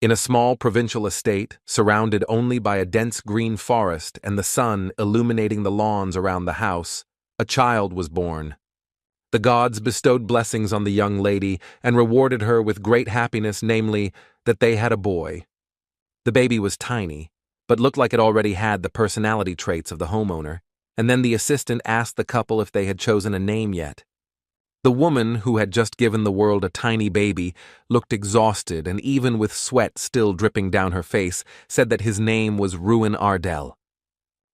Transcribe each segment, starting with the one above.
In a small provincial estate, surrounded only by a dense green forest and the sun illuminating the lawns around the house, a child was born. The gods bestowed blessings on the young lady and rewarded her with great happiness, namely, that they had a boy. The baby was tiny, but looked like it already had the personality traits of the homeowner, and then the assistant asked the couple if they had chosen a name yet. The woman, who had just given the world a tiny baby, looked exhausted and even with sweat still dripping down her face, said that his name was Ruin Ardell.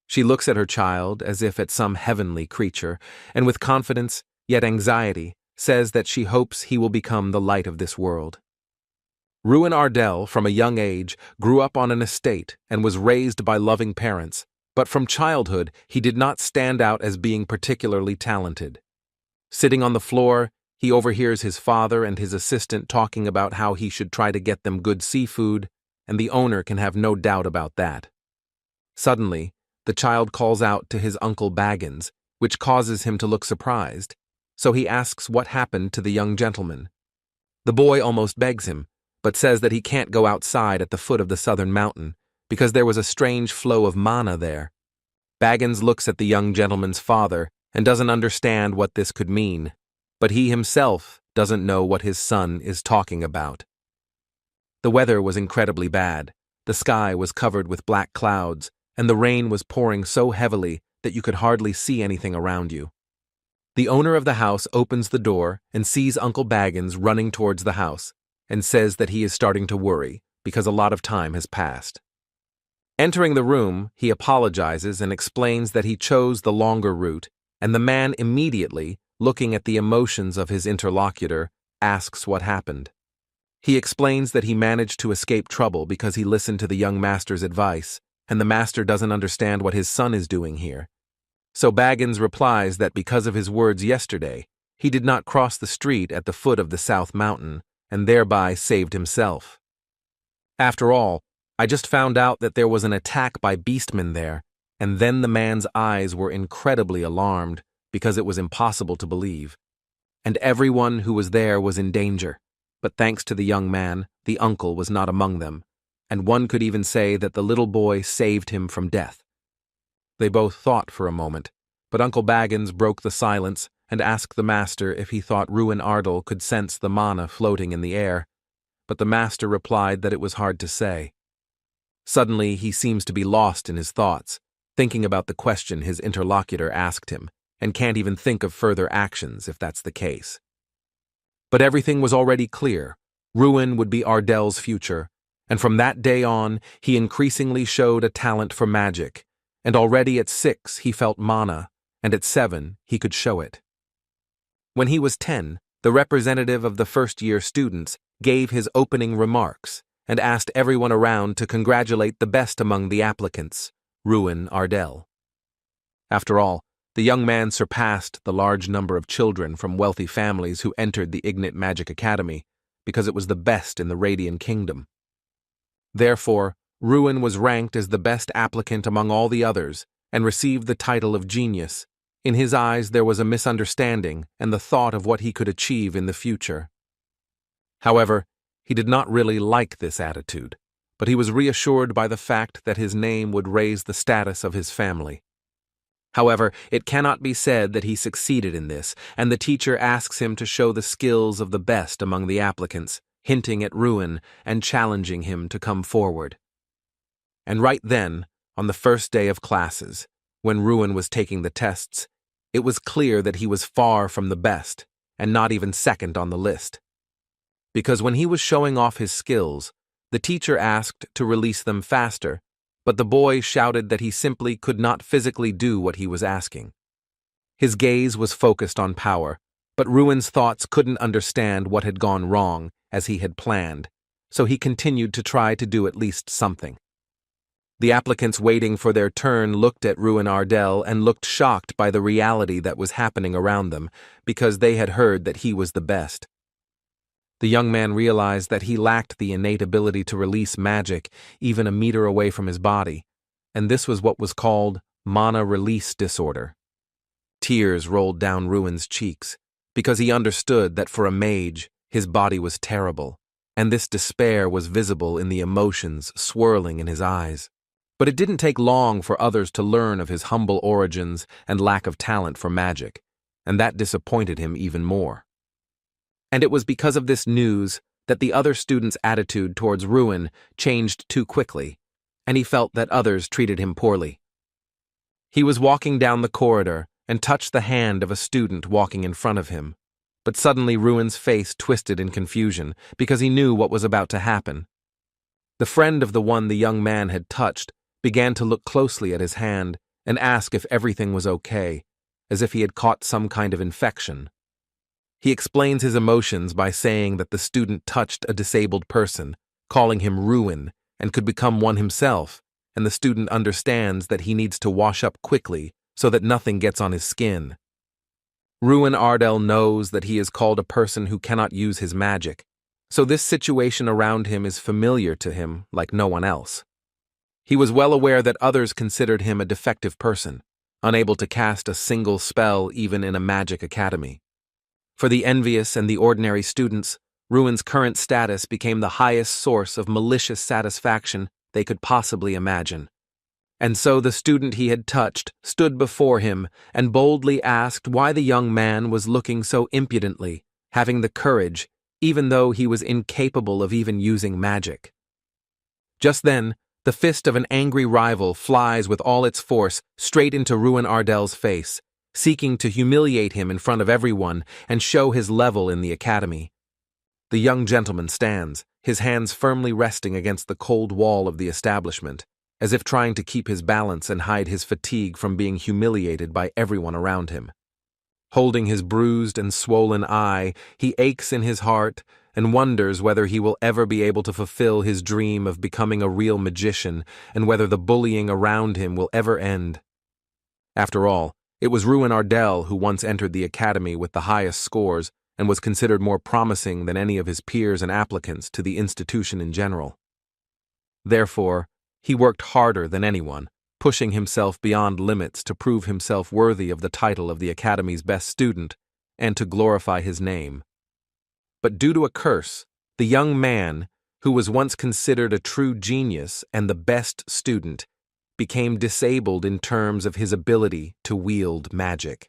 She looks at her child as if at some heavenly creature, and with confidence, yet anxiety, says that she hopes he will become the light of this world. Ruin Ardell, from a young age, grew up on an estate and was raised by loving parents, but from childhood he did not stand out as being particularly talented. Sitting on the floor, he overhears his father and his assistant talking about how he should try to get them good seafood, and the owner can have no doubt about that. Suddenly, the child calls out to his uncle Baggins, which causes him to look surprised, so he asks what happened to the young gentleman. The boy almost begs him, but says that he can't go outside at the foot of the southern mountain, because there was a strange flow of mana there. Baggins looks at the young gentleman's father and doesn't understand what this could mean, but he himself doesn't know what his son is talking about. The weather was incredibly bad. The sky was covered with black clouds, and the rain was pouring so heavily that you could hardly see anything around you. The owner of the house opens the door and sees Uncle Baggins running towards the house, and says that he is starting to worry because a lot of time has passed. Entering the room, he apologizes and explains that he chose the longer route, and the man immediately, looking at the emotions of his interlocutor, asks what happened. He explains that he managed to escape trouble because he listened to the young master's advice, and the master doesn't understand what his son is doing here. So Baggins replies that because of his words yesterday, he did not cross the street at the foot of the South Mountain, and thereby saved himself. After all, I just found out that there was an attack by beastmen there, and then the man's eyes were incredibly alarmed because it was impossible to believe. And everyone who was there was in danger, but thanks to the young man, the uncle was not among them, and one could even say that the little boy saved him from death. They both thought for a moment, but Uncle Baggins broke the silence and asked the master if he thought Ruin Ardell could sense the mana floating in the air, but the master replied that it was hard to say. Suddenly, he seems to be lost in his thoughts, thinking about the question his interlocutor asked him, and can't even think of further actions if that's the case. But everything was already clear. Ruin would be Ardell's future, and from that day on, he increasingly showed a talent for magic, and already at 6 he felt mana, and at 7 he could show it. When he was 10, the representative of the first-year students gave his opening remarks and asked everyone around to congratulate the best among the applicants, Ruin Ardell. After all, the young man surpassed the large number of children from wealthy families who entered the Ignite Magic Academy because it was the best in the Radiant Kingdom. Therefore, Ruin was ranked as the best applicant among all the others and received the title of genius. In his eyes there was a misunderstanding and the thought of what he could achieve in the future. However, he did not really like this attitude, but he was reassured by the fact that his name would raise the status of his family. However, it cannot be said that he succeeded in this, and the teacher asks him to show the skills of the best among the applicants, hinting at Ruin and challenging him to come forward. And right then, on the first day of classes, when Ruin was taking the tests, it was clear that he was far from the best, and not even second on the list. Because when he was showing off his skills, the teacher asked to release them faster, but the boy shouted that he simply could not physically do what he was asking. His gaze was focused on power, but Ruin's thoughts couldn't understand what had gone wrong as he had planned, so he continued to try to do at least something. The applicants waiting for their turn looked at Ruin Ardell and looked shocked by the reality that was happening around them, because they had heard that he was the best. The young man realized that he lacked the innate ability to release magic even a meter away from his body, and this was what was called mana release disorder. Tears rolled down Ruin's cheeks, because he understood that for a mage, his body was terrible, and this despair was visible in the emotions swirling in his eyes. But it didn't take long for others to learn of his humble origins and lack of talent for magic, and that disappointed him even more. And it was because of this news that the other students' attitude towards Ruin changed too quickly, and he felt that others treated him poorly. He was walking down the corridor and touched the hand of a student walking in front of him, but suddenly Ruin's face twisted in confusion because he knew what was about to happen. The friend of the one the young man had touched began to look closely at his hand and ask if everything was okay, as if he had caught some kind of infection. He explains his emotions by saying that the student touched a disabled person, calling him Ruin, and could become one himself, and the student understands that he needs to wash up quickly so that nothing gets on his skin. Ruin Ardell knows that he is called a person who cannot use his magic, so this situation around him is familiar to him like no one else. He was well aware that others considered him a defective person, unable to cast a single spell even in a magic academy. For the envious and the ordinary students, Ruin's current status became the highest source of malicious satisfaction they could possibly imagine. And so the student he had touched stood before him and boldly asked why the young man was looking so impudently, having the courage, even though he was incapable of even using magic. Just then, the fist of an angry rival flies with all its force straight into Ruin Ardell's face, seeking to humiliate him in front of everyone and show his level in the academy. The young gentleman stands, his hands firmly resting against the cold wall of the establishment, as if trying to keep his balance and hide his fatigue from being humiliated by everyone around him. Holding his bruised and swollen eye, he aches in his heart and wonders whether he will ever be able to fulfill his dream of becoming a real magician and whether the bullying around him will ever end. After all, it was Ruin Ardell who once entered the academy with the highest scores and was considered more promising than any of his peers and applicants to the institution in general. Therefore, he worked harder than anyone, pushing himself beyond limits to prove himself worthy of the title of the academy's best student and to glorify his name. But due to a curse, the young man, who was once considered a true genius and the best student, became disabled in terms of his ability to wield magic.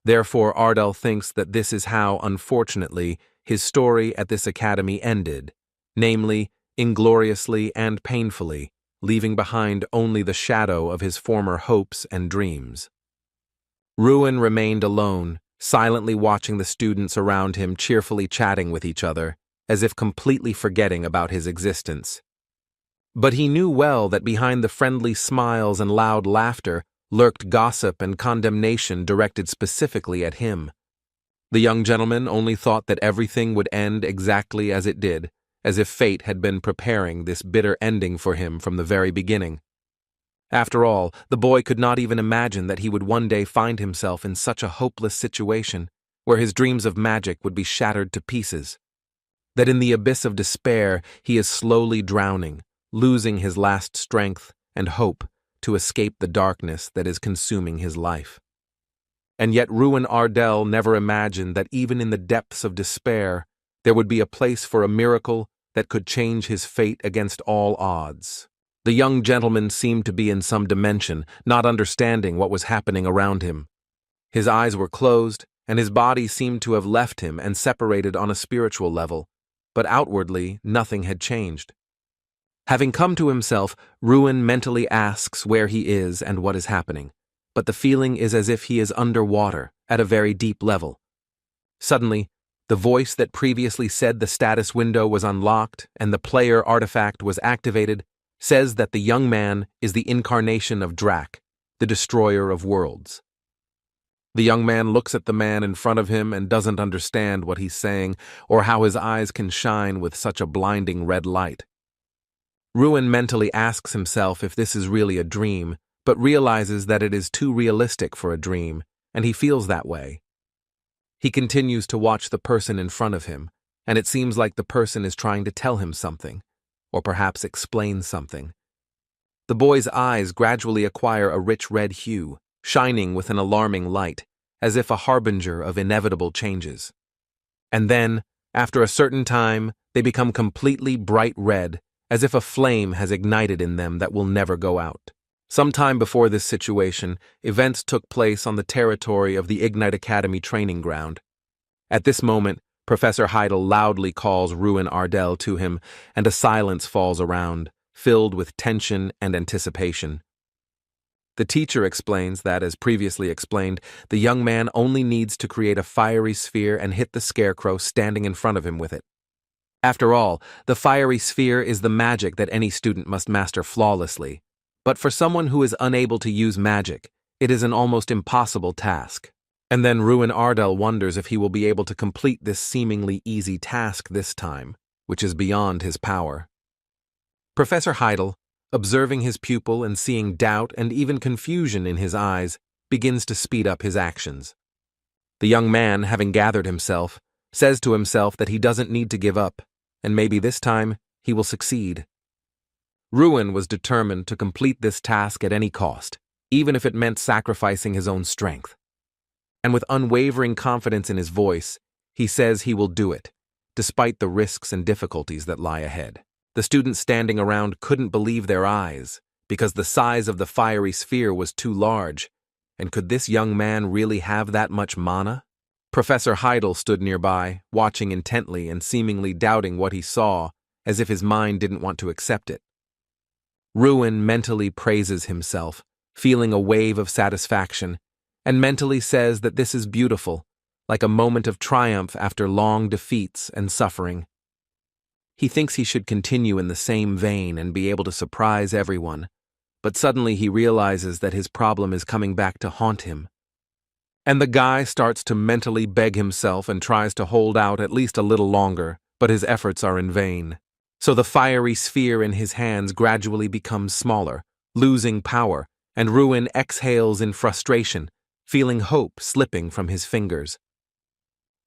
Therefore, Ardell thinks that this is how, unfortunately, his story at this academy ended, namely, ingloriously and painfully, leaving behind only the shadow of his former hopes and dreams. Ruin remained alone, silently watching the students around him cheerfully chatting with each other, as if completely forgetting about his existence. But he knew well that behind the friendly smiles and loud laughter lurked gossip and condemnation directed specifically at him. The young gentleman only thought that everything would end exactly as it did, as if fate had been preparing this bitter ending for him from the very beginning. After all, the boy could not even imagine that he would one day find himself in such a hopeless situation, where his dreams of magic would be shattered to pieces. That in the abyss of despair he is slowly drowning, losing his last strength and hope to escape the darkness that is consuming his life. And yet Ruin Ardell never imagined that even in the depths of despair, there would be a place for a miracle that could change his fate against all odds. The young gentleman seemed to be in some dimension, not understanding what was happening around him. His eyes were closed, and his body seemed to have left him and separated on a spiritual level, but outwardly nothing had changed. Having come to himself, Ruin mentally asks where he is and what is happening, but the feeling is as if he is underwater, at a very deep level. Suddenly, the voice that previously said the status window was unlocked and the player artifact was activated says that the young man is the incarnation of Drak, the destroyer of worlds. The young man looks at the man in front of him and doesn't understand what he's saying or how his eyes can shine with such a blinding red light. Ruin mentally asks himself if this is really a dream, but realizes that it is too realistic for a dream, and he feels that way. He continues to watch the person in front of him, and it seems like the person is trying to tell him something, or perhaps explain something. The boy's eyes gradually acquire a rich red hue, shining with an alarming light, as if a harbinger of inevitable changes. And then, After a certain time, they become completely bright red, as if a flame has ignited in them that will never go out. Sometime before this situation, events took place on the territory of the Ignite Academy training ground. At this moment, Professor Heidel loudly calls Ruin Ardell to him, and a silence falls around, filled with tension and anticipation. The teacher explains that, as previously explained, the young man only needs to create a fiery sphere and hit the scarecrow standing in front of him with it. After all, the fiery sphere is the magic that any student must master flawlessly. But for someone who is unable to use magic, it is an almost impossible task. And then Ruin Ardell wonders if he will be able to complete this seemingly easy task this time, which is beyond his power. Professor Heidel, observing his pupil and seeing doubt and even confusion in his eyes, begins to speed up his actions. The young man, having gathered himself, says to himself that he doesn't need to give up, and maybe this time he will succeed. Ruin was determined to complete this task at any cost, even if it meant sacrificing his own strength. And with unwavering confidence in his voice, he says he will do it, despite the risks and difficulties that lie ahead. The students standing around couldn't believe their eyes, because the size of the fiery sphere was too large, and could this young man really have that much mana? Professor Heidel stood nearby, watching intently and seemingly doubting what he saw, as if his mind didn't want to accept it. Ruin mentally praises himself, feeling a wave of satisfaction, and mentally says that this is beautiful, like a moment of triumph after long defeats and suffering. He thinks he should continue in the same vein and be able to surprise everyone, but suddenly he realizes that his problem is coming back to haunt him. And the guy starts to mentally beg himself and tries to hold out at least a little longer, but his efforts are in vain. So the fiery sphere in his hands gradually becomes smaller, losing power, and Ruin exhales in frustration, feeling hope slipping from his fingers.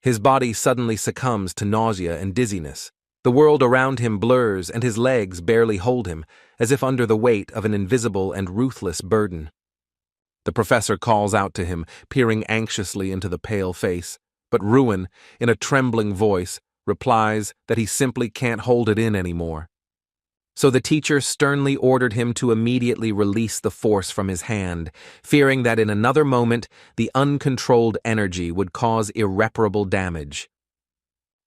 His body suddenly succumbs to nausea and dizziness. The world around him blurs and his legs barely hold him, as if under the weight of an invisible and ruthless burden. The professor calls out to him, peering anxiously into the pale face, but Ruin, in a trembling voice, replies that he simply can't hold it in anymore. So the teacher sternly ordered him to immediately release the force from his hand, fearing that in another moment the uncontrolled energy would cause irreparable damage.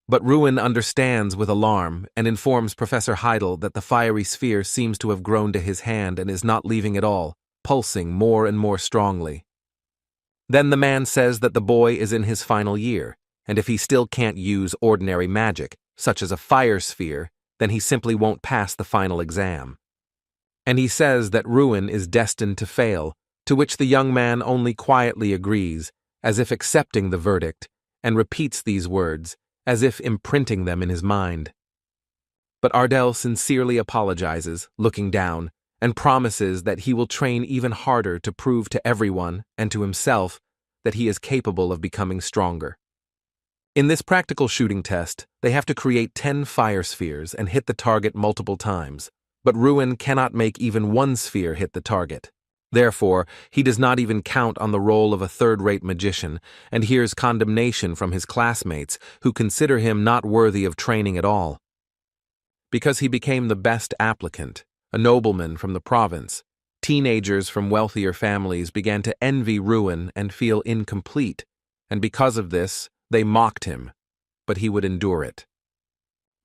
But Ruin understands with alarm and informs Professor Heidel that the fiery sphere seems to have grown to his hand and is not leaving at all, pulsing more and more strongly. Then the man says that the boy is in his final year, and if he still can't use ordinary magic, such as a fire sphere, then he simply won't pass the final exam. And he says that Ruin is destined to fail, to which the young man only quietly agrees, as if accepting the verdict, and repeats these words, as if imprinting them in his mind. But Ardell sincerely apologizes, looking down, and promises that he will train even harder to prove to everyone and to himself that he is capable of becoming stronger. In this practical shooting test, they have to create 10 fire spheres and hit the target multiple times, but Ruin cannot make even one sphere hit the target. Therefore, he does not even count on the role of a third-rate magician and hears condemnation from his classmates who consider him not worthy of training at all. Because he became the best applicant, a nobleman from the province, teenagers from wealthier families began to envy Ruin and feel incomplete, and because of this, they mocked him, but he would endure it.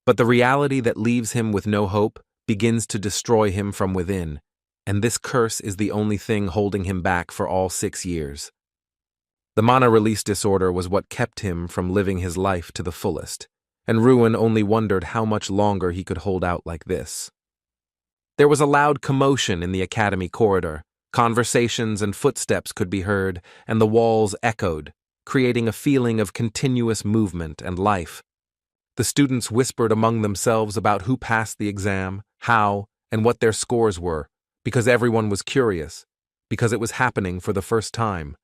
But the reality that leaves him with no hope begins to destroy him from within, and this curse is the only thing holding him back for all 6 years. The mana release disorder was what kept him from living his life to the fullest, and Ruin only wondered how much longer he could hold out like this. There was a loud commotion in the academy corridor. Conversations and footsteps could be heard, and the walls echoed, creating a feeling of continuous movement and life. The students whispered among themselves about who passed the exam, how, and what their scores were, because everyone was curious, because it was happening for the first time.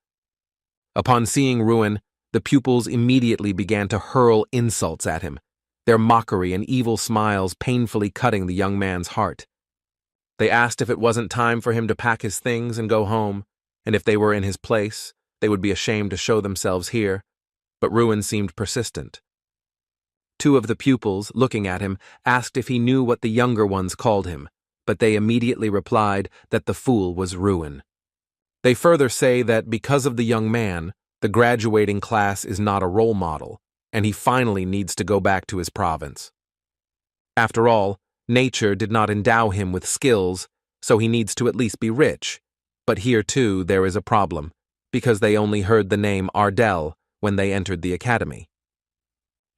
Upon seeing Ruin, the pupils immediately began to hurl insults at him, their mockery and evil smiles painfully cutting the young man's heart. They asked if it wasn't time for him to pack his things and go home, and if they were in his place, they would be ashamed to show themselves here, but Ruin seemed persistent. Two of the pupils, looking at him, asked if he knew what the younger ones called him, but they immediately replied that the fool was Ruin. They further say that because of the young man, the graduating class is not a role model, and he finally needs to go back to his province. After all, nature did not endow him with skills, so he needs to at least be rich. But here, too, there is a problem, because they only heard the name Ardell when they entered the academy.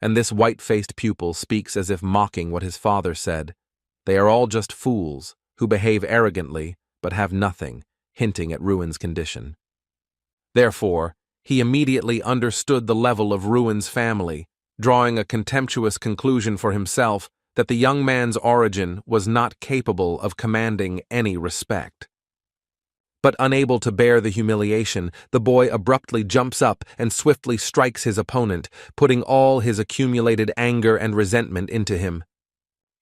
And this white-faced pupil speaks as if mocking what his father said. They are all just fools, who behave arrogantly, but have nothing, hinting at Ruin's condition. Therefore, he immediately understood the level of Ruin's family, drawing a contemptuous conclusion for himself that the young man's origin was not capable of commanding any respect. But unable to bear the humiliation, the boy abruptly jumps up and swiftly strikes his opponent, putting all his accumulated anger and resentment into him.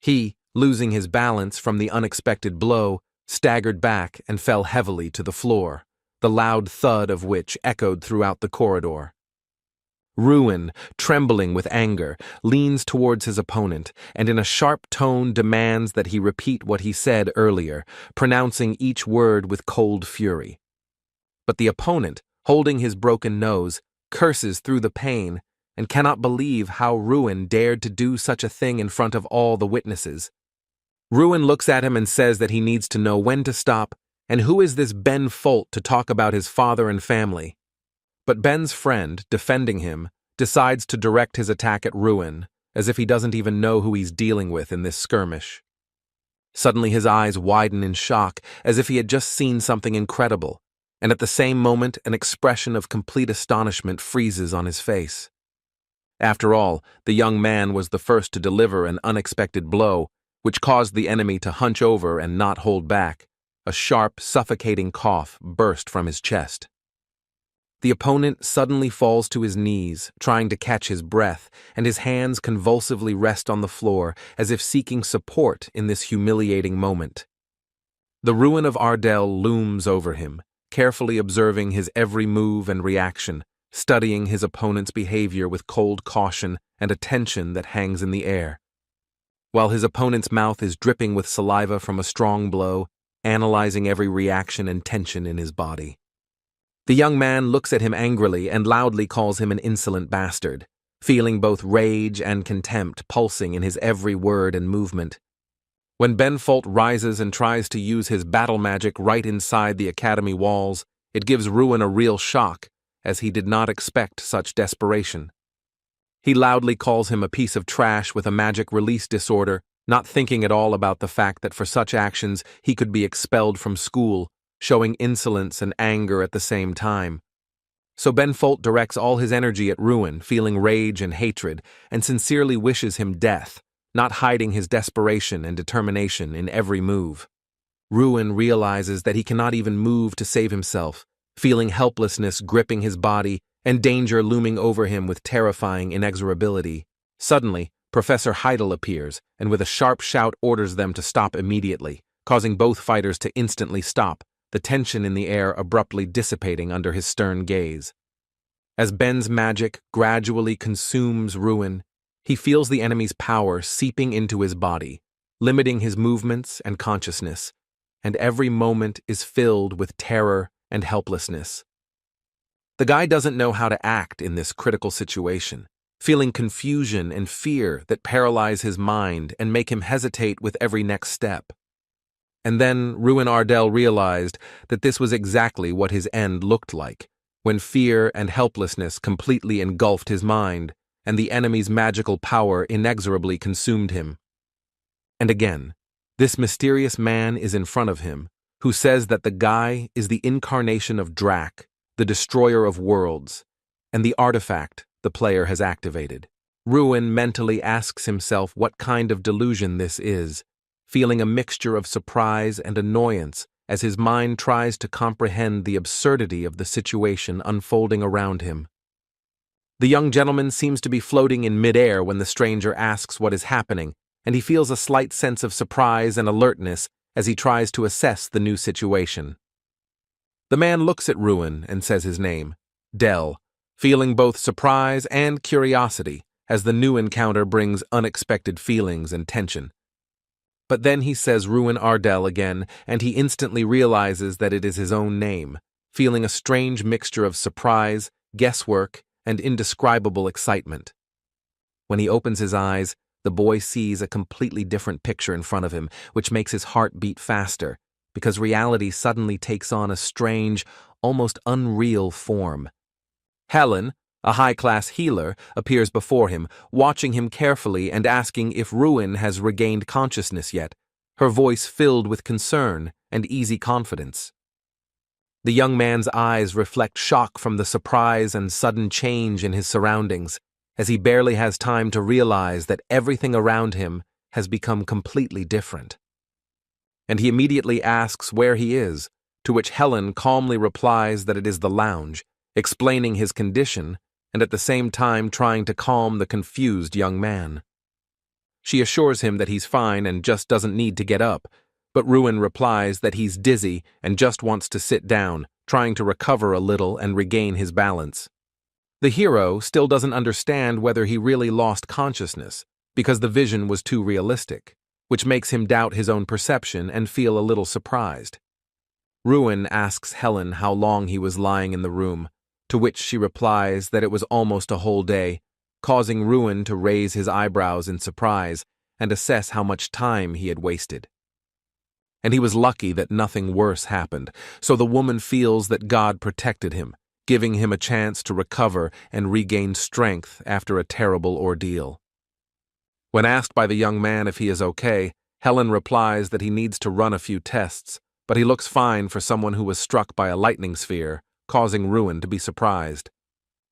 He, losing his balance from the unexpected blow, staggered back and fell heavily to the floor, the loud thud of which echoed throughout the corridor. Ruin, trembling with anger, leans towards his opponent and in a sharp tone demands that he repeat what he said earlier, pronouncing each word with cold fury. But the opponent, holding his broken nose, curses through the pain and cannot believe how Ruin dared to do such a thing in front of all the witnesses. Ruin looks at him and says that he needs to know when to stop and who is this Ben Folt to talk about his father and family. But Ben's friend, defending him, decides to direct his attack at Ruin, as if he doesn't even know who he's dealing with in this skirmish. Suddenly his eyes widen in shock, as if he had just seen something incredible, and at the same moment an expression of complete astonishment freezes on his face. After all, the young man was the first to deliver an unexpected blow, which caused the enemy to hunch over and not hold back. A sharp, suffocating cough burst from his chest. The opponent suddenly falls to his knees, trying to catch his breath, and his hands convulsively rest on the floor as if seeking support in this humiliating moment. The ruin of Ardell looms over him, carefully observing his every move and reaction, studying his opponent's behavior with cold caution and a tension that hangs in the air. While his opponent's mouth is dripping with saliva from a strong blow, analyzing every reaction and tension in his body. The young man looks at him angrily and loudly calls him an insolent bastard, feeling both rage and contempt pulsing in his every word and movement. When Ben Folt rises and tries to use his battle magic right inside the academy walls, it gives Ruin a real shock, as he did not expect such desperation. He loudly calls him a piece of trash with a magic release disorder, not thinking at all about the fact that for such actions he could be expelled from school, showing insolence and anger at the same time. So Ben Folt directs all his energy at Ruin, feeling rage and hatred, and sincerely wishes him death, not hiding his desperation and determination in every move. Ruin realizes that he cannot even move to save himself, feeling helplessness gripping his body and danger looming over him with terrifying inexorability. Suddenly, Professor Heidel appears and with a sharp shout orders them to stop immediately, causing both fighters to instantly stop, the tension in the air abruptly dissipating under his stern gaze. As Ben's magic gradually consumes Ruin, he feels the enemy's power seeping into his body, limiting his movements and consciousness, and every moment is filled with terror and helplessness. The guy doesn't know how to act in this critical situation, feeling confusion and fear that paralyze his mind and make him hesitate with every next step. And then Ruin Ardell realized that this was exactly what his end looked like, when fear and helplessness completely engulfed his mind, and the enemy's magical power inexorably consumed him. And again, this mysterious man is in front of him, who says that the guy is the incarnation of Drak, the destroyer of worlds, and the artifact the player has activated. Ruin mentally asks himself what kind of delusion this is, feeling a mixture of surprise and annoyance as his mind tries to comprehend the absurdity of the situation unfolding around him. The young gentleman seems to be floating in midair when the stranger asks what is happening, and he feels a slight sense of surprise and alertness as he tries to assess the new situation. The man looks at Ruin and says his name, Dell, feeling both surprise and curiosity as the new encounter brings unexpected feelings and tension. But then he says Ruin Ardell again, and he instantly realizes that it is his own name, feeling a strange mixture of surprise, guesswork, and indescribable excitement. When he opens his eyes, the boy sees a completely different picture in front of him, which makes his heart beat faster, because reality suddenly takes on a strange, almost unreal form. Helen, a high-class healer, appears before him, watching him carefully and asking if Ruin has regained consciousness yet, her voice filled with concern and easy confidence. The young man's eyes reflect shock from the surprise and sudden change in his surroundings, as he barely has time to realize that everything around him has become completely different. And he immediately asks where he is, to which Helen calmly replies that it is the lounge, explaining his condition and at the same time trying to calm the confused young man. She assures him that he's fine and just doesn't need to get up, but Ruin replies that he's dizzy and just wants to sit down, trying to recover a little and regain his balance. The hero still doesn't understand whether he really lost consciousness, because the vision was too realistic, which makes him doubt his own perception and feel a little surprised. Ruin asks Helen how long he was lying in the room, to which she replies that it was almost a whole day, causing Ruin to raise his eyebrows in surprise and assess how much time he had wasted. And he was lucky that nothing worse happened, so the woman feels that God protected him, giving him a chance to recover and regain strength after a terrible ordeal. When asked by the young man if he is okay, Helen replies that he needs to run a few tests, but he looks fine for someone who was struck by a lightning sphere, causing Ruin to be surprised.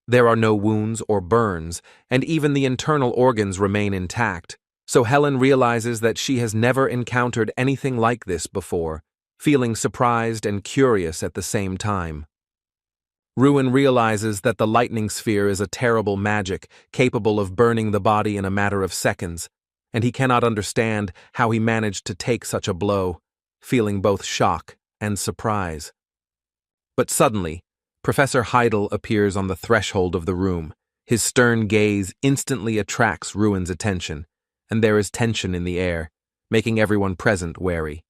There are no wounds or burns, and even the internal organs remain intact, so Helen realizes that she has never encountered anything like this before, feeling surprised and curious at the same time. Ruin realizes that the lightning sphere is a terrible magic capable of burning the body in a matter of seconds, and he cannot understand how he managed to take such a blow, feeling both shock and surprise. But suddenly, Professor Heidel appears on the threshold of the room. His stern gaze instantly attracts Ruin's attention, and there is tension in the air, making everyone present wary.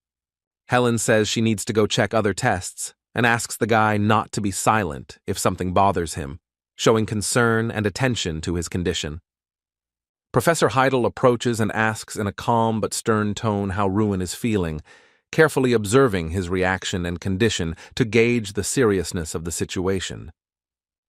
Helen says she needs to go check other tests, and asks the guy not to be silent if something bothers him, showing concern and attention to his condition. Professor Heidel approaches and asks in a calm but stern tone how Ruin is feeling, carefully observing his reaction and condition to gauge the seriousness of the situation.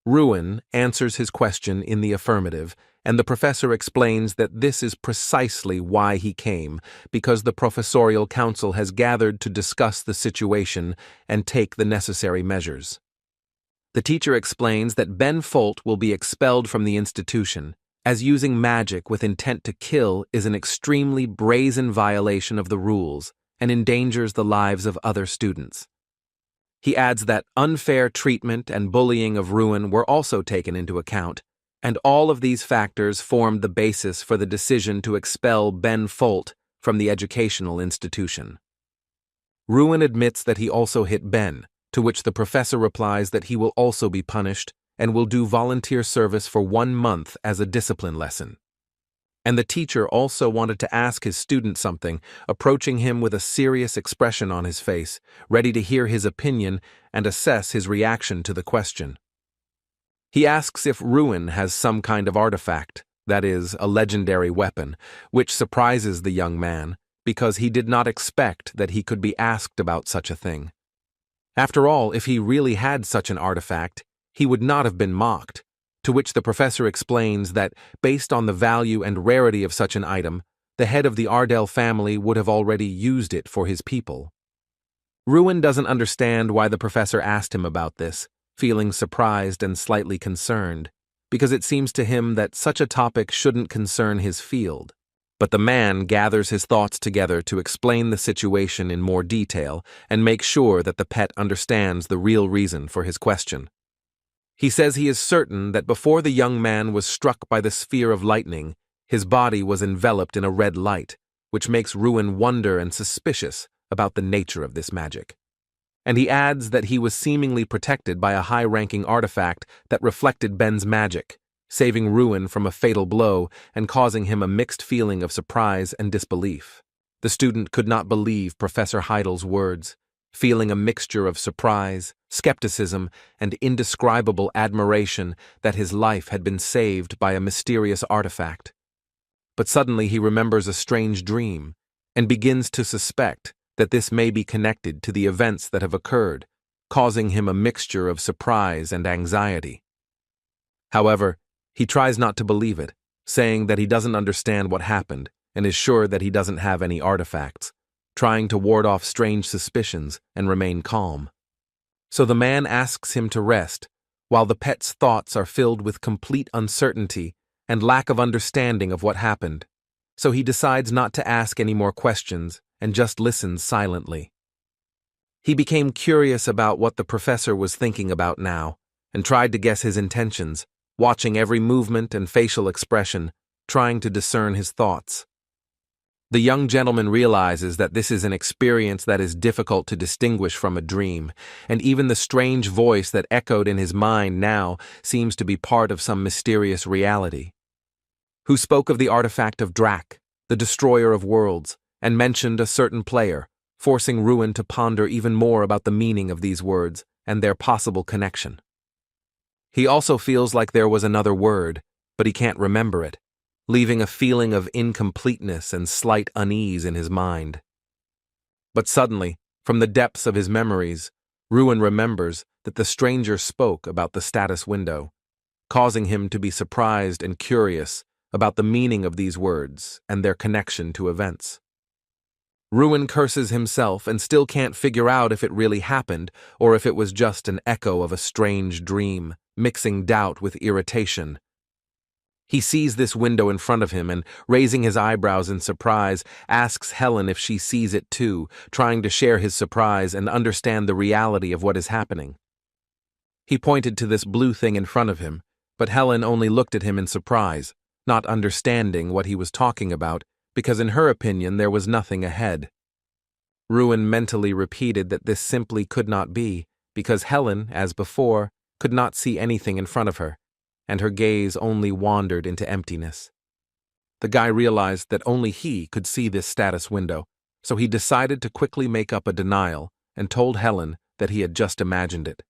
Ruin answers his question in the affirmative, and the professor explains that this is precisely why he came, because the professorial council has gathered to discuss the situation and take the necessary measures. The teacher explains that Ben Folt will be expelled from the institution, as using magic with intent to kill is an extremely brazen violation of the rules and endangers the lives of other students. He adds that unfair treatment and bullying of Ruin were also taken into account, and all of these factors formed the basis for the decision to expel Ben Folt from the educational institution. Ruin admits that he also hit Ben, to which the professor replies that he will also be punished and will do volunteer service for 1 month as a discipline lesson. And the teacher also wanted to ask his student something, approaching him with a serious expression on his face, ready to hear his opinion and assess his reaction to the question. He asks if Ruin has some kind of artifact, that is, a legendary weapon, which surprises the young man, because he did not expect that he could be asked about such a thing. After all, if he really had such an artifact, he would not have been mocked. To which the professor explains that, based on the value and rarity of such an item, the head of the Ardell family would have already used it for his people. Ruin doesn't understand why the professor asked him about this, feeling surprised and slightly concerned, because it seems to him that such a topic shouldn't concern his field. But the man gathers his thoughts together to explain the situation in more detail and make sure that the pet understands the real reason for his question. He says he is certain that before the young man was struck by the sphere of lightning, his body was enveloped in a red light, which makes Ruin wonder and suspicious about the nature of this magic. And he adds that he was seemingly protected by a high-ranking artifact that reflected Ben's magic, saving Ruin from a fatal blow and causing him a mixed feeling of surprise and disbelief. The student could not believe Professor Heidel's words, feeling a mixture of surprise, skepticism, and indescribable admiration that his life had been saved by a mysterious artifact. But suddenly he remembers a strange dream and begins to suspect that this may be connected to the events that have occurred, causing him a mixture of surprise and anxiety. However, he tries not to believe it, saying that he doesn't understand what happened and is sure that he doesn't have any artifacts, trying to ward off strange suspicions and remain calm. So the man asks him to rest, while the pet's thoughts are filled with complete uncertainty and lack of understanding of what happened. So he decides not to ask any more questions and just listens silently. He became curious about what the professor was thinking about now and tried to guess his intentions, watching every movement and facial expression, trying to discern his thoughts. The young gentleman realizes that this is an experience that is difficult to distinguish from a dream, and even the strange voice that echoed in his mind now seems to be part of some mysterious reality. Who spoke of the artifact of Drak, the destroyer of worlds, and mentioned a certain player, forcing Ruin to ponder even more about the meaning of these words and their possible connection. He also feels like there was another word, but he can't remember it, leaving a feeling of incompleteness and slight unease in his mind. But suddenly, from the depths of his memories, Ruin remembers that the stranger spoke about the status window, causing him to be surprised and curious about the meaning of these words and their connection to events. Ruin curses himself and still can't figure out if it really happened or if it was just an echo of a strange dream, mixing doubt with irritation. He sees this window in front of him and, raising his eyebrows in surprise, asks Helen if she sees it too, trying to share his surprise and understand the reality of what is happening. He pointed to this blue thing in front of him, but Helen only looked at him in surprise, not understanding what he was talking about, because in her opinion there was nothing ahead. Ruin mentally repeated that this simply could not be, because Helen, as before, could not see anything in front of her, and her gaze only wandered into emptiness. The guy realized that only he could see this status window, so he decided to quickly make up a denial and told Helen that he had just imagined it.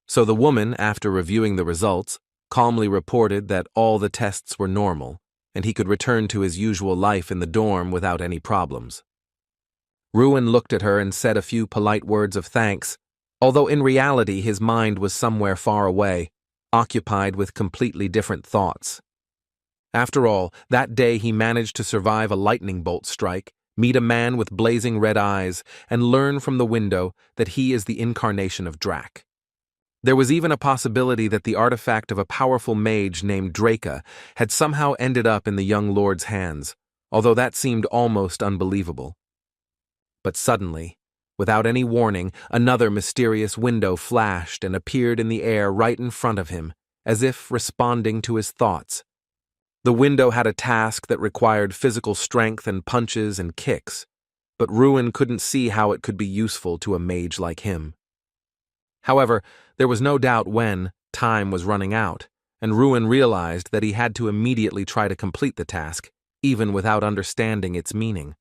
So the woman, after reviewing the results, calmly reported that all the tests were normal, and he could return to his usual life in the dorm without any problems. Ruin looked at her and said a few polite words of thanks, although in reality his mind was somewhere far away, occupied with completely different thoughts. After all, that day he managed to survive a lightning bolt strike, meet a man with blazing red eyes, and learn from the window that he is the incarnation of Drak. There was even a possibility that the artifact of a powerful mage named Draka had somehow ended up in the young lord's hands, although that seemed almost unbelievable. But suddenly, without any warning, another mysterious window flashed and appeared in the air right in front of him, as if responding to his thoughts. The window had a task that required physical strength and punches and kicks, but Ruin couldn't see how it could be useful to a mage like him. However, there was no doubt when time was running out, and Ruin realized that he had to immediately try to complete the task, even without understanding its meaning.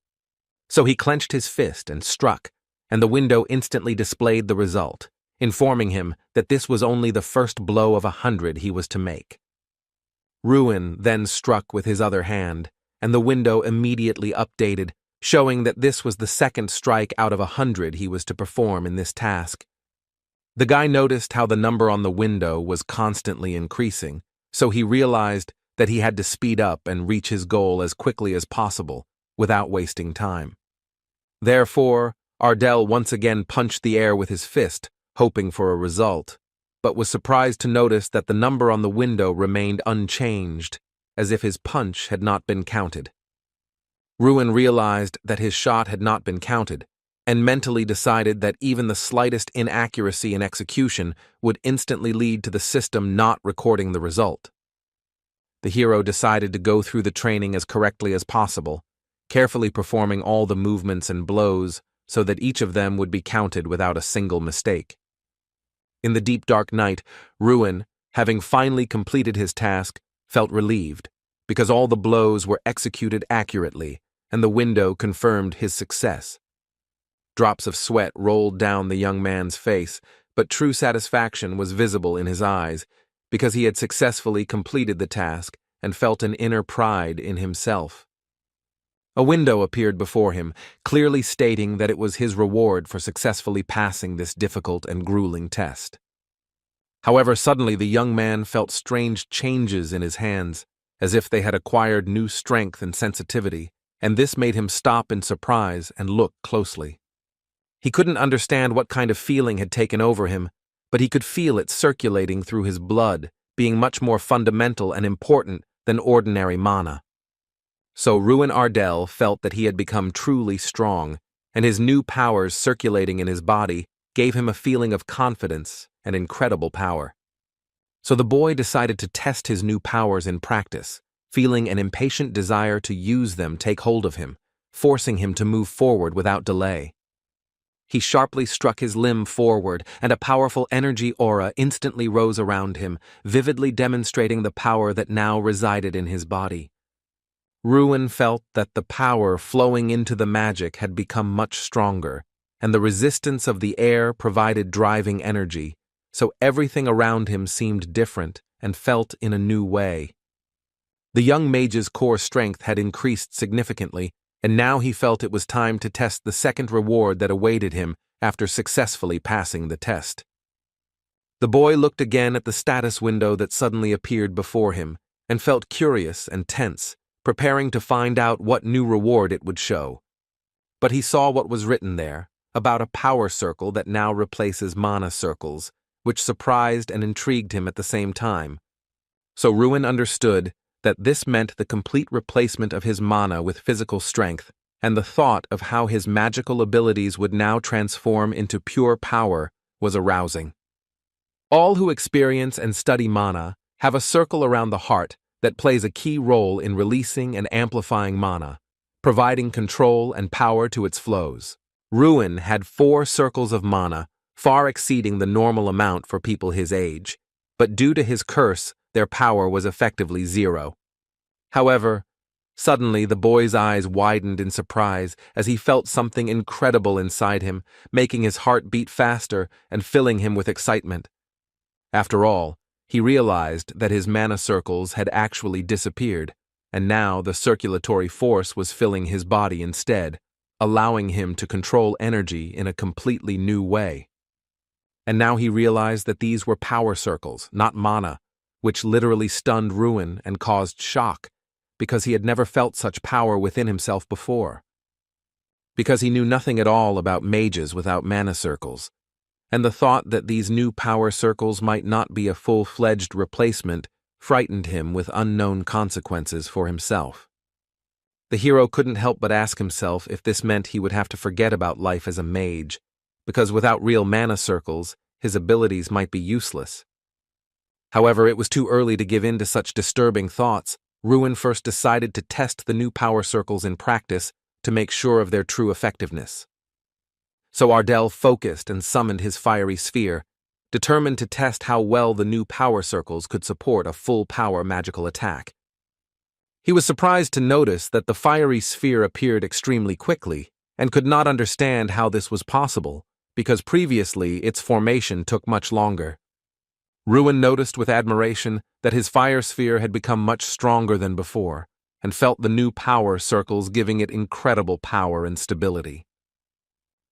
So he clenched his fist and struck, and the window instantly displayed the result, informing him that this was only the first blow of 100 he was to make. Ruin then struck with his other hand, and the window immediately updated, showing that this was the second strike out of 100 he was to perform in this task. The guy noticed how the number on the window was constantly increasing, so he realized that he had to speed up and reach his goal as quickly as possible, without wasting time. Therefore, Ardell once again punched the air with his fist, hoping for a result, but was surprised to notice that the number on the window remained unchanged, as if his punch had not been counted. Ruin realized that his shot had not been counted, and mentally decided that even the slightest inaccuracy in execution would instantly lead to the system not recording the result. The hero decided to go through the training as correctly as possible, carefully performing all the movements and blows so that each of them would be counted without a single mistake. In the deep dark night, Ruin, having finally completed his task, felt relieved, because all the blows were executed accurately, and the window confirmed his success. Drops of sweat rolled down the young man's face, but true satisfaction was visible in his eyes, because he had successfully completed the task and felt an inner pride in himself. A window appeared before him, clearly stating that it was his reward for successfully passing this difficult and grueling test. However, suddenly the young man felt strange changes in his hands, as if they had acquired new strength and sensitivity, and this made him stop in surprise and look closely. He couldn't understand what kind of feeling had taken over him, but he could feel it circulating through his blood, being much more fundamental and important than ordinary mana. So Ruin Ardell felt that he had become truly strong, and his new powers circulating in his body gave him a feeling of confidence and incredible power. So the boy decided to test his new powers in practice, feeling an impatient desire to use them take hold of him, forcing him to move forward without delay. He sharply struck his limb forward, and a powerful energy aura instantly rose around him, vividly demonstrating the power that now resided in his body. Ruin felt that the power flowing into the magic had become much stronger, and the resistance of the air provided driving energy, so everything around him seemed different and felt in a new way. The young mage's core strength had increased significantly, and now he felt it was time to test the second reward that awaited him after successfully passing the test. The boy looked again at the status window that suddenly appeared before him, and felt curious and tense, preparing to find out what new reward it would show. But he saw what was written there, about a power circle that now replaces mana circles, which surprised and intrigued him at the same time. So Ruin understood that this meant the complete replacement of his mana with physical strength, and the thought of how his magical abilities would now transform into pure power was arousing. All who experience and study mana have a circle around the heart that plays a key role in releasing and amplifying mana, providing control and power to its flows. Ruin had 4 circles of mana, far exceeding the normal amount for people his age, but due to his curse, their power was effectively 0. However, suddenly the boy's eyes widened in surprise as he felt something incredible inside him, making his heart beat faster and filling him with excitement. After all, he realized that his mana circles had actually disappeared, and now the circulatory force was filling his body instead, allowing him to control energy in a completely new way. And now he realized that these were power circles, not mana, which literally stunned Ruin and caused shock, because he had never felt such power within himself before. Because he knew nothing at all about mages without mana circles, and the thought that these new power circles might not be a full-fledged replacement frightened him with unknown consequences for himself. The hero couldn't help but ask himself if this meant he would have to forget about life as a mage, because without real mana circles, his abilities might be useless. However, it was too early to give in to such disturbing thoughts. Ruin first decided to test the new power circles in practice to make sure of their true effectiveness. So Ardell focused and summoned his fiery sphere, determined to test how well the new power circles could support a full-power magical attack. He was surprised to notice that the fiery sphere appeared extremely quickly, and could not understand how this was possible, because previously its formation took much longer. Ruin noticed with admiration that his fire sphere had become much stronger than before, and felt the new power circles giving it incredible power and stability.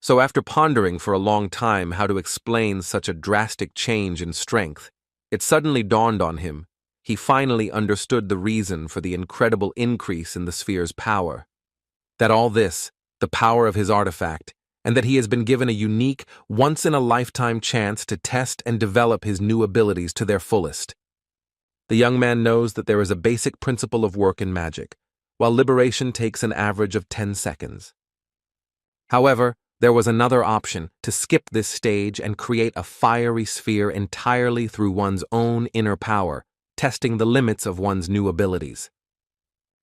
So after pondering for a long time how to explain such a drastic change in strength, it suddenly dawned on him. He finally understood the reason for the incredible increase in the sphere's power. That all this, the power of his artifact, and that he has been given a unique, once-in-a-lifetime chance to test and develop his new abilities to their fullest. The young man knows that there is a basic principle of work in magic, while liberation takes an average of 10 seconds. However, there was another option, to skip this stage and create a fiery sphere entirely through one's own inner power, testing the limits of one's new abilities.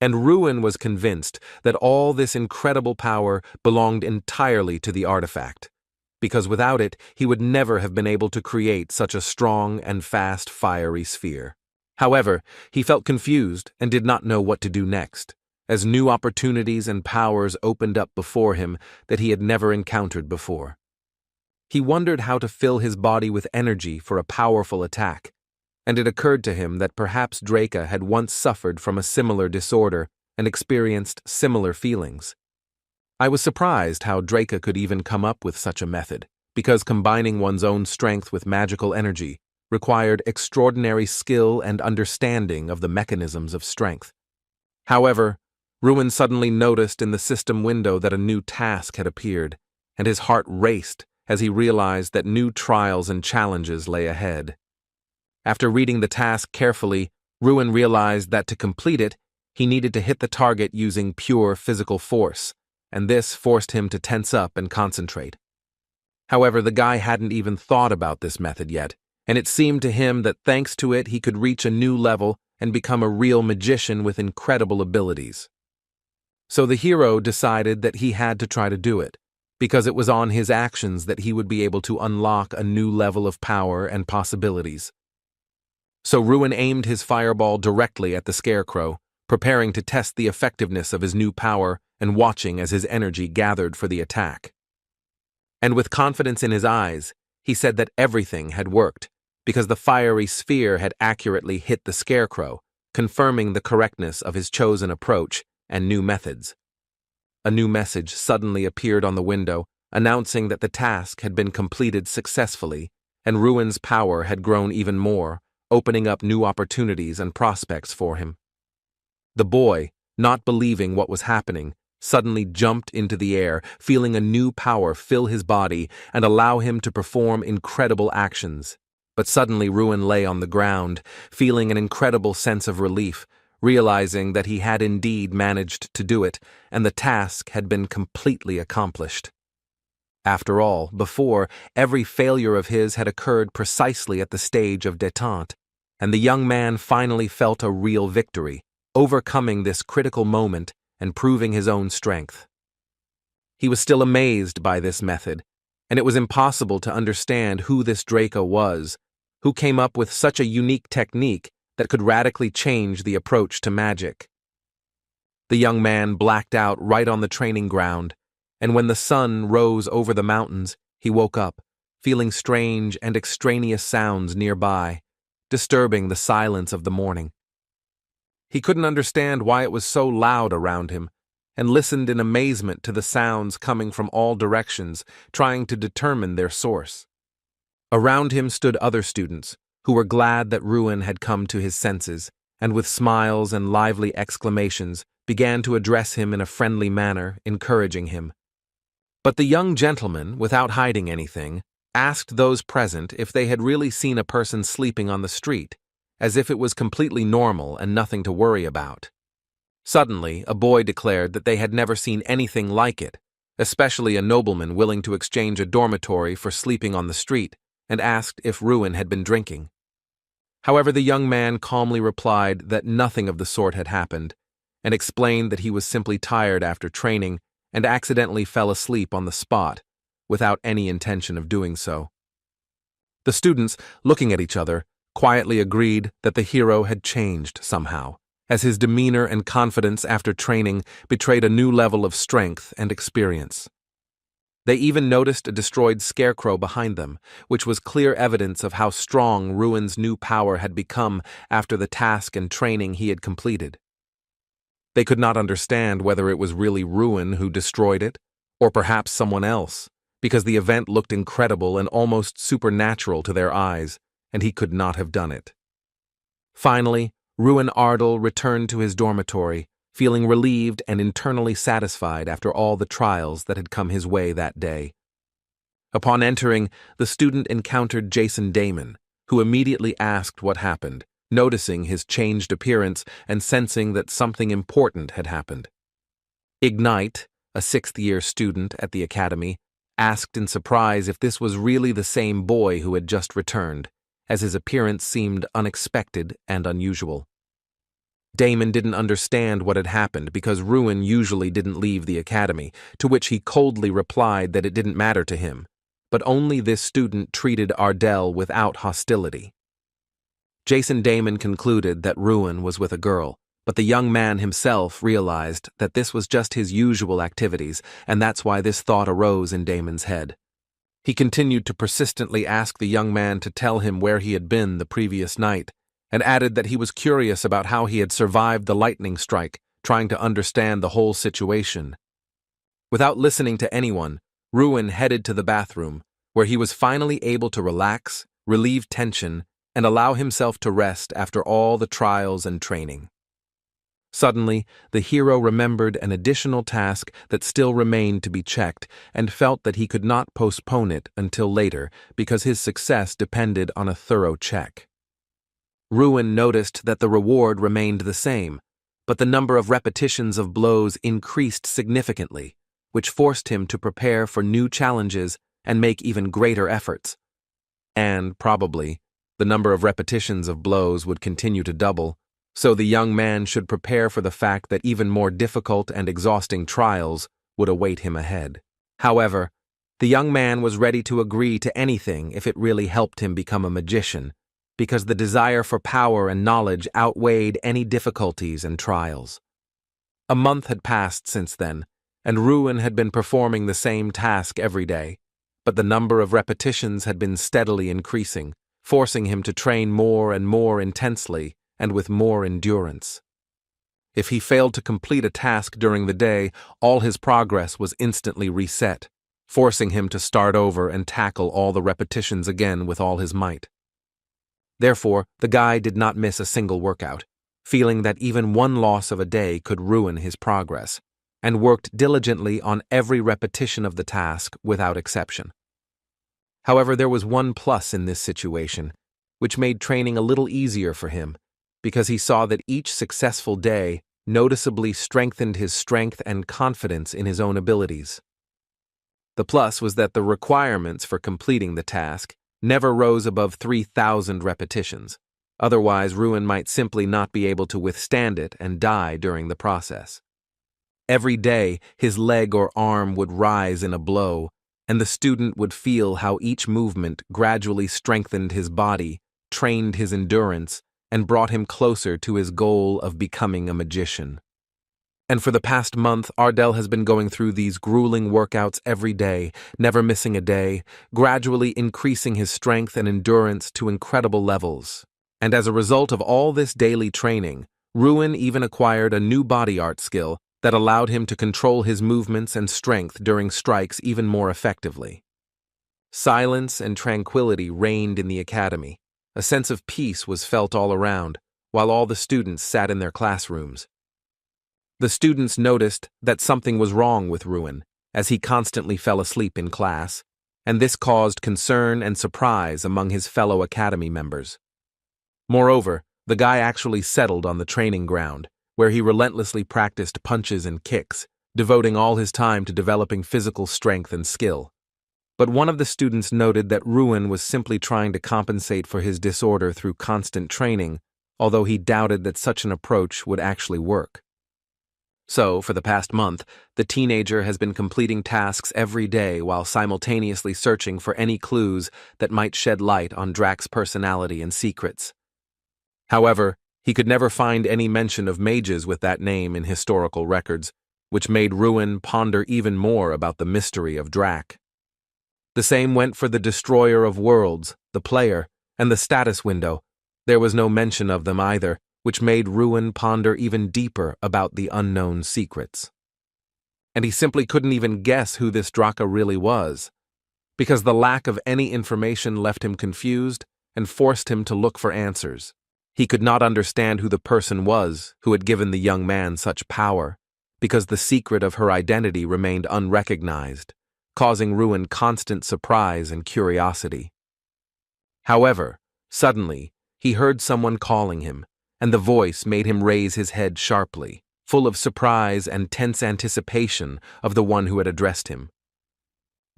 And Ruin was convinced that all this incredible power belonged entirely to the artifact. because without it, he would never have been able to create such a strong and fast fiery sphere. However, he felt confused and did not know what to do next, as new opportunities and powers opened up before him that he had never encountered before. He wondered how to fill his body with energy for a powerful attack, and it occurred to him that perhaps Draca had once suffered from a similar disorder and experienced similar feelings. I was surprised how Draca could even come up with such a method, because combining one's own strength with magical energy required extraordinary skill and understanding of the mechanisms of strength. However, Ruin suddenly noticed in the system window that a new task had appeared, and his heart raced as he realized that new trials and challenges lay ahead. After reading the task carefully, Ruin realized that to complete it, he needed to hit the target using pure physical force, and this forced him to tense up and concentrate. However, the guy hadn't even thought about this method yet, and it seemed to him that thanks to it he could reach a new level and become a real magician with incredible abilities. So the hero decided that he had to try to do it, because it was on his actions that he would be able to unlock a new level of power and possibilities. So Ruin aimed his fireball directly at the scarecrow, preparing to test the effectiveness of his new power and watching as his energy gathered for the attack. And with confidence in his eyes, he said that everything had worked, because the fiery sphere had accurately hit the scarecrow, confirming the correctness of his chosen approach and new methods. A new message suddenly appeared on the window, announcing that the task had been completed successfully, and Ruin's power had grown even more, opening up new opportunities and prospects for him. The boy, not believing what was happening, suddenly jumped into the air, feeling a new power fill his body and allow him to perform incredible actions. But suddenly Ruin lay on the ground, feeling an incredible sense of relief, realizing that he had indeed managed to do it, and the task had been completely accomplished. After all, before, every failure of his had occurred precisely at the stage of détente, and the young man finally felt a real victory, overcoming this critical moment and proving his own strength. He was still amazed by this method, and it was impossible to understand who this Draca was, who came up with such a unique technique that could radically change the approach to magic. The young man blacked out right on the training ground, and when the sun rose over the mountains, he woke up, feeling strange and extraneous sounds nearby, disturbing the silence of the morning. He couldn't understand why it was so loud around him, and listened in amazement to the sounds coming from all directions, trying to determine their source. Around him stood other students, who were glad that Ruin had come to his senses, and with smiles and lively exclamations began to address him in a friendly manner, encouraging him. But the young gentleman, without hiding anything, asked those present if they had really seen a person sleeping on the street, as if it was completely normal and nothing to worry about. Suddenly, a boy declared that they had never seen anything like it, especially a nobleman willing to exchange a dormitory for sleeping on the street, and asked if Ruin had been drinking. However, the young man calmly replied that nothing of the sort had happened, and explained that he was simply tired after training and accidentally fell asleep on the spot, without any intention of doing so. The students, looking at each other, quietly agreed that the hero had changed somehow, as his demeanor and confidence after training betrayed a new level of strength and experience. They even noticed a destroyed scarecrow behind them, which was clear evidence of how strong Ruin's new power had become after the task and training he had completed. They could not understand whether it was really Ruin who destroyed it, or perhaps someone else, because the event looked incredible and almost supernatural to their eyes, and he could not have done it. Finally, Ruin Ardal returned to his dormitory, feeling relieved and internally satisfied after all the trials that had come his way that day. Upon entering, the student encountered Jason Damon, who immediately asked what happened, noticing his changed appearance and sensing that something important had happened. Ignite, a sixth-year student at the academy, asked in surprise if this was really the same boy who had just returned, as his appearance seemed unexpected and unusual. Damon didn't understand what had happened because Ruin usually didn't leave the academy, to which he coldly replied that it didn't matter to him, but only this student treated Ardell without hostility. Jason Damon concluded that Ruin was with a girl, but the young man himself realized that this was just his usual activities, and that's why this thought arose in Damon's head. He continued to persistently ask the young man to tell him where he had been the previous night, and added that he was curious about how he had survived the lightning strike, trying to understand the whole situation. Without listening to anyone, Ruin headed to the bathroom, where he was finally able to relax, relieve tension, and allow himself to rest after all the trials and training. Suddenly, the hero remembered an additional task that still remained to be checked and felt that he could not postpone it until later because his success depended on a thorough check. Ruin noticed that the reward remained the same, but the number of repetitions of blows increased significantly, which forced him to prepare for new challenges and make even greater efforts. And, probably, the number of repetitions of blows would continue to double, so the young man should prepare for the fact that even more difficult and exhausting trials would await him ahead. However, the young man was ready to agree to anything if it really helped him become a magician, because the desire for power and knowledge outweighed any difficulties and trials. A month had passed since then, and Ruin had been performing the same task every day, but the number of repetitions had been steadily increasing, forcing him to train more and more intensely and with more endurance. If he failed to complete a task during the day, all his progress was instantly reset, forcing him to start over and tackle all the repetitions again with all his might. Therefore, the guy did not miss a single workout, feeling that even one loss of a day could ruin his progress, and worked diligently on every repetition of the task without exception. However, there was one plus in this situation, which made training a little easier for him, because he saw that each successful day noticeably strengthened his strength and confidence in his own abilities. The plus was that the requirements for completing the task never rose above 3,000 repetitions. Otherwise, Ruin might simply not be able to withstand it and die during the process. Every day, his leg or arm would rise in a blow, and the student would feel how each movement gradually strengthened his body, trained his endurance, and brought him closer to his goal of becoming a magician. And for the past month, Ardell has been going through these grueling workouts every day, never missing a day, gradually increasing his strength and endurance to incredible levels. And as a result of all this daily training, Ruin even acquired a new body art skill that allowed him to control his movements and strength during strikes even more effectively. Silence and tranquility reigned in the academy. A sense of peace was felt all around, while all the students sat in their classrooms. The students noticed that something was wrong with Ruin, as he constantly fell asleep in class, and this caused concern and surprise among his fellow academy members. Moreover, the guy actually settled on the training ground, where he relentlessly practiced punches and kicks, devoting all his time to developing physical strength and skill. But one of the students noted that Ruin was simply trying to compensate for his disorder through constant training, although he doubted that such an approach would actually work. So, for the past month, the teenager has been completing tasks every day while simultaneously searching for any clues that might shed light on Drax's personality and secrets. However, he could never find any mention of mages with that name in historical records, which made Ruin ponder even more about the mystery of Drax. The same went for the Destroyer of Worlds, the player, and the status window. There was no mention of them either, which made Ruin ponder even deeper about the unknown secrets. And he simply couldn't even guess who this Draka really was, because the lack of any information left him confused and forced him to look for answers. He could not understand who the person was who had given the young man such power, because the secret of her identity remained unrecognized, causing Ruin constant surprise and curiosity. However, suddenly, he heard someone calling him, and the voice made him raise his head sharply, full of surprise and tense anticipation of the one who had addressed him.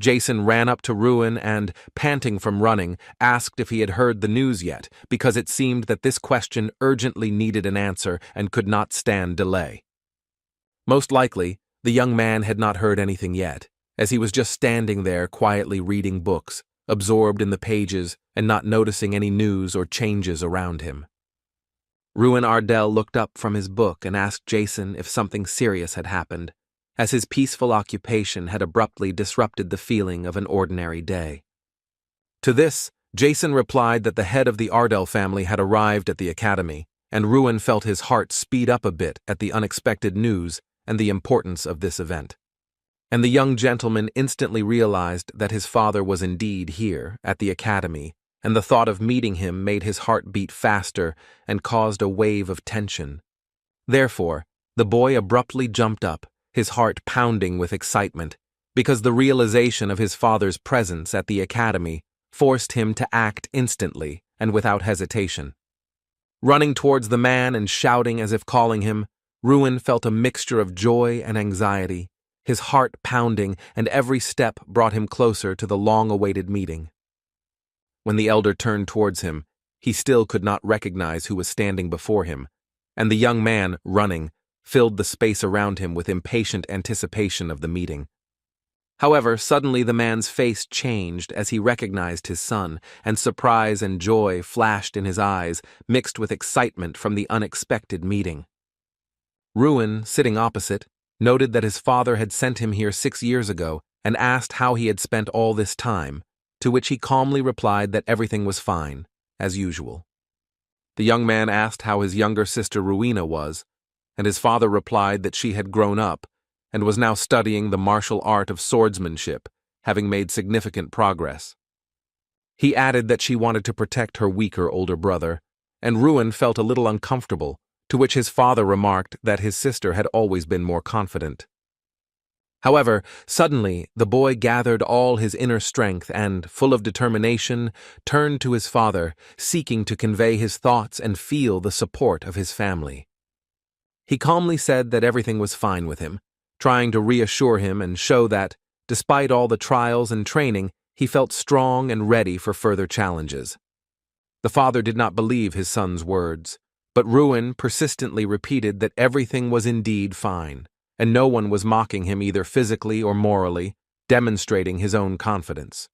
Jason ran up to Ruin and, panting from running, asked if he had heard the news yet, because it seemed that this question urgently needed an answer and could not stand delay. Most likely, the young man had not heard anything yet, as he was just standing there quietly reading books, absorbed in the pages and not noticing any news or changes around him. Ruin Ardell looked up from his book and asked Jason if something serious had happened, as his peaceful occupation had abruptly disrupted the feeling of an ordinary day. To this, Jason replied that the head of the Ardell family had arrived at the academy, and Ruin felt his heart speed up a bit at the unexpected news and the importance of this event. And the young gentleman instantly realized that his father was indeed here, at the academy, and the thought of meeting him made his heart beat faster and caused a wave of tension. Therefore, the boy abruptly jumped up, his heart pounding with excitement, because the realization of his father's presence at the academy forced him to act instantly and without hesitation. Running towards the man and shouting as if calling him, Ruin felt a mixture of joy and anxiety, his heart pounding, and every step brought him closer to the long-awaited meeting. When the elder turned towards him, he still could not recognize who was standing before him, and the young man, running, filled the space around him with impatient anticipation of the meeting. However, suddenly the man's face changed as he recognized his son, and surprise and joy flashed in his eyes, mixed with excitement from the unexpected meeting. Ruin, sitting opposite, noted that his father had sent him here 6 years ago and asked how he had spent all this time, to which he calmly replied that everything was fine, as usual. The young man asked how his younger sister Ruina was, and his father replied that she had grown up and was now studying the martial art of swordsmanship, having made significant progress. He added that she wanted to protect her weaker older brother, and Ruin felt a little uncomfortable, to which his father remarked that his sister had always been more confident. However, suddenly the boy gathered all his inner strength and, full of determination, turned to his father, seeking to convey his thoughts and feel the support of his family. He calmly said that everything was fine with him, trying to reassure him and show that, despite all the trials and training, he felt strong and ready for further challenges. The father did not believe his son's words, but Ruin persistently repeated that everything was indeed fine, and no one was mocking him either physically or morally, demonstrating his own confidence.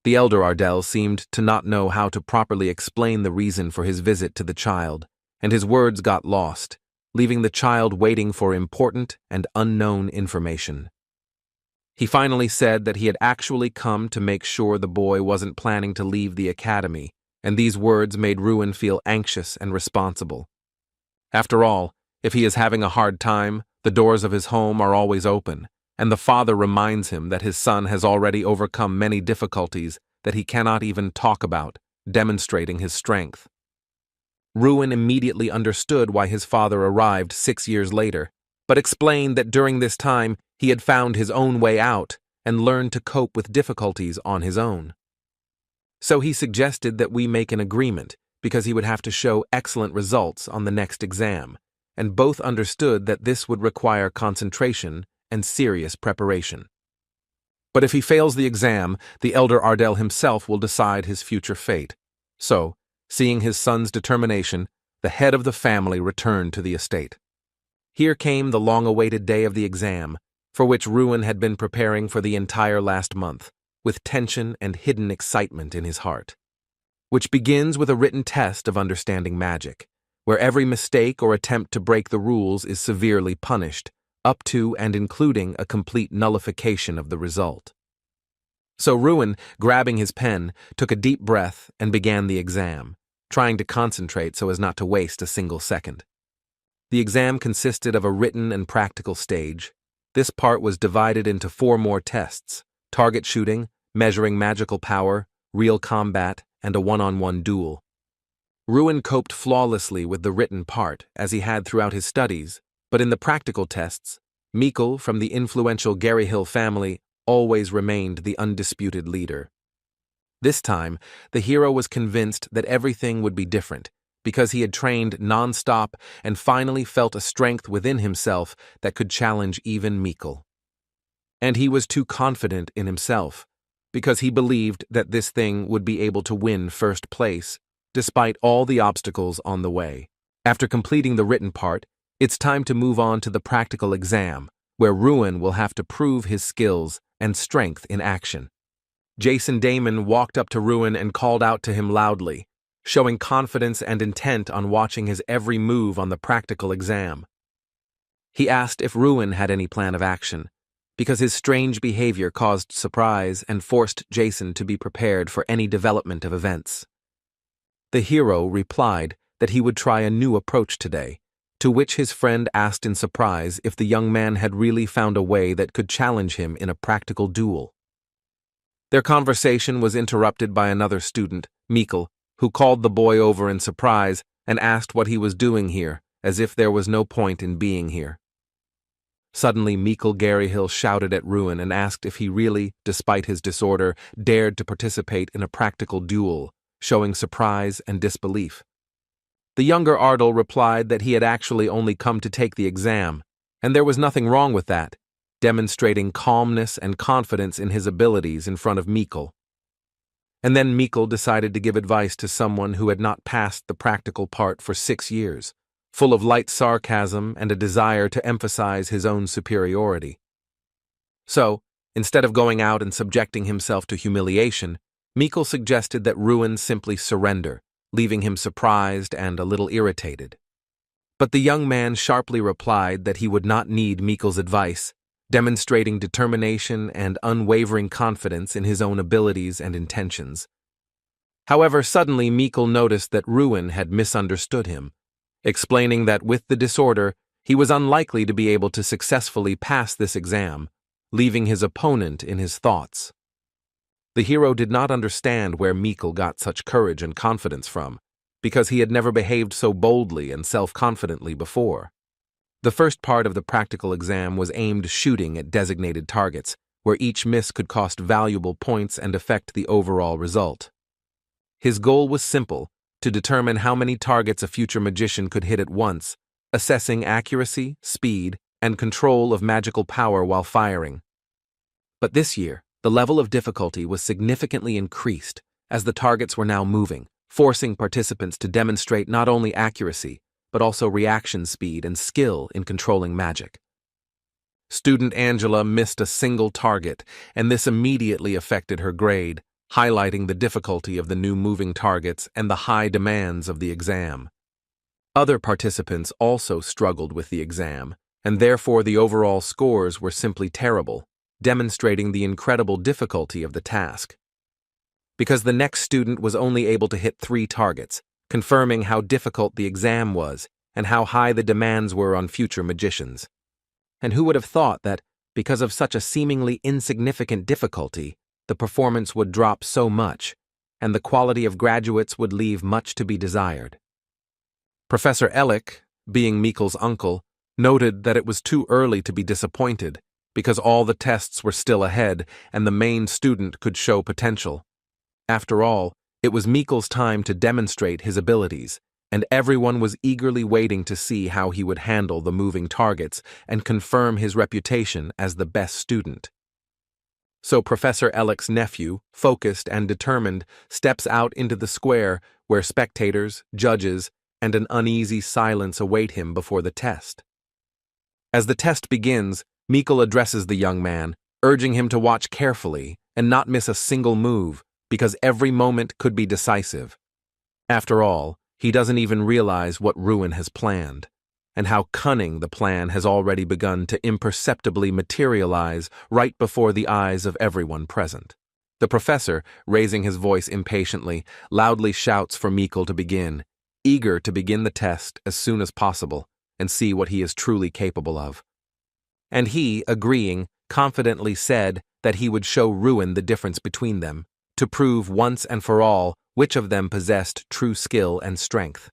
The elder Ardell seemed to not know how to properly explain the reason for his visit to the child, and his words got lost, leaving the child waiting for important and unknown information. He finally said that he had actually come to make sure the boy wasn't planning to leave the academy, and these words made Ruin feel anxious and responsible. After all, if he is having a hard time, the doors of his home are always open, and the father reminds him that his son has already overcome many difficulties that he cannot even talk about, demonstrating his strength. Ruin immediately understood why his father arrived 6 years later, but explained that during this time he had found his own way out and learned to cope with difficulties on his own. So he suggested that we make an agreement, because he would have to show excellent results on the next exam, and both understood that this would require concentration and serious preparation. But if he fails the exam, the elder Ardell himself will decide his future fate. So, seeing his son's determination, the head of the family returned to the estate. Here came the long-awaited day of the exam, for which Ruin had been preparing for the entire last month, with tension and hidden excitement in his heart, which begins with a written test of understanding magic, where every mistake or attempt to break the rules is severely punished, up to and including a complete nullification of the result. So Ruin, grabbing his pen, took a deep breath and began the exam, trying to concentrate so as not to waste a single second. The exam consisted of a written and practical stage. This part was divided into 4 more tests: target shooting, measuring magical power, real combat, and a one-on-one duel. Ruin coped flawlessly with the written part, as he had throughout his studies, but in the practical tests, Mikkel from the influential Gary Hill family always remained the undisputed leader. This time, the hero was convinced that everything would be different, because he had trained non-stop and finally felt a strength within himself that could challenge even Mikkel. And he was too confident in himself, because he believed that this thing would be able to win first place, despite all the obstacles on the way. After completing the written part, it's time to move on to the practical exam, where Ruin will have to prove his skills and strength in action. Jason Damon walked up to Ruin and called out to him loudly, showing confidence and intent on watching his every move on the practical exam. He asked if Ruin had any plan of action, because his strange behavior caused surprise and forced Jason to be prepared for any development of events. The hero replied that he would try a new approach today, to which his friend asked in surprise if the young man had really found a way that could challenge him in a practical duel. Their conversation was interrupted by another student, Mikkel, who called the boy over in surprise and asked what he was doing here, as if there was no point in being here. Suddenly, Mikkel Garyhill shouted at Ruin and asked if he really, despite his disorder, dared to participate in a practical duel, showing surprise and disbelief. The younger Ardal replied that he had actually only come to take the exam, and there was nothing wrong with that, demonstrating calmness and confidence in his abilities in front of Mikkel. And then Mikkel decided to give advice to someone who had not passed the practical part for 6 years, full of light sarcasm and a desire to emphasize his own superiority. So, instead of going out and subjecting himself to humiliation, Mikkel suggested that Ruin simply surrender, leaving him surprised and a little irritated. But the young man sharply replied that he would not need Mikkel's advice, demonstrating determination and unwavering confidence in his own abilities and intentions. However, suddenly Mikkel noticed that Ruin had misunderstood him, explaining that with the disorder, he was unlikely to be able to successfully pass this exam, leaving his opponent in his thoughts. The hero did not understand where Mikkel got such courage and confidence from, because he had never behaved so boldly and self-confidently before. The first part of the practical exam was aimed shooting at designated targets, where each miss could cost valuable points and affect the overall result. His goal was simple: to determine how many targets a future magician could hit at once, assessing accuracy, speed, and control of magical power while firing. But this year, the level of difficulty was significantly increased, as the targets were now moving, forcing participants to demonstrate not only accuracy, but also reaction speed and skill in controlling magic. Student Angela missed a single target, and this immediately affected her grade, highlighting the difficulty of the new moving targets and the high demands of the exam. Other participants also struggled with the exam, and therefore the overall scores were simply terrible, demonstrating the incredible difficulty of the task. Because the next student was only able to hit 3 targets, confirming how difficult the exam was and how high the demands were on future magicians. And who would have thought that, because of such a seemingly insignificant difficulty, the performance would drop so much, and the quality of graduates would leave much to be desired. Professor Ellick, being Mikkel's uncle, noted that it was too early to be disappointed, because all the tests were still ahead and the main student could show potential. After all, it was Mikkel's time to demonstrate his abilities, and everyone was eagerly waiting to see how he would handle the moving targets and confirm his reputation as the best student. So Professor Ellick's nephew, focused and determined, steps out into the square where spectators, judges, and an uneasy silence await him before the test. As the test begins, Mikkel addresses the young man, urging him to watch carefully and not miss a single move, because every moment could be decisive. After all, he doesn't even realize what Ruin has planned, and how cunning the plan has already begun to imperceptibly materialize right before the eyes of everyone present. The professor, raising his voice impatiently, loudly shouts for Mikkel to begin, eager to begin the test as soon as possible and see what he is truly capable of. And he, agreeing, confidently said that he would show Ruin the difference between them, to prove once and for all which of them possessed true skill and strength.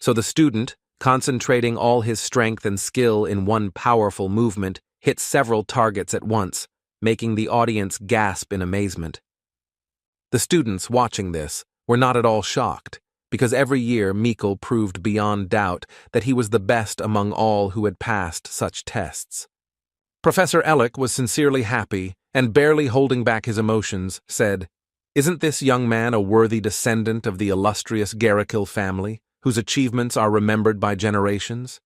So the student, concentrating all his strength and skill in one powerful movement, hit several targets at once, making the audience gasp in amazement. The students watching this were not at all shocked, because every year Mikkel proved beyond doubt that he was the best among all who had passed such tests. Professor Ellick was sincerely happy, and barely holding back his emotions, said, "Isn't this young man a worthy descendant of the illustrious Garrikill family, whose achievements are remembered by generations?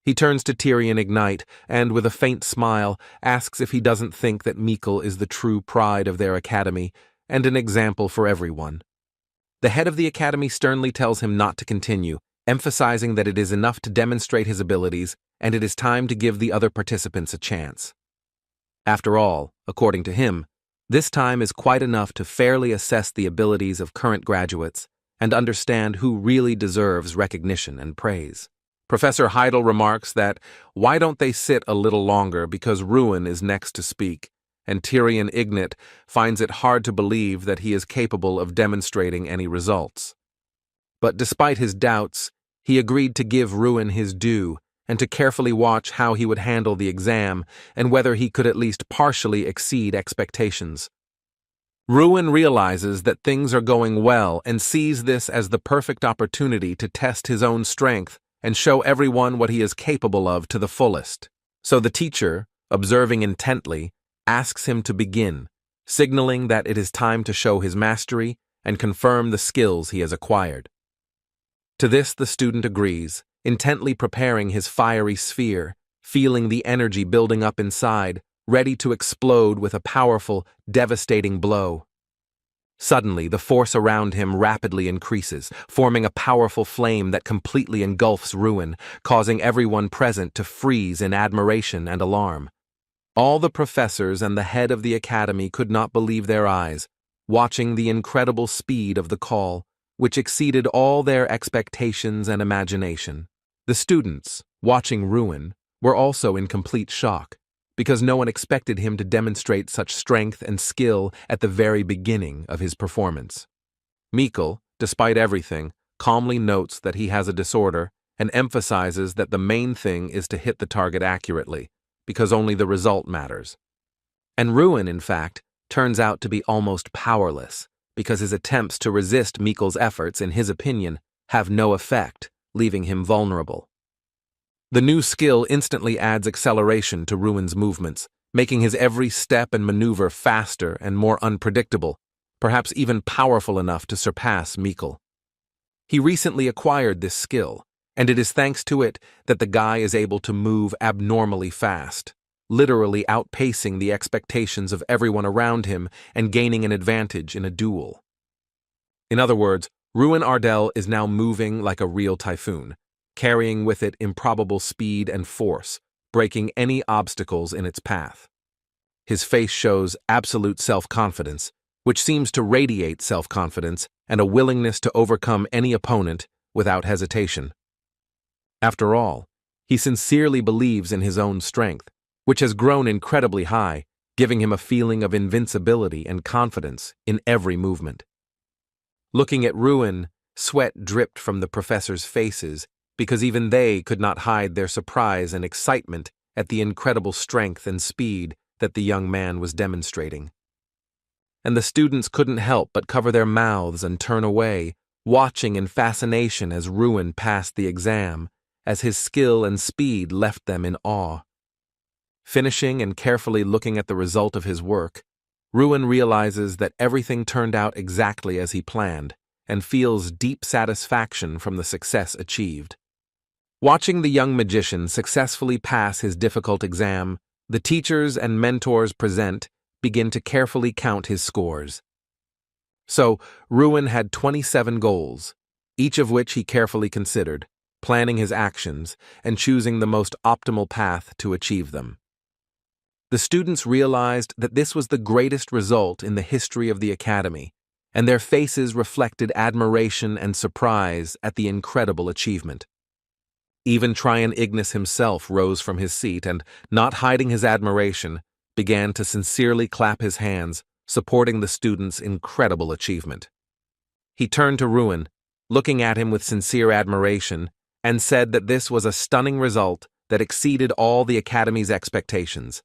He turns to Tyrion Ignite and, with a faint smile, asks if he doesn't think that Mikkel is the true pride of their academy and an example for everyone. The head of the academy sternly tells him not to continue, emphasizing that it is enough to demonstrate his abilities and it is time to give the other participants a chance. After all, according to him, this time is quite enough to fairly assess the abilities of current graduates and understand who really deserves recognition and praise. Professor Heidel remarks that, why don't they sit a little longer because Ruin is next to speak, and Tyrion Ignite finds it hard to believe that he is capable of demonstrating any results. But despite his doubts, he agreed to give Ruin his due and to carefully watch how he would handle the exam and whether he could at least partially exceed expectations. Ruin realizes that things are going well and sees this as the perfect opportunity to test his own strength and show everyone what he is capable of to the fullest. So the teacher, observing intently, asks him to begin, signaling that it is time to show his mastery and confirm the skills he has acquired. To this the student agrees, intently preparing his fiery sphere, feeling the energy building up inside, ready to explode with a powerful, devastating blow. Suddenly, the force around him rapidly increases, forming a powerful flame that completely engulfs Ruin, causing everyone present to freeze in admiration and alarm. All the professors and the head of the academy could not believe their eyes, watching the incredible speed of the call, which exceeded all their expectations and imagination. The students, watching Ruin, were also in complete shock, because no one expected him to demonstrate such strength and skill at the very beginning of his performance. Mikkel, despite everything, calmly notes that he has a disorder and emphasizes that the main thing is to hit the target accurately, because only the result matters. And Ruin, in fact, turns out to be almost powerless, because his attempts to resist Mikkel's efforts, in his opinion, have no effect, leaving him vulnerable. The new skill instantly adds acceleration to Ruin's movements, making his every step and maneuver faster and more unpredictable, perhaps even powerful enough to surpass Mikkel. He recently acquired this skill, and it is thanks to it that the guy is able to move abnormally fast, literally outpacing the expectations of everyone around him and gaining an advantage in a duel. In other words, Ruin Ardell is now moving like a real typhoon, carrying with it improbable speed and force, breaking any obstacles in its path. His face shows absolute self-confidence, which seems to radiate self-confidence and a willingness to overcome any opponent without hesitation. After all, he sincerely believes in his own strength, which has grown incredibly high, giving him a feeling of invincibility and confidence in every movement. Looking at Ruin, sweat dripped from the professors' faces, because even they could not hide their surprise and excitement at the incredible strength and speed that the young man was demonstrating. And the students couldn't help but cover their mouths and turn away, watching in fascination as Ruin passed the exam, as his skill and speed left them in awe. Finishing and carefully looking at the result of his work, Ruin realizes that everything turned out exactly as he planned, and feels deep satisfaction from the success achieved. Watching the young magician successfully pass his difficult exam, the teachers and mentors present begin to carefully count his scores. So, Ruin had 27 goals, each of which he carefully considered, planning his actions and choosing the most optimal path to achieve them. The students realized that this was the greatest result in the history of the academy, and their faces reflected admiration and surprise at the incredible achievement. Even Tryon Ignis himself rose from his seat and, not hiding his admiration, began to sincerely clap his hands, supporting the student's incredible achievement. He turned to Ruin, looking at him with sincere admiration, and said that this was a stunning result that exceeded all the academy's expectations.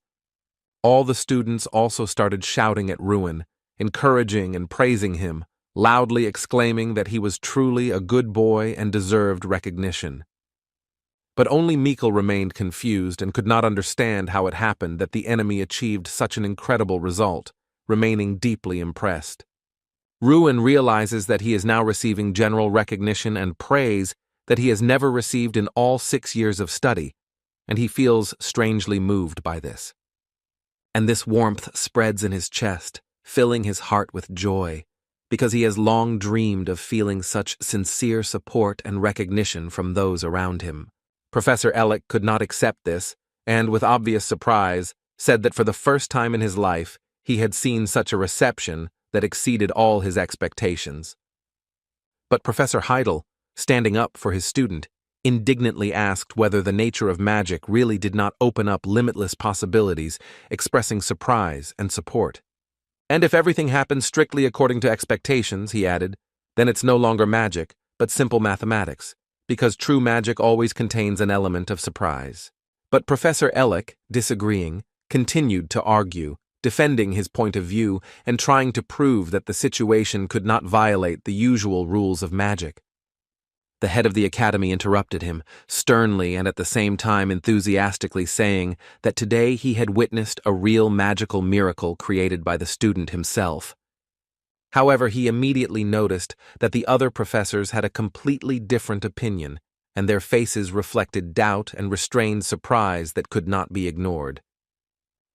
All the students also started shouting at Ruin, encouraging and praising him, loudly exclaiming that he was truly a good boy and deserved recognition. But only Mikkel remained confused and could not understand how it happened that the enemy achieved such an incredible result, remaining deeply impressed. Ruin realizes that he is now receiving general recognition and praise that he has never received in all 6 years of study, and he feels strangely moved by this. And this warmth spreads in his chest, filling his heart with joy, because he has long dreamed of feeling such sincere support and recognition from those around him. Professor Ellick could not accept this, and with obvious surprise, said that for the first time in his life, he had seen such a reception that exceeded all his expectations. But Professor Heidel, standing up for his student, indignantly asked whether the nature of magic really did not open up limitless possibilities, expressing surprise and support. And if everything happens strictly according to expectations, he added, then it's no longer magic, but simple mathematics, because true magic always contains an element of surprise. But Professor Ellick, disagreeing, continued to argue, defending his point of view and trying to prove that the situation could not violate the usual rules of magic. The head of the academy interrupted him, sternly and at the same time enthusiastically saying that today he had witnessed a real magical miracle created by the student himself. However, he immediately noticed that the other professors had a completely different opinion, and their faces reflected doubt and restrained surprise that could not be ignored.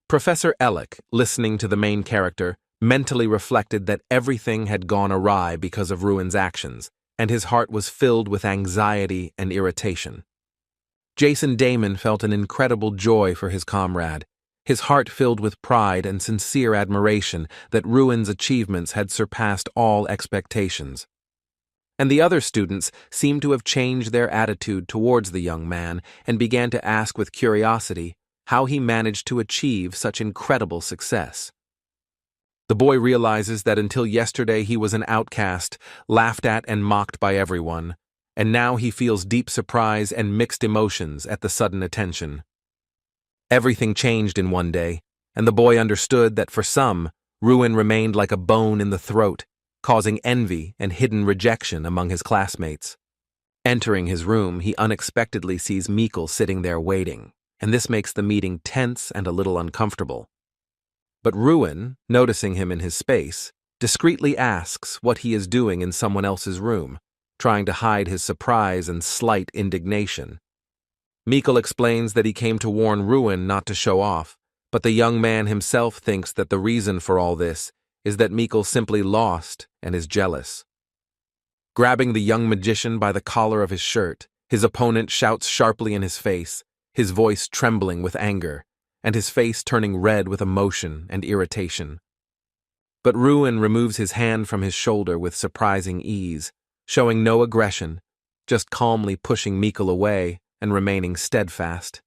Professor Ellick, listening to the main character, mentally reflected that everything had gone awry because of Ruin's actions, and his heart was filled with anxiety and irritation. Jason Damon felt an incredible joy for his comrade, his heart filled with pride and sincere admiration that Ruin's achievements had surpassed all expectations. And the other students seemed to have changed their attitude towards the young man and began to ask with curiosity how he managed to achieve such incredible success. The boy realizes that until yesterday he was an outcast, laughed at and mocked by everyone, and now he feels deep surprise and mixed emotions at the sudden attention. Everything changed in one day, and the boy understood that for some, Ruin remained like a bone in the throat, causing envy and hidden rejection among his classmates. Entering his room, he unexpectedly sees Mikkel sitting there waiting, and this makes the meeting tense and a little uncomfortable. But Ruin, noticing him in his space, discreetly asks what he is doing in someone else's room, trying to hide his surprise and slight indignation. Mikkel explains that he came to warn Ruin not to show off, but the young man himself thinks that the reason for all this is that Mikkel simply lost and is jealous. Grabbing the young magician by the collar of his shirt, his opponent shouts sharply in his face, his voice trembling with anger, and his face turning red with emotion and irritation. But Ruin removes his hand from his shoulder with surprising ease, showing no aggression, just calmly pushing Mikkel away and remaining steadfast.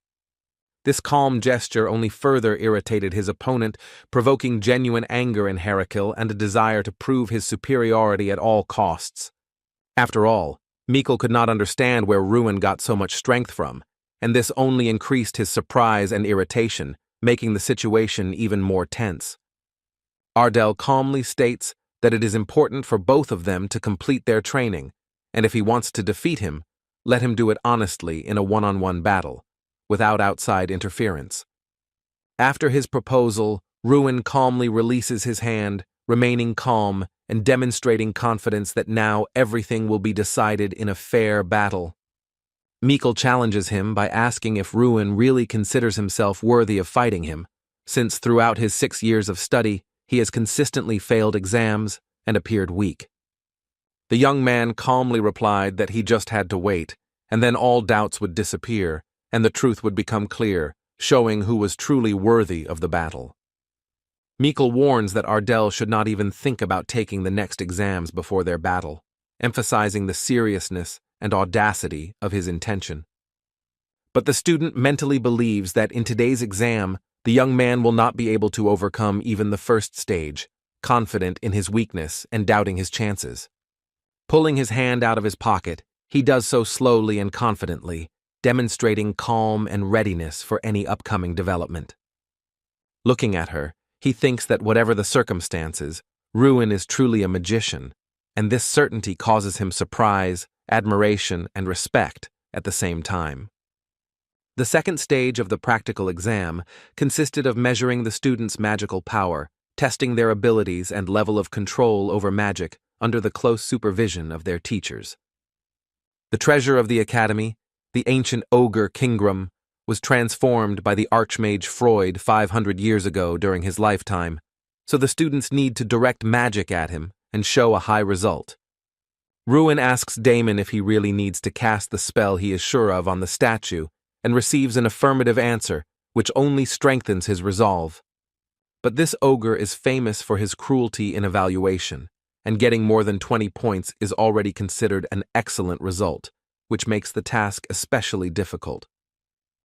This calm gesture only further irritated his opponent, provoking genuine anger in Heracles and a desire to prove his superiority at all costs. After all, Mikkel could not understand where Ruin got so much strength from, and this only increased his surprise and irritation, making the situation even more tense. Ardell calmly states that it is important for both of them to complete their training, and if he wants to defeat him, let him do it honestly in a one-on-one battle, without outside interference. After his proposal, Ruin calmly releases his hand, remaining calm and demonstrating confidence that now everything will be decided in a fair battle. Mikkel challenges him by asking if Ruin really considers himself worthy of fighting him, since throughout his 6 years of study, he has consistently failed exams and appeared weak. The young man calmly replied that he just had to wait, and then all doubts would disappear, and the truth would become clear, showing who was truly worthy of the battle. Mikkel warns that Ardell should not even think about taking the next exams before their battle, emphasizing the seriousness and audacity of his intention. But the student mentally believes that in today's exam, the young man will not be able to overcome even the first stage, confident in his weakness and doubting his chances. Pulling his hand out of his pocket, he does so slowly and confidently, demonstrating calm and readiness for any upcoming development. Looking at her, he thinks that whatever the circumstances, Ruin is truly a magician, and this certainty causes him surprise, admiration, and respect at the same time. The second stage of the practical exam consisted of measuring the students' magical power, testing their abilities and level of control over magic under the close supervision of their teachers. The treasure of the academy, the ancient ogre Kingram, was transformed by the Archmage Freud 500 years ago during his lifetime, so the students need to direct magic at him and show a high result. Ruin asks Damon if he really needs to cast the spell he is sure of on the statue and receives an affirmative answer, which only strengthens his resolve. But this ogre is famous for his cruelty in evaluation, and getting more than 20 points is already considered an excellent result, which makes the task especially difficult.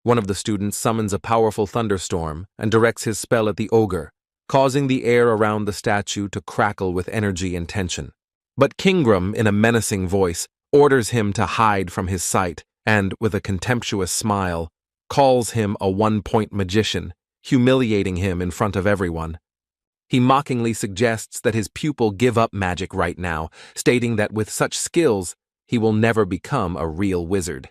One of the students summons a powerful thunderstorm and directs his spell at the ogre, causing the air around the statue to crackle with energy and tension. But Kingram, in a menacing voice, orders him to hide from his sight and, with a contemptuous smile, calls him a one-point magician, humiliating him in front of everyone. He mockingly suggests that his pupil give up magic right now, stating that with such skills, he will never become a real wizard.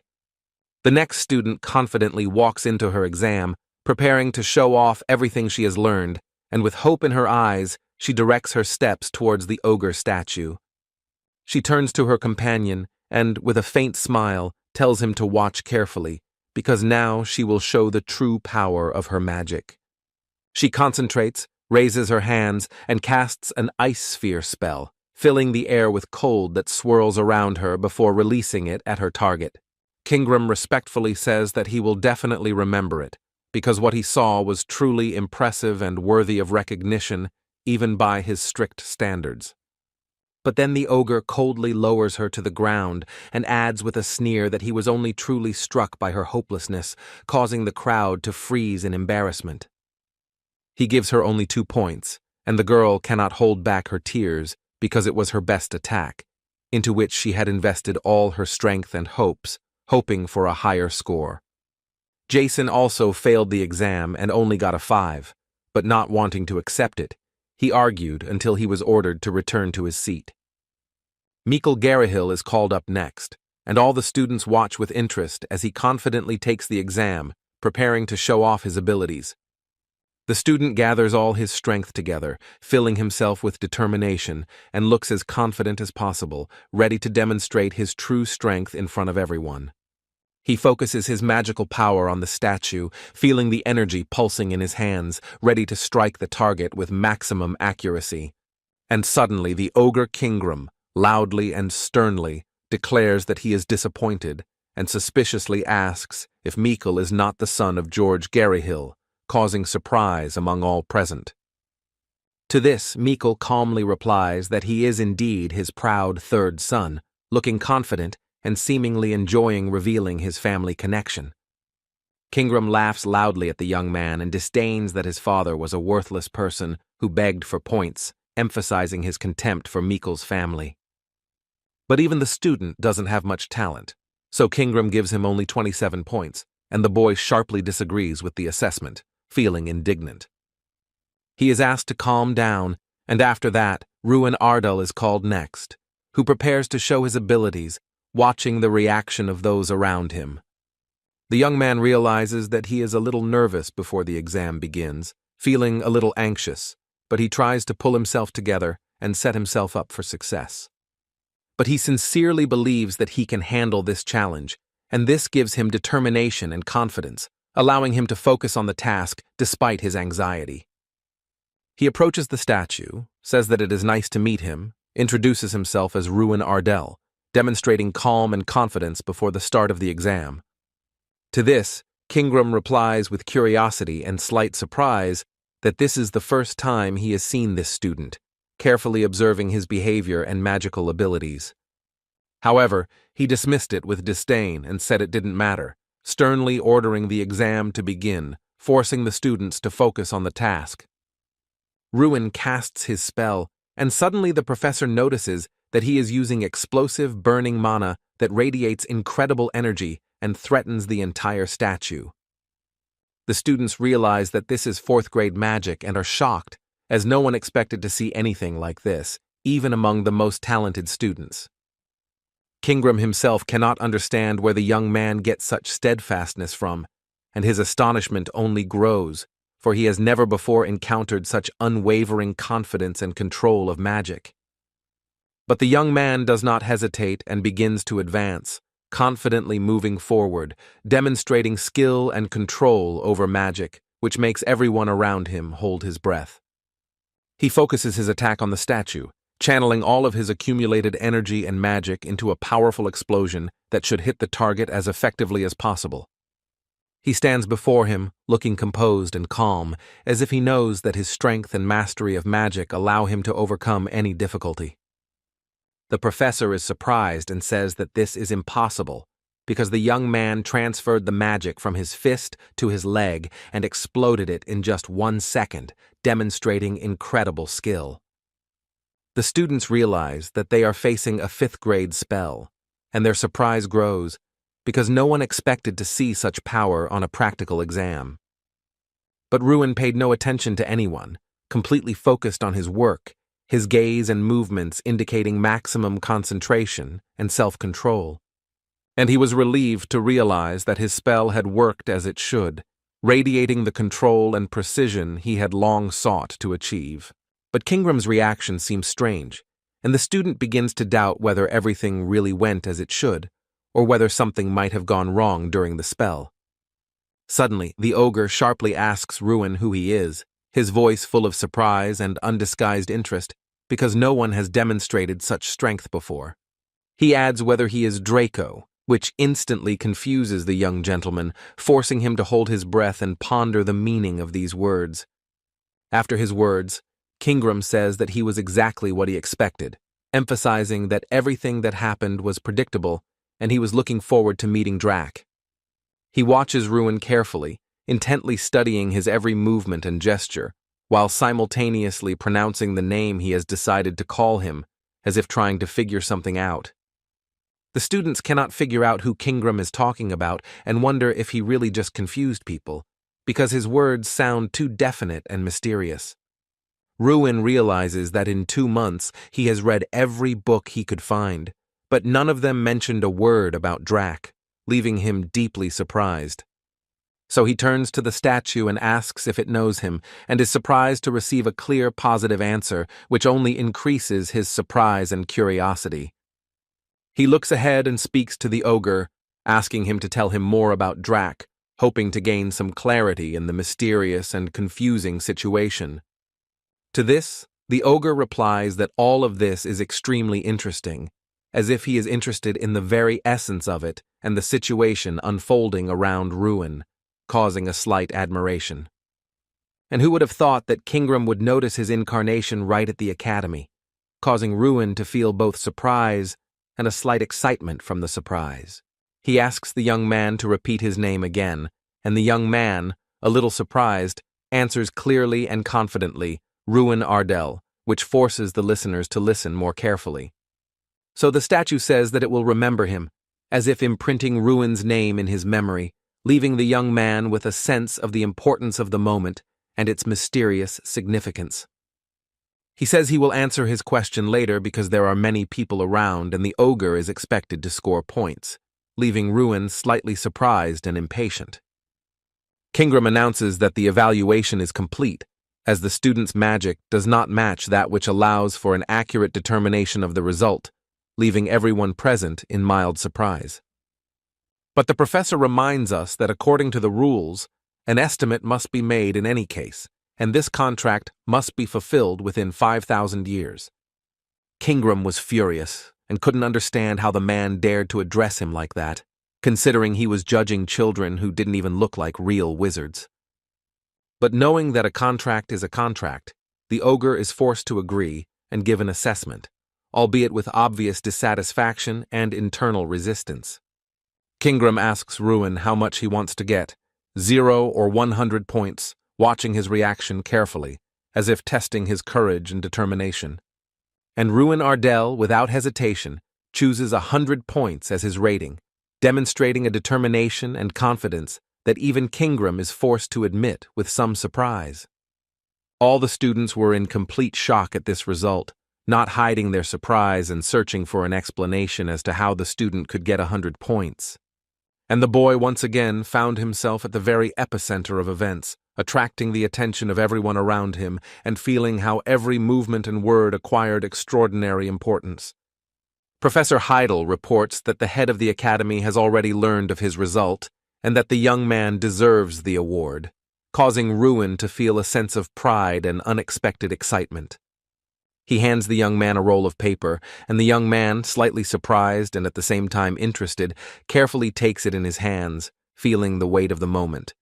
The next student confidently walks into her exam, preparing to show off everything she has learned, and with hope in her eyes, she directs her steps towards the ogre statue. She turns to her companion and, with a faint smile, tells him to watch carefully, because now she will show the true power of her magic. She concentrates, raises her hands, and casts an ice sphere spell, filling the air with cold that swirls around her before releasing it at her target. Kingram respectfully says that he will definitely remember it, because what he saw was truly impressive and worthy of recognition, even by his strict standards. But then the ogre coldly lowers her to the ground and adds with a sneer that he was only truly struck by her hopelessness, causing the crowd to freeze in embarrassment. He gives her only 2 points, and the girl cannot hold back her tears because it was her best attack, into which she had invested all her strength and hopes, hoping for a higher score. Jason also failed the exam and only got a 5, but not wanting to accept it, he argued until he was ordered to return to his seat. Mikkel Garahill is called up next, and all the students watch with interest as he confidently takes the exam, preparing to show off his abilities. The student gathers all his strength together, filling himself with determination, and looks as confident as possible, ready to demonstrate his true strength in front of everyone. He focuses his magical power on the statue, feeling the energy pulsing in his hands, ready to strike the target with maximum accuracy. And suddenly the ogre Kingram, loudly and sternly, declares that he is disappointed, and suspiciously asks if Mikkel is not the son of George Garahill, causing surprise among all present. To this, Mikkel calmly replies that he is indeed his proud third son, looking confident and seemingly enjoying revealing his family connection. Kingram laughs loudly at the young man and disdains that his father was a worthless person who begged for points, emphasizing his contempt for Mikkel's family. But even the student doesn't have much talent, so Kingram gives him only 27 points, and the boy sharply disagrees with the assessment, feeling indignant. He is asked to calm down, and after that, Ruin Ardal is called next, who prepares to show his abilities, watching the reaction of those around him. The young man realizes that he is a little nervous before the exam begins, feeling a little anxious, but he tries to pull himself together and set himself up for success. But he sincerely believes that he can handle this challenge, and this gives him determination and confidence, allowing him to focus on the task despite his anxiety. He approaches the statue, says that it is nice to meet him, introduces himself as Ruin Ardal, demonstrating calm and confidence before the start of the exam. To this, Kingram replies with curiosity and slight surprise that this is the first time he has seen this student, carefully observing his behavior and magical abilities. However, he dismissed it with disdain and said it didn't matter, sternly ordering the exam to begin, forcing the students to focus on the task. Ruin casts his spell, and suddenly the professor notices that he is using explosive burning mana that radiates incredible energy and threatens the entire statue. The students realize that this is 4th grade magic and are shocked, as no one expected to see anything like this, even among the most talented students. Kingram himself cannot understand where the young man gets such steadfastness from, and his astonishment only grows, for he has never before encountered such unwavering confidence and control of magic. But the young man does not hesitate and begins to advance, confidently moving forward, demonstrating skill and control over magic, which makes everyone around him hold his breath. He focuses his attack on the statue, channeling all of his accumulated energy and magic into a powerful explosion that should hit the target as effectively as possible. He stands before him, looking composed and calm, as if he knows that his strength and mastery of magic allow him to overcome any difficulty. The professor is surprised and says that this is impossible, because the young man transferred the magic from his fist to his leg and exploded it in just 1 second, demonstrating incredible skill. The students realize that they are facing a 5th-grade spell, and their surprise grows because no one expected to see such power on a practical exam. But Ruin paid no attention to anyone, completely focused on his work, his gaze and movements indicating maximum concentration and self-control. And he was relieved to realize that his spell had worked as it should, radiating the control and precision he had long sought to achieve. But Kingram's reaction seems strange, and the student begins to doubt whether everything really went as it should, or whether something might have gone wrong during the spell. Suddenly, the ogre sharply asks Ruin who he is, his voice full of surprise and undisguised interest, because no one has demonstrated such strength before. He adds whether he is Draco, which instantly confuses the young gentleman, forcing him to hold his breath and ponder the meaning of these words. After his words, Kingram says that he was exactly what he expected, emphasizing that everything that happened was predictable and he was looking forward to meeting Drac. He watches Ruin carefully, intently studying his every movement and gesture, while simultaneously pronouncing the name he has decided to call him, as if trying to figure something out. The students cannot figure out who Kingram is talking about and wonder if he really just confused people, because his words sound too definite and mysterious. Ruin realizes that in 2 months he has read every book he could find, but none of them mentioned a word about Drac, leaving him deeply surprised. So he turns to the statue and asks if it knows him, and is surprised to receive a clear, positive answer, which only increases his surprise and curiosity. He looks ahead and speaks to the ogre, asking him to tell him more about Drac, hoping to gain some clarity in the mysterious and confusing situation. To this, the ogre replies that all of this is extremely interesting, as if he is interested in the very essence of it and the situation unfolding around Ruin, causing a slight admiration. And who would have thought that Kingram would notice his incarnation right at the academy, causing Ruin to feel both surprise and a slight excitement from the surprise. He asks the young man to repeat his name again, and the young man, a little surprised, answers clearly and confidently, Ruin Ardell, which forces the listeners to listen more carefully. So the statue says that it will remember him, as if imprinting Ruin's name in his memory, leaving the young man with a sense of the importance of the moment and its mysterious significance. He says he will answer his question later because there are many people around and the ogre is expected to score points, leaving Ruin slightly surprised and impatient. Kingram announces that the evaluation is complete, as the student's magic does not match that which allows for an accurate determination of the result, leaving everyone present in mild surprise. But the professor reminds us that according to the rules, an estimate must be made in any case, and this contract must be fulfilled within 5,000 years. Kingram was furious and couldn't understand how the man dared to address him like that, considering he was judging children who didn't even look like real wizards. But knowing that a contract is a contract, the ogre is forced to agree and give an assessment, albeit with obvious dissatisfaction and internal resistance. Kingram asks Ruin how much he wants to get, 0 or 100 points, watching his reaction carefully, as if testing his courage and determination. And Ruin Ardell, without hesitation, chooses 100 points as his rating, demonstrating a determination and confidence that even Kingram is forced to admit with some surprise. All the students were in complete shock at this result, not hiding their surprise and searching for an explanation as to how the student could get 100 points. And the boy once again found himself at the very epicenter of events, attracting the attention of everyone around him and feeling how every movement and word acquired extraordinary importance. Professor Heidel reports that the head of the academy has already learned of his result and that the young man deserves the award, causing Ruin to feel a sense of pride and unexpected excitement. He hands the young man a roll of paper, and the young man, slightly surprised and at the same time interested, carefully takes it in his hands, feeling the weight of the moment.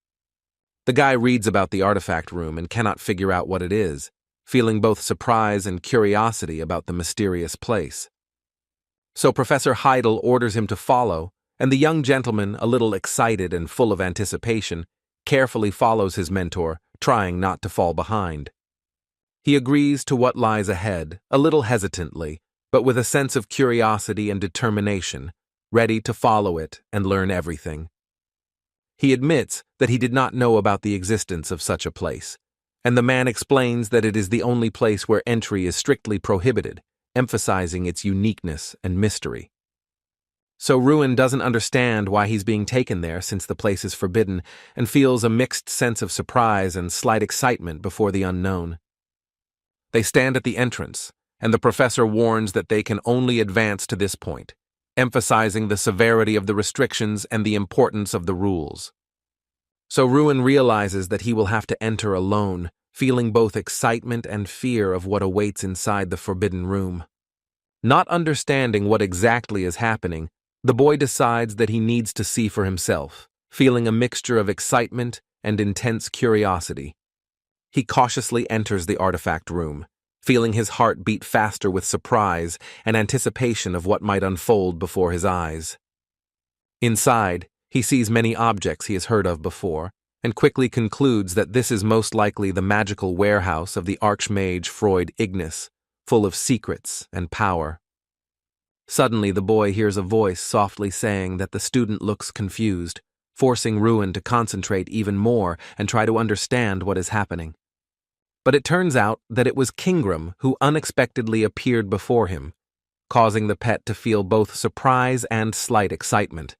The guy reads about the artifact room and cannot figure out what it is, feeling both surprise and curiosity about the mysterious place. So Professor Heidel orders him to follow, and the young gentleman, a little excited and full of anticipation, carefully follows his mentor, trying not to fall behind. He agrees to what lies ahead, a little hesitantly, but with a sense of curiosity and determination, ready to follow it and learn everything. He admits that he did not know about the existence of such a place, and the man explains that it is the only place where entry is strictly prohibited, emphasizing its uniqueness and mystery. So Ruin doesn't understand why he's being taken there since the place is forbidden, and feels a mixed sense of surprise and slight excitement before the unknown. They stand at the entrance, and the professor warns that they can only advance to this point, emphasizing the severity of the restrictions and the importance of the rules. So Ruin realizes that he will have to enter alone, feeling both excitement and fear of what awaits inside the forbidden room. Not understanding what exactly is happening, the boy decides that he needs to see for himself, feeling a mixture of excitement and intense curiosity. He cautiously enters the artifact room, feeling his heart beat faster with surprise and anticipation of what might unfold before his eyes. Inside, he sees many objects he has heard of before, and quickly concludes that this is most likely the magical warehouse of the Archmage Freud Ignis, full of secrets and power. Suddenly the boy hears a voice softly saying that the student looks confused, forcing Ruin to concentrate even more and try to understand what is happening. But it turns out that it was Kingram who unexpectedly appeared before him, causing the pet to feel both surprise and slight excitement.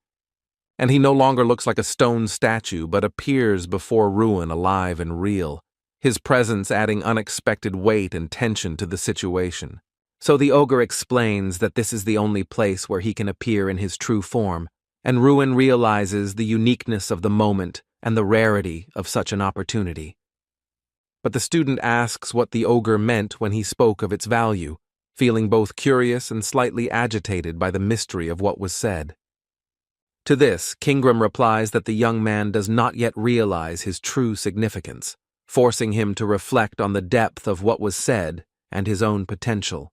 And he no longer looks like a stone statue, but appears before Ruin alive and real, his presence adding unexpected weight and tension to the situation. So the ogre explains that this is the only place where he can appear in his true form, and Ruin realizes the uniqueness of the moment and the rarity of such an opportunity. But the student asks what the ogre meant when he spoke of its value, feeling both curious and slightly agitated by the mystery of what was said. To this, Kingram replies that the young man does not yet realize his true significance, forcing him to reflect on the depth of what was said and his own potential.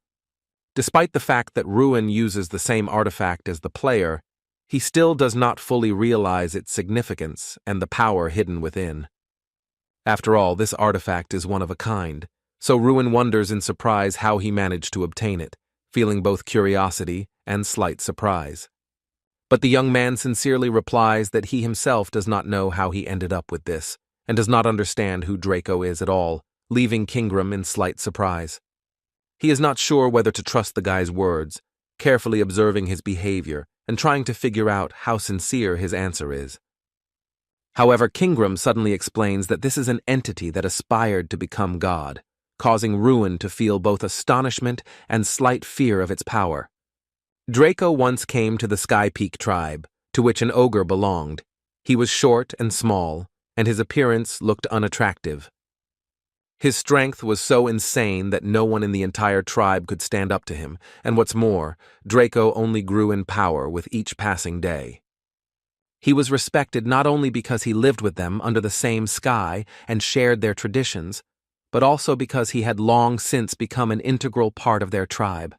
Despite the fact that Ruin uses the same artifact as the player, he still does not fully realize its significance and the power hidden within. After all, this artifact is one of a kind, so Ruin wonders in surprise how he managed to obtain it, feeling both curiosity and slight surprise. But the young man sincerely replies that he himself does not know how he ended up with this, and does not understand who Draco is at all, leaving Kingram in slight surprise. He is not sure whether to trust the guy's words, carefully observing his behavior and trying to figure out how sincere his answer is. However, Kingram suddenly explains that this is an entity that aspired to become God, causing Ruin to feel both astonishment and slight fear of its power. Draco once came to the Sky Peak tribe, to which an ogre belonged. He was short and small, and his appearance looked unattractive. His strength was so insane that no one in the entire tribe could stand up to him, and what's more, Draco only grew in power with each passing day. He was respected not only because he lived with them under the same sky and shared their traditions, but also because he had long since become an integral part of their tribe.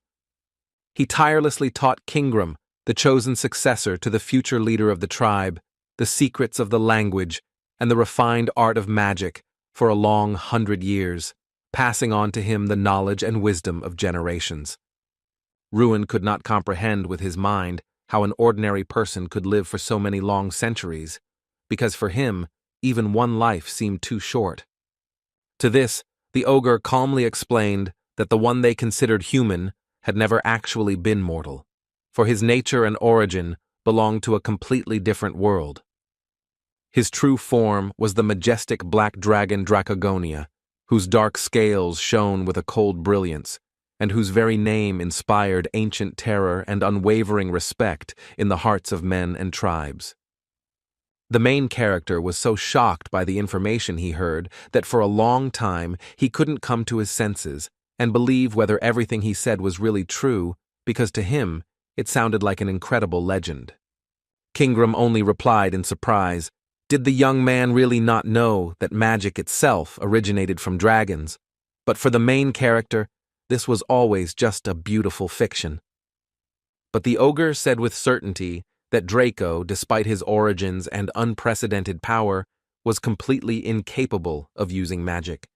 He tirelessly taught Kingram, the chosen successor to the future leader of the tribe, the secrets of the language and the refined art of magic for a long 100 years, passing on to him the knowledge and wisdom of generations. Ruin could not comprehend with his mind how an ordinary person could live for so many long centuries, because for him, even one life seemed too short. To this, the ogre calmly explained that the one they considered human had never actually been mortal, for his nature and origin belonged to a completely different world. His true form was the majestic black dragon Dracogonia, whose dark scales shone with a cold brilliance, and whose very name inspired ancient terror and unwavering respect in the hearts of men and tribes. The main character was so shocked by the information he heard that for a long time he couldn't come to his senses and believe whether everything he said was really true, because to him it sounded like an incredible legend. Kingram only replied in surprise, did the young man really not know that magic itself originated from dragons? But for the main character, this was always just a beautiful fiction. But the ogre said with certainty that Draco, despite his origins and unprecedented power, was completely incapable of using magic.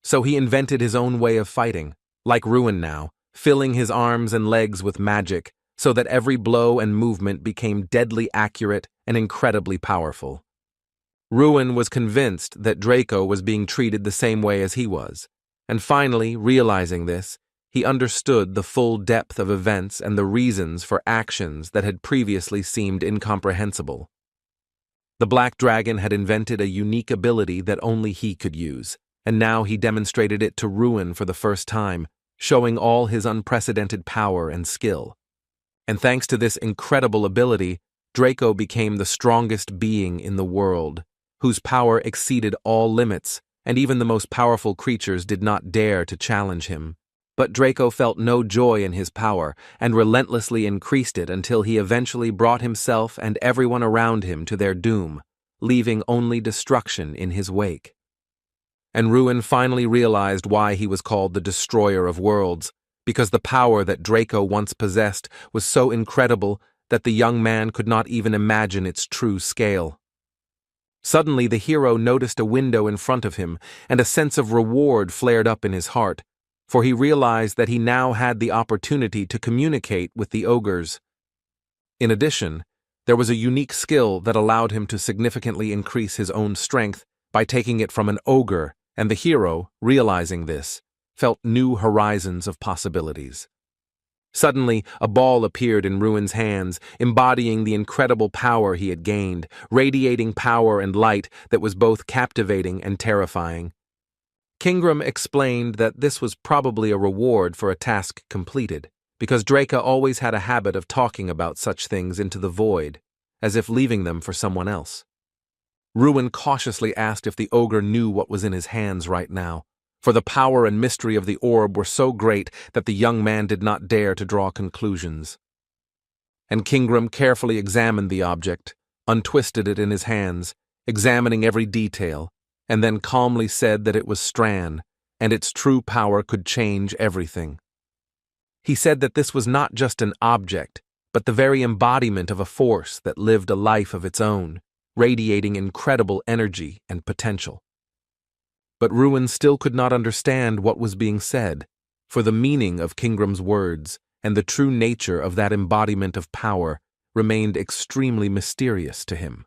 So he invented his own way of fighting, like Ruin now, filling his arms and legs with magic so that every blow and movement became deadly accurate and incredibly powerful. Ruin was convinced that Draco was being treated the same way as he was, and finally, realizing this, he understood the full depth of events and the reasons for actions that had previously seemed incomprehensible. The Black Dragon had invented a unique ability that only he could use, and now he demonstrated it to Ruin for the first time, showing all his unprecedented power and skill. And thanks to this incredible ability, Draco became the strongest being in the world, whose power exceeded all limits, and even the most powerful creatures did not dare to challenge him. But Draco felt no joy in his power, and relentlessly increased it until he eventually brought himself and everyone around him to their doom, leaving only destruction in his wake. And Ruin finally realized why he was called the Destroyer of Worlds, because the power that Draco once possessed was so incredible that the young man could not even imagine its true scale. Suddenly the hero noticed a window in front of him, and a sense of reward flared up in his heart, for he realized that he now had the opportunity to communicate with the ogres. In addition, there was a unique skill that allowed him to significantly increase his own strength by taking it from an ogre, and the hero, realizing this, felt new horizons of possibilities. Suddenly, a ball appeared in Ruin's hands, embodying the incredible power he had gained, radiating power and light that was both captivating and terrifying. Kingram explained that this was probably a reward for a task completed, because Draco always had a habit of talking about such things into the void, as if leaving them for someone else. Ruin cautiously asked if the ogre knew what was in his hands right now, for the power and mystery of the orb were so great that the young man did not dare to draw conclusions. And Kingram carefully examined the object, untwisted it in his hands, examining every detail, and then calmly said that it was Stran, and its true power could change everything. He said that this was not just an object, but the very embodiment of a force that lived a life of its own, radiating incredible energy and potential. But Ruin still could not understand what was being said, for the meaning of Kingram's words and the true nature of that embodiment of power remained extremely mysterious to him.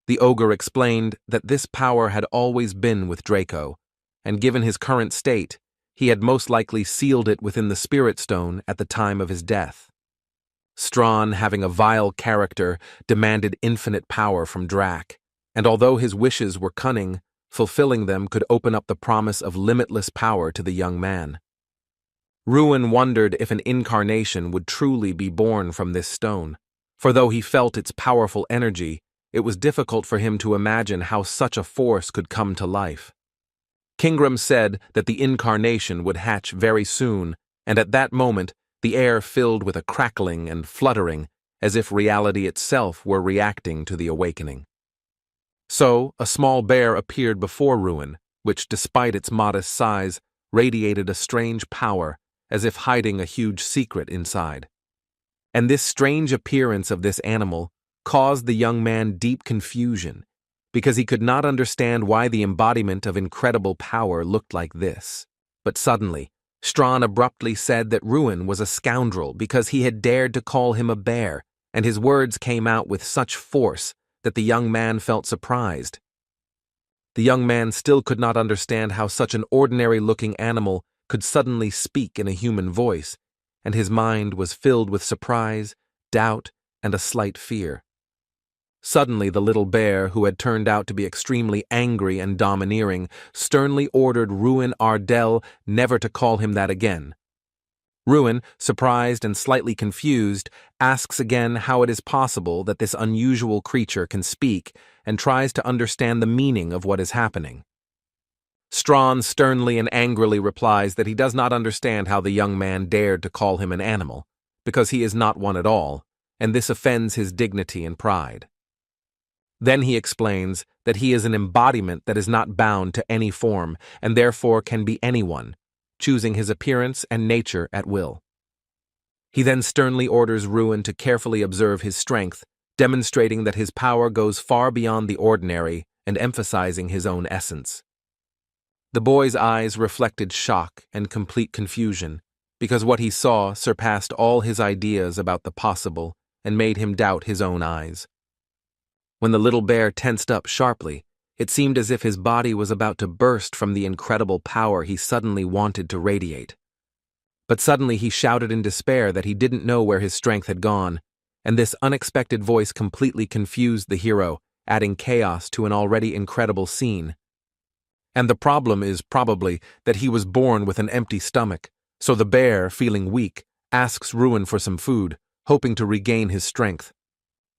The ogre explained that this power had always been with Draco, and given his current state, he had most likely sealed it within the Spirit Stone at the time of his death. Strawn, having a vile character, demanded infinite power from Drac, and although his wishes were cunning, fulfilling them could open up the promise of limitless power to the young man. Ruin wondered if an incarnation would truly be born from this stone, for though he felt its powerful energy, it was difficult for him to imagine how such a force could come to life. Kingram said that the incarnation would hatch very soon, and at that moment the air filled with a crackling and fluttering, as if reality itself were reacting to the awakening. So, a small bear appeared before Ruin, which, despite its modest size, radiated a strange power, as if hiding a huge secret inside. And this strange appearance of this animal caused the young man deep confusion, because he could not understand why the embodiment of incredible power looked like this. But suddenly, Strawn abruptly said that Ruin was a scoundrel because he had dared to call him a bear, and his words came out with such force that the young man felt surprised. The young man still could not understand how such an ordinary-looking animal could suddenly speak in a human voice, and his mind was filled with surprise, doubt, and a slight fear. Suddenly, the little bear, who had turned out to be extremely angry and domineering, sternly ordered Ruin Ardell never to call him that again. Ruin, surprised and slightly confused, asks again how it is possible that this unusual creature can speak and tries to understand the meaning of what is happening. Strawn sternly and angrily replies that he does not understand how the young man dared to call him an animal, because he is not one at all, and this offends his dignity and pride. Then he explains that he is an embodiment that is not bound to any form, and therefore can be anyone, choosing his appearance and nature at will. He then sternly orders Ruin to carefully observe his strength, demonstrating that his power goes far beyond the ordinary and emphasizing his own essence. The boy's eyes reflected shock and complete confusion, because what he saw surpassed all his ideas about the possible and made him doubt his own eyes. When the little bear tensed up sharply, it seemed as if his body was about to burst from the incredible power he suddenly wanted to radiate. But suddenly he shouted in despair that he didn't know where his strength had gone, and this unexpected voice completely confused the hero, adding chaos to an already incredible scene. And the problem is probably that he was born with an empty stomach, so the bear, feeling weak, asks Ruin for some food, hoping to regain his strength.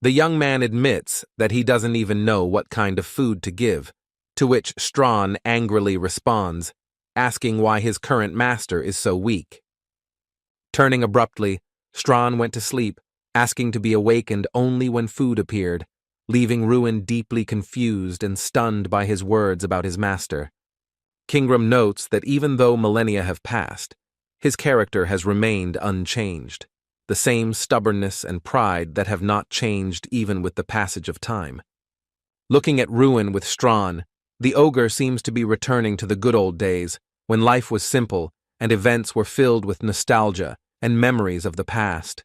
The young man admits that he doesn't even know what kind of food to give, to which Strawn angrily responds, asking why his current master is so weak. Turning abruptly, Strawn went to sleep, asking to be awakened only when food appeared, leaving Ruin deeply confused and stunned by his words about his master. Kingram notes that even though millennia have passed, his character has remained unchanged, the same stubbornness and pride that have not changed even with the passage of time. Looking at Ruin with Strawn, the ogre seems to be returning to the good old days, when life was simple and events were filled with nostalgia and memories of the past.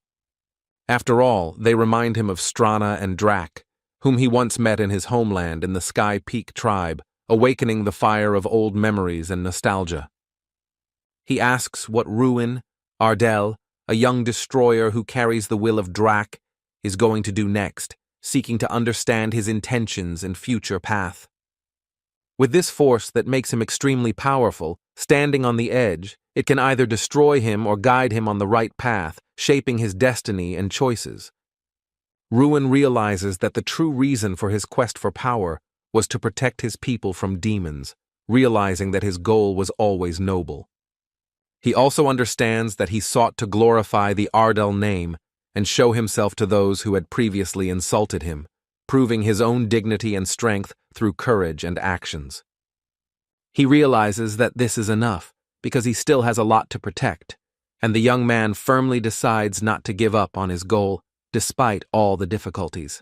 After all, they remind him of Strana and Drak, whom he once met in his homeland in the Sky Peak tribe, awakening the fire of old memories and nostalgia. He asks what Ruin Ardell, a young destroyer who carries the will of Drak, is going to do next, seeking to understand his intentions and future path. With this force that makes him extremely powerful, standing on the edge, it can either destroy him or guide him on the right path, shaping his destiny and choices. Ruin realizes that the true reason for his quest for power was to protect his people from demons, realizing that his goal was always noble. He also understands that he sought to glorify the Ardell name and show himself to those who had previously insulted him, proving his own dignity and strength through courage and actions. He realizes that this is enough, because he still has a lot to protect, and the young man firmly decides not to give up on his goal, despite all the difficulties.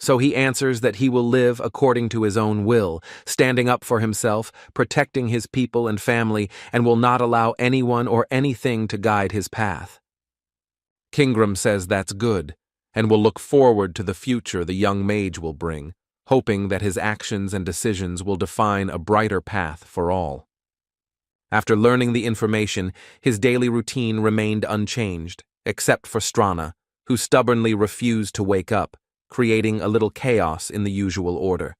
So he answers that he will live according to his own will, standing up for himself, protecting his people and family, and will not allow anyone or anything to guide his path. Kingram says that's good, and will look forward to the future the young mage will bring, hoping that his actions and decisions will define a brighter path for all. After learning the information, his daily routine remained unchanged, except for Strana, who stubbornly refused to wake up, creating a little chaos in the usual order.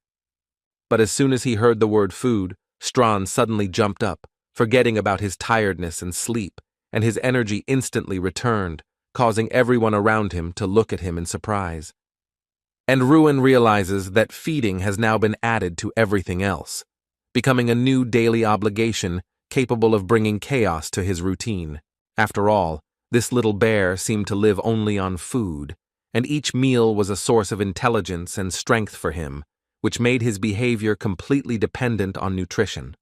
But as soon as he heard the word food, Strawn suddenly jumped up, forgetting about his tiredness and sleep, and his energy instantly returned, causing everyone around him to look at him in surprise. And Ruin realizes that feeding has now been added to everything else, becoming a new daily obligation capable of bringing chaos to his routine. After all, this little bear seemed to live only on food, and each meal was a source of intelligence and strength for him, which made his behavior completely dependent on nutrition.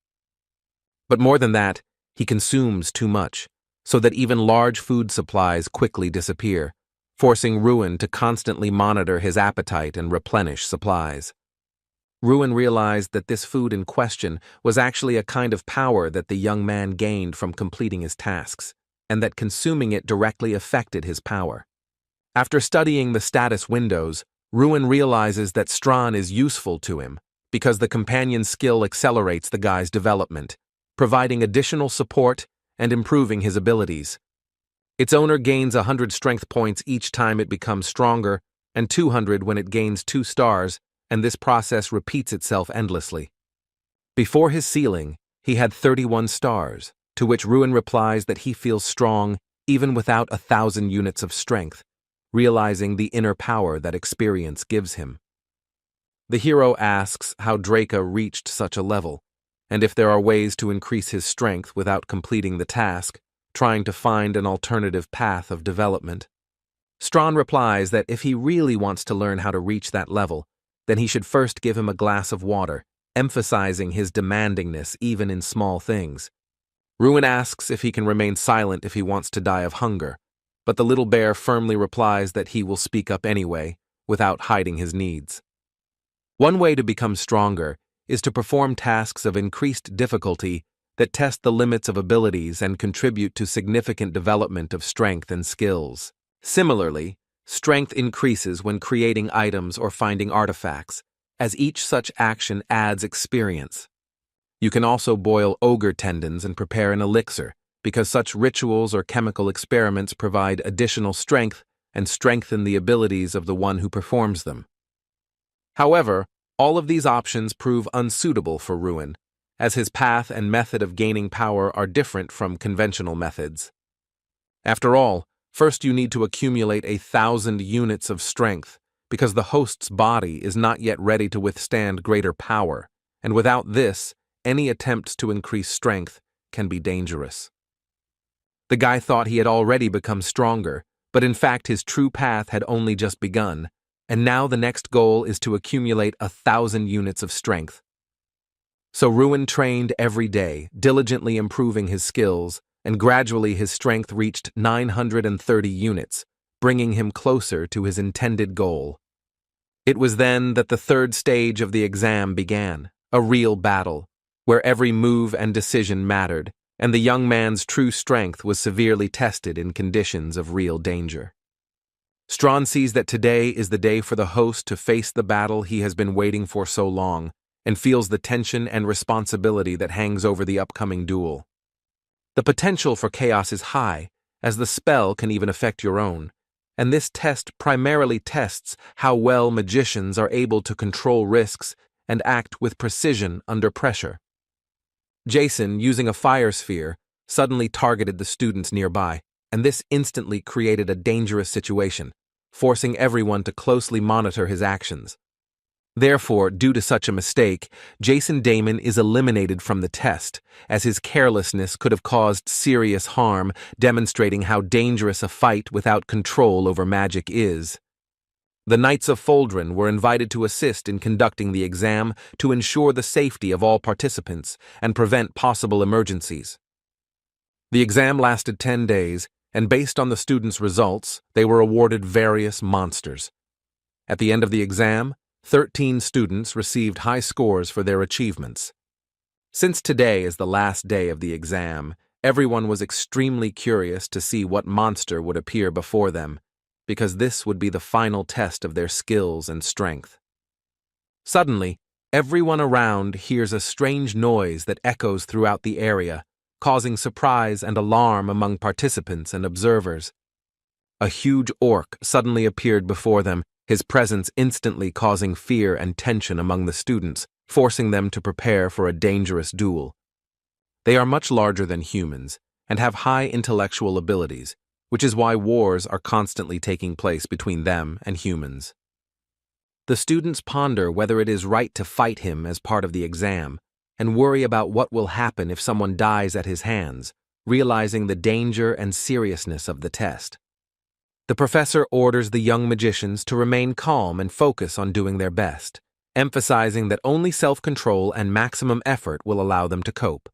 But more than that, he consumes too much, so that even large food supplies quickly disappear, forcing Ruin to constantly monitor his appetite and replenish supplies. Ruin realized that this food in question was actually a kind of power that the young man gained from completing his tasks, and that consuming it directly affected his power. After studying the status windows, Ruin realizes that Strawn is useful to him because the companion skill accelerates the guy's development, providing additional support and improving his abilities. Its owner gains 100 strength points each time it becomes stronger, and 200 when it gains 2 stars, and this process repeats itself endlessly. Before his ceiling, he had 31 stars, to which Ruin replies that he feels strong even without 1,000 units of strength, realizing the inner power that experience gives him. The hero asks how Draca reached such a level, and if there are ways to increase his strength without completing the task, trying to find an alternative path of development. Strawn replies that if he really wants to learn how to reach that level, then he should first give him a glass of water, emphasizing his demandingness even in small things. Ruin asks if he can remain silent if he wants to die of hunger, but the little bear firmly replies that he will speak up anyway, without hiding his needs. One way to become stronger is to perform tasks of increased difficulty that test the limits of abilities and contribute to significant development of strength and skills. Similarly, strength increases when creating items or finding artifacts, as each such action adds experience. You can also boil ogre tendons and prepare an elixir, because such rituals or chemical experiments provide additional strength and strengthen the abilities of the one who performs them. However, all of these options prove unsuitable for Ruin, as his path and method of gaining power are different from conventional methods. After all, first you need to accumulate 1,000 units of strength, because the host's body is not yet ready to withstand greater power, and without this, any attempts to increase strength can be dangerous. The guy thought he had already become stronger, but in fact his true path had only just begun, and now the next goal is to accumulate 1,000 units of strength. So Ruin trained every day, diligently improving his skills, and gradually his strength reached 930 units, bringing him closer to his intended goal. It was then that the third stage of the exam began, a real battle, where every move and decision mattered, and the young man's true strength was severely tested in conditions of real danger. Strawn sees that today is the day for the host to face the battle he has been waiting for so long, and feels the tension and responsibility that hangs over the upcoming duel. The potential for chaos is high, as the spell can even affect your own, and this test primarily tests how well magicians are able to control risks and act with precision under pressure. Jason, using a fire sphere, suddenly targeted the students nearby, and this instantly created a dangerous situation, forcing everyone to closely monitor his actions. Therefore, due to such a mistake, Jason Damon is eliminated from the test, as his carelessness could have caused serious harm, demonstrating how dangerous a fight without control over magic is. The Knights of Foldren were invited to assist in conducting the exam to ensure the safety of all participants and prevent possible emergencies. The exam lasted 10 days, and based on the students' results, they were awarded various monsters. At the end of the exam, 13 students received high scores for their achievements. Since today is the last day of the exam, everyone was extremely curious to see what monster would appear before them, because this would be the final test of their skills and strength. Suddenly, everyone around hears a strange noise that echoes throughout the area, causing surprise and alarm among participants and observers. A huge orc suddenly appeared before them, his presence instantly causing fear and tension among the students, forcing them to prepare for a dangerous duel. They are much larger than humans and have high intellectual abilities, which is why wars are constantly taking place between them and humans. The students ponder whether it is right to fight him as part of the exam, and worry about what will happen if someone dies at his hands, realizing the danger and seriousness of the test. The professor orders the young magicians to remain calm and focus on doing their best, emphasizing that only self-control and maximum effort will allow them to cope.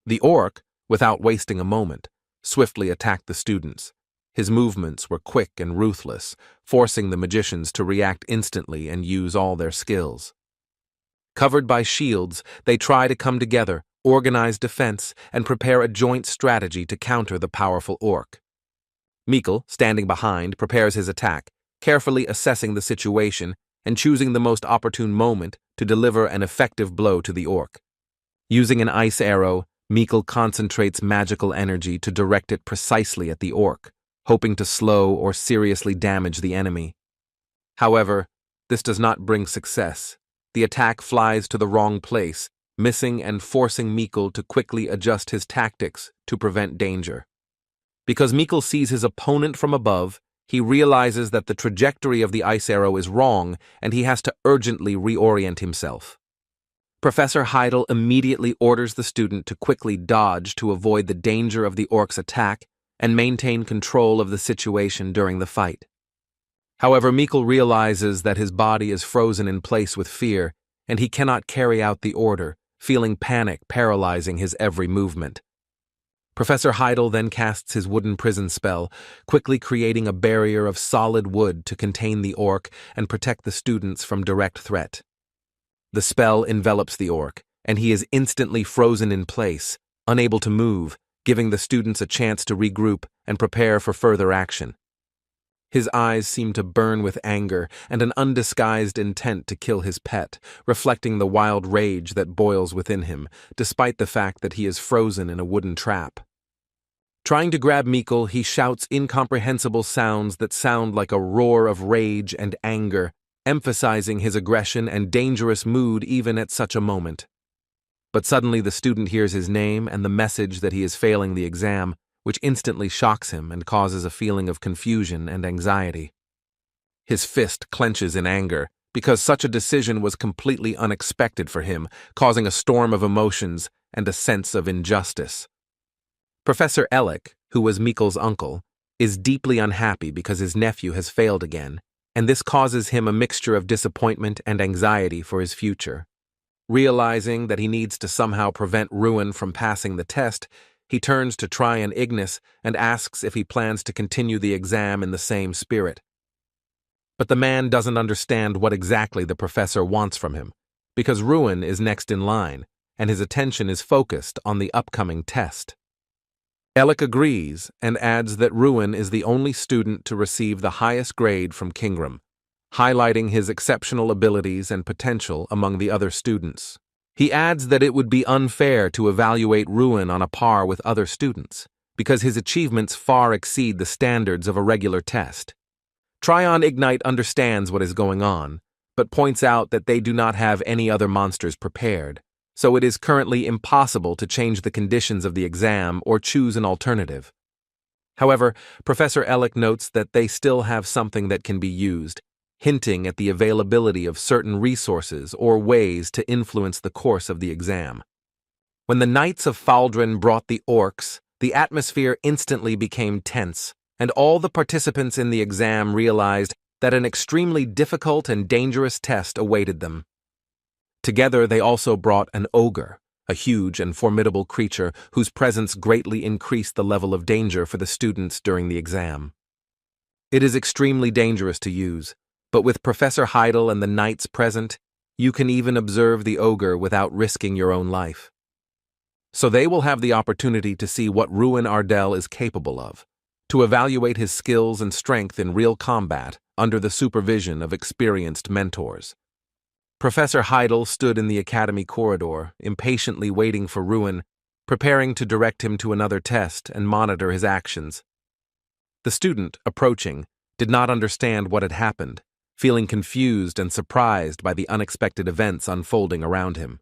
The orc, without wasting a moment, swiftly attacked the students. His movements were quick and ruthless, forcing the magicians to react instantly and use all their skills. Covered by shields, they try to come together, organize defense, and prepare a joint strategy to counter the powerful orc. Mikkel, standing behind, prepares his attack, carefully assessing the situation and choosing the most opportune moment to deliver an effective blow to the orc. Using an ice arrow, Mikkel concentrates magical energy to direct it precisely at the orc, hoping to slow or seriously damage the enemy. However, this does not bring success. The attack flies to the wrong place, missing and forcing Mikkel to quickly adjust his tactics to prevent danger. Because Mikkel sees his opponent from above, he realizes that the trajectory of the ice arrow is wrong and he has to urgently reorient himself. Professor Heidel immediately orders the student to quickly dodge to avoid the danger of the orc's attack and maintain control of the situation during the fight. However, Mikkel realizes that his body is frozen in place with fear, and he cannot carry out the order, feeling panic paralyzing his every movement. Professor Heidel then casts his wooden prison spell, quickly creating a barrier of solid wood to contain the orc and protect the students from direct threat. The spell envelops the orc, and he is instantly frozen in place, unable to move, giving the students a chance to regroup and prepare for further action. His eyes seem to burn with anger and an undisguised intent to kill his pet, reflecting the wild rage that boils within him, despite the fact that he is frozen in a wooden trap. Trying to grab Mikkel, he shouts incomprehensible sounds that sound like a roar of rage and anger, emphasizing his aggression and dangerous mood even at such a moment. But suddenly the student hears his name and the message that he is failing the exam, which instantly shocks him and causes a feeling of confusion and anxiety. His fist clenches in anger, because such a decision was completely unexpected for him, causing a storm of emotions and a sense of injustice. Professor Ellick, who was Mikkel's uncle, is deeply unhappy because his nephew has failed again, and this causes him a mixture of disappointment and anxiety for his future. Realizing that he needs to somehow prevent Ruin from passing the test, he turns to Tryon Ignis and asks if he plans to continue the exam in the same spirit. But the man doesn't understand what exactly the professor wants from him, because Ruin is next in line, and his attention is focused on the upcoming test. Ellick agrees and adds that Ruin is the only student to receive the highest grade from Kingram, highlighting his exceptional abilities and potential among the other students. He adds that it would be unfair to evaluate Ruin on a par with other students, because his achievements far exceed the standards of a regular test. Tryon Ignite understands what is going on, but points out that they do not have any other monsters prepared, so it is currently impossible to change the conditions of the exam or choose an alternative. However, Professor Ellick notes that they still have something that can be used, hinting at the availability of certain resources or ways to influence the course of the exam. When the Knights of Faldrin brought the orcs, the atmosphere instantly became tense, and all the participants in the exam realized that an extremely difficult and dangerous test awaited them. Together they also brought an ogre, a huge and formidable creature whose presence greatly increased the level of danger for the students during the exam. It is extremely dangerous to use, but with Professor Heidel and the knights present, you can even observe the ogre without risking your own life. So they will have the opportunity to see what Ruin Ardell is capable of, to evaluate his skills and strength in real combat under the supervision of experienced mentors. Professor Heidel stood in the academy corridor, impatiently waiting for Ruin, preparing to direct him to another test and monitor his actions. The student, approaching, did not understand what had happened, feeling confused and surprised by the unexpected events unfolding around him.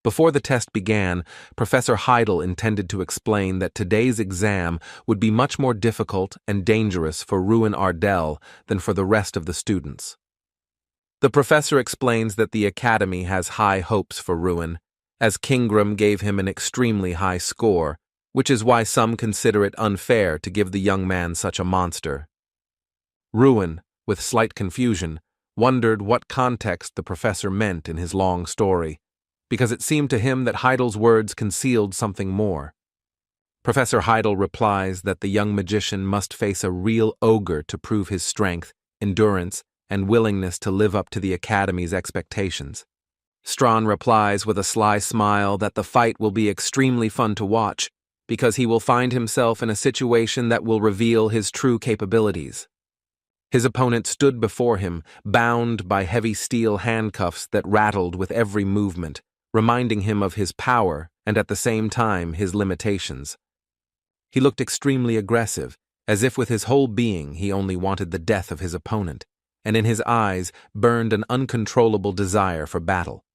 Before the test began, Professor Heidel intended to explain that today's exam would be much more difficult and dangerous for Ruin Ardell than for the rest of the students. The professor explains that the academy has high hopes for Ruin, as Kingram gave him an extremely high score, which is why some consider it unfair to give the young man such a monster. Ruin, with slight confusion, wondered what context the professor meant in his long story, because it seemed to him that Heidel's words concealed something more. Professor Heidel replies that the young magician must face a real ogre to prove his strength, endurance, and willingness to live up to the Academy's expectations. Strawn replies with a sly smile that the fight will be extremely fun to watch, because he will find himself in a situation that will reveal his true capabilities. His opponent stood before him, bound by heavy steel handcuffs that rattled with every movement, reminding him of his power and at the same time his limitations. He looked extremely aggressive, as if with his whole being he only wanted the death of his opponent, and in his eyes burned an uncontrollable desire for battle.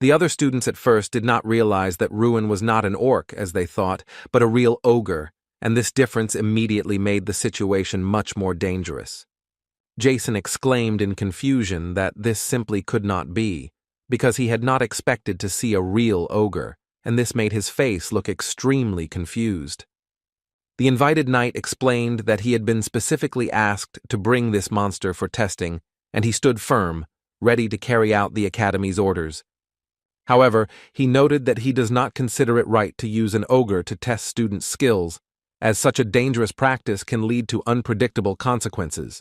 The other students at first did not realize that Ruin was not an orc, as they thought, but a real ogre, and this difference immediately made the situation much more dangerous. Jason exclaimed in confusion that this simply could not be, because he had not expected to see a real ogre, and this made his face look extremely confused. The invited knight explained that he had been specifically asked to bring this monster for testing, and he stood firm, ready to carry out the Academy's orders. However, he noted that he does not consider it right to use an ogre to test students' skills, as such a dangerous practice can lead to unpredictable consequences.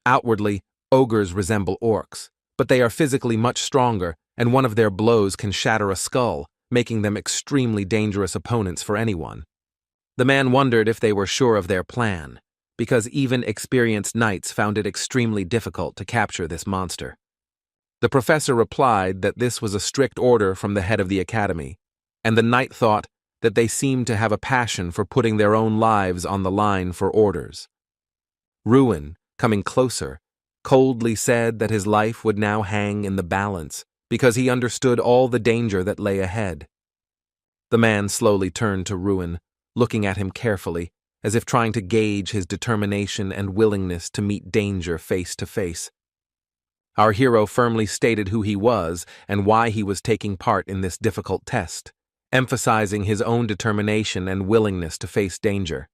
Outwardly, ogres resemble orcs, but they are physically much stronger, and one of their blows can shatter a skull, making them extremely dangerous opponents for anyone. The man wondered if they were sure of their plan, because even experienced knights found it extremely difficult to capture this monster. The professor replied that this was a strict order from the head of the academy, and the knight thought that they seemed to have a passion for putting their own lives on the line for orders. Ruin, coming closer, coldly said that his life would now hang in the balance because he understood all the danger that lay ahead. The man slowly turned to Ruin, looking at him carefully, as if trying to gauge his determination and willingness to meet danger face to face. Our hero firmly stated who he was and why he was taking part in this difficult test, emphasizing his own determination and willingness to face danger.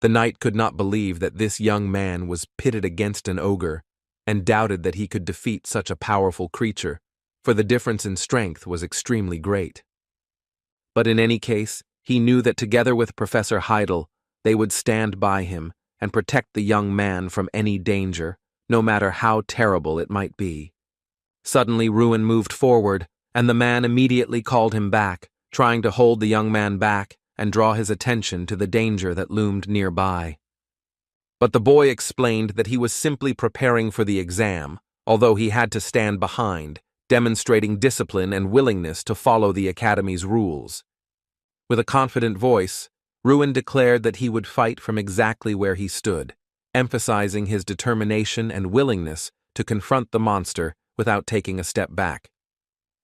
The knight could not believe that this young man was pitted against an ogre, and doubted that he could defeat such a powerful creature, for the difference in strength was extremely great. But in any case, he knew that together with Professor Heidel, they would stand by him and protect the young man from any danger, no matter how terrible it might be. Suddenly Ruin moved forward, and the man immediately called him back, trying to hold the young man back and draw his attention to the danger that loomed nearby. But the boy explained that he was simply preparing for the exam, although he had to stand behind, demonstrating discipline and willingness to follow the academy's rules. With a confident voice, Ruin declared that he would fight from exactly where he stood, emphasizing his determination and willingness to confront the monster without taking a step back.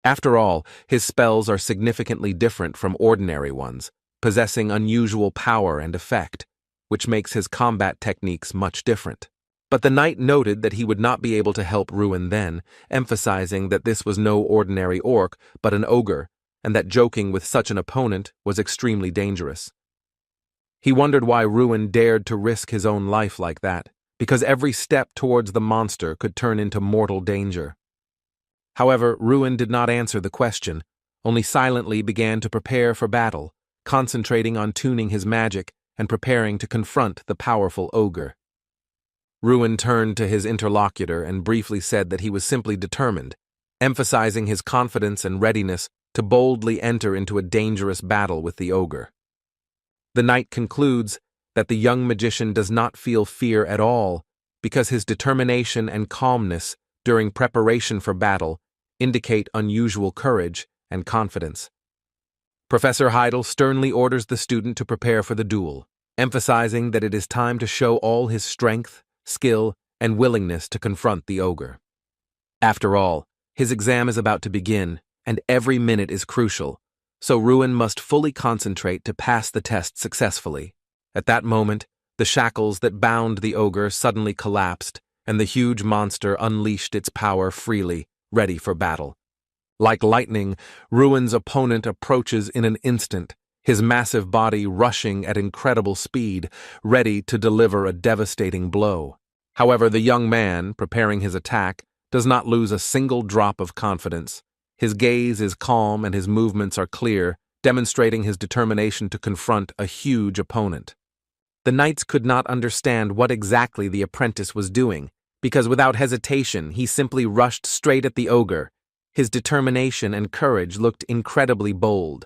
After all, his spells are significantly different from ordinary ones, possessing unusual power and effect, which makes his combat techniques much different. But the knight noted that he would not be able to help Ruin then, emphasizing that this was no ordinary orc, but an ogre, and that joking with such an opponent was extremely dangerous. He wondered why Ruin dared to risk his own life like that, because every step towards the monster could turn into mortal danger. However, Ruin did not answer the question, only silently began to prepare for battle, concentrating on tuning his magic and preparing to confront the powerful ogre. Ruin turned to his interlocutor and briefly said that he was simply determined, emphasizing his confidence and readiness to boldly enter into a dangerous battle with the ogre. The knight concludes that the young magician does not feel fear at all because his determination and calmness during preparation for battle indicate unusual courage and confidence. Professor Heidel sternly orders the student to prepare for the duel, emphasizing that it is time to show all his strength, skill, and willingness to confront the ogre. After all, his exam is about to begin, and every minute is crucial, so Ruin must fully concentrate to pass the test successfully. At that moment, the shackles that bound the ogre suddenly collapsed, and the huge monster unleashed its power freely, ready for battle. Like lightning, Ruin's opponent approaches in an instant, his massive body rushing at incredible speed, ready to deliver a devastating blow. However, the young man, preparing his attack, does not lose a single drop of confidence. His gaze is calm and his movements are clear, demonstrating his determination to confront a huge opponent. The knights could not understand what exactly the apprentice was doing, because without hesitation he simply rushed straight at the ogre. His determination and courage looked incredibly bold.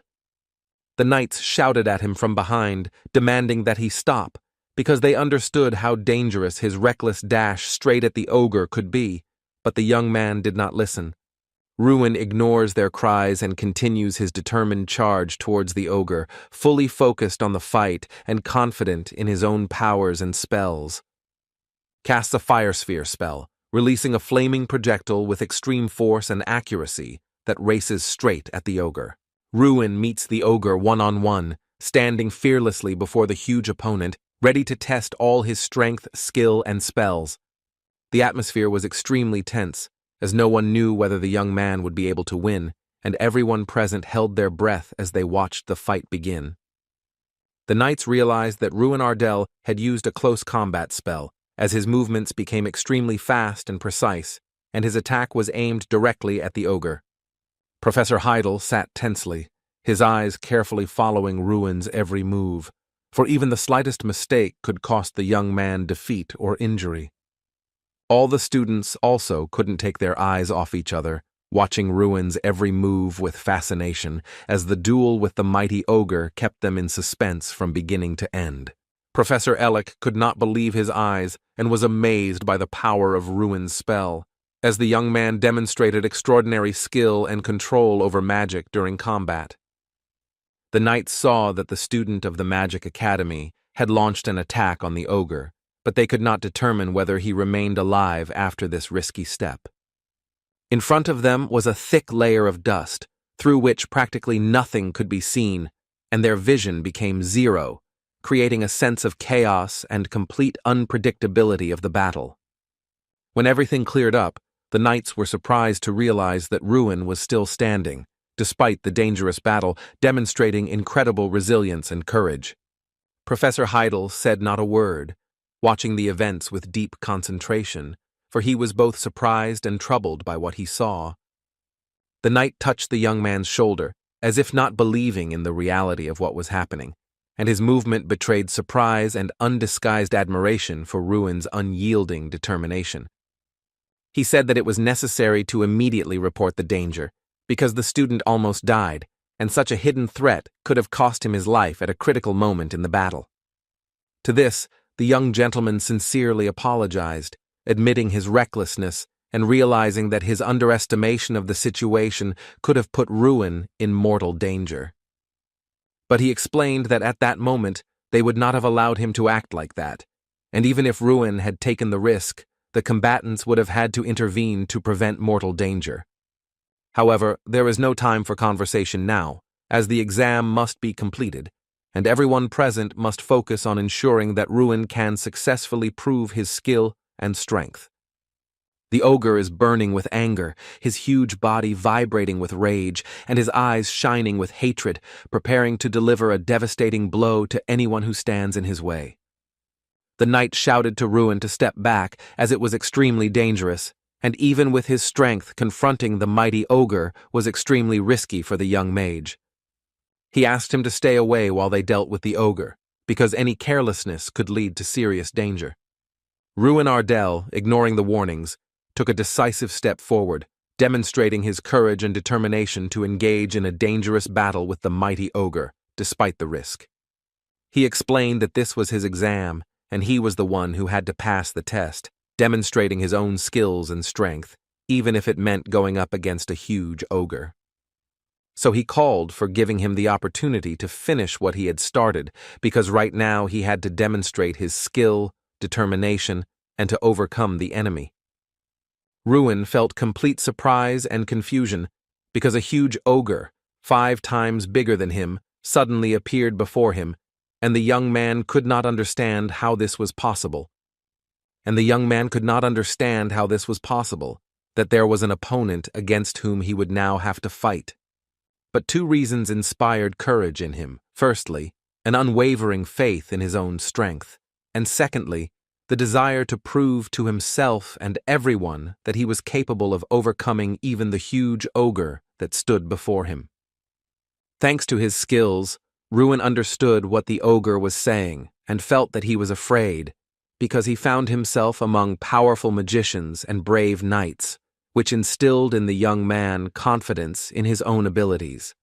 The knights shouted at him from behind, demanding that he stop, because they understood how dangerous his reckless dash straight at the ogre could be, but the young man did not listen. Ruin ignores their cries and continues his determined charge towards the ogre, fully focused on the fight and confident in his own powers and spells. casts a fire sphere spell, releasing a flaming projectile with extreme force and accuracy that races straight at the ogre. Ruin meets the ogre one-on-one, standing fearlessly before the huge opponent, ready to test all his strength, skill, and spells. The atmosphere was extremely tense, as no one knew whether the young man would be able to win, and everyone present held their breath as they watched the fight begin. The knights realized that Ruin Ardell had used a close combat spell, as his movements became extremely fast and precise, and his attack was aimed directly at the ogre. Professor Heidel sat tensely, his eyes carefully following Ruin's every move, for even the slightest mistake could cost the young man defeat or injury. All the students also couldn't take their eyes off each other, watching Ruin's every move with fascination, as the duel with the mighty ogre kept them in suspense from beginning to end. Professor Ellick could not believe his eyes and was amazed by the power of Ruin's spell, as the young man demonstrated extraordinary skill and control over magic during combat. The knights saw that the student of the Magic Academy had launched an attack on the ogre, but they could not determine whether he remained alive after this risky step. In front of them was a thick layer of dust, through which practically nothing could be seen, and their vision became zero, creating a sense of chaos and complete unpredictability of the battle. When everything cleared up, the knights were surprised to realize that Ruin was still standing, despite the dangerous battle, demonstrating incredible resilience and courage. Professor Heidel said not a word, watching the events with deep concentration, for he was both surprised and troubled by what he saw. The knight touched the young man's shoulder, as if not believing in the reality of what was happening, and his movement betrayed surprise and undisguised admiration for Ruin's unyielding determination. He said that it was necessary to immediately report the danger, because the student almost died, and such a hidden threat could have cost him his life at a critical moment in the battle. To this, the young gentleman sincerely apologized, admitting his recklessness and realizing that his underestimation of the situation could have put Ruin in mortal danger. But he explained that at that moment they would not have allowed him to act like that, and even if Ruin had taken the risk, the combatants would have had to intervene to prevent mortal danger. However, there is no time for conversation now, as the exam must be completed, and everyone present must focus on ensuring that Ruin can successfully prove his skill and strength. The ogre is burning with anger, his huge body vibrating with rage, and his eyes shining with hatred, preparing to deliver a devastating blow to anyone who stands in his way. The knight shouted to Ruin to step back, as it was extremely dangerous, and even with his strength, confronting the mighty ogre was extremely risky for the young mage. He asked him to stay away while they dealt with the ogre, because any carelessness could lead to serious danger. Ruin Ardell, ignoring the warnings, took a decisive step forward, demonstrating his courage and determination to engage in a dangerous battle with the mighty ogre, despite the risk. He explained that this was his exam, and he was the one who had to pass the test, demonstrating his own skills and strength, even if it meant going up against a huge ogre. So he called for giving him the opportunity to finish what he had started, because right now he had to demonstrate his skill, determination, and to overcome the enemy. Ruin felt complete surprise and confusion, because a huge ogre, 5 times bigger than him, suddenly appeared before him, and the young man could not understand how this was possible. That there was an opponent against whom he would now have to fight. But 2 reasons inspired courage in him. Firstly, an unwavering faith in his own strength, and secondly, the desire to prove to himself and everyone that he was capable of overcoming even the huge ogre that stood before him. Thanks to his skills, Ruin understood what the ogre was saying and felt that he was afraid, because he found himself among powerful magicians and brave knights, which instilled in the young man confidence in his own abilities.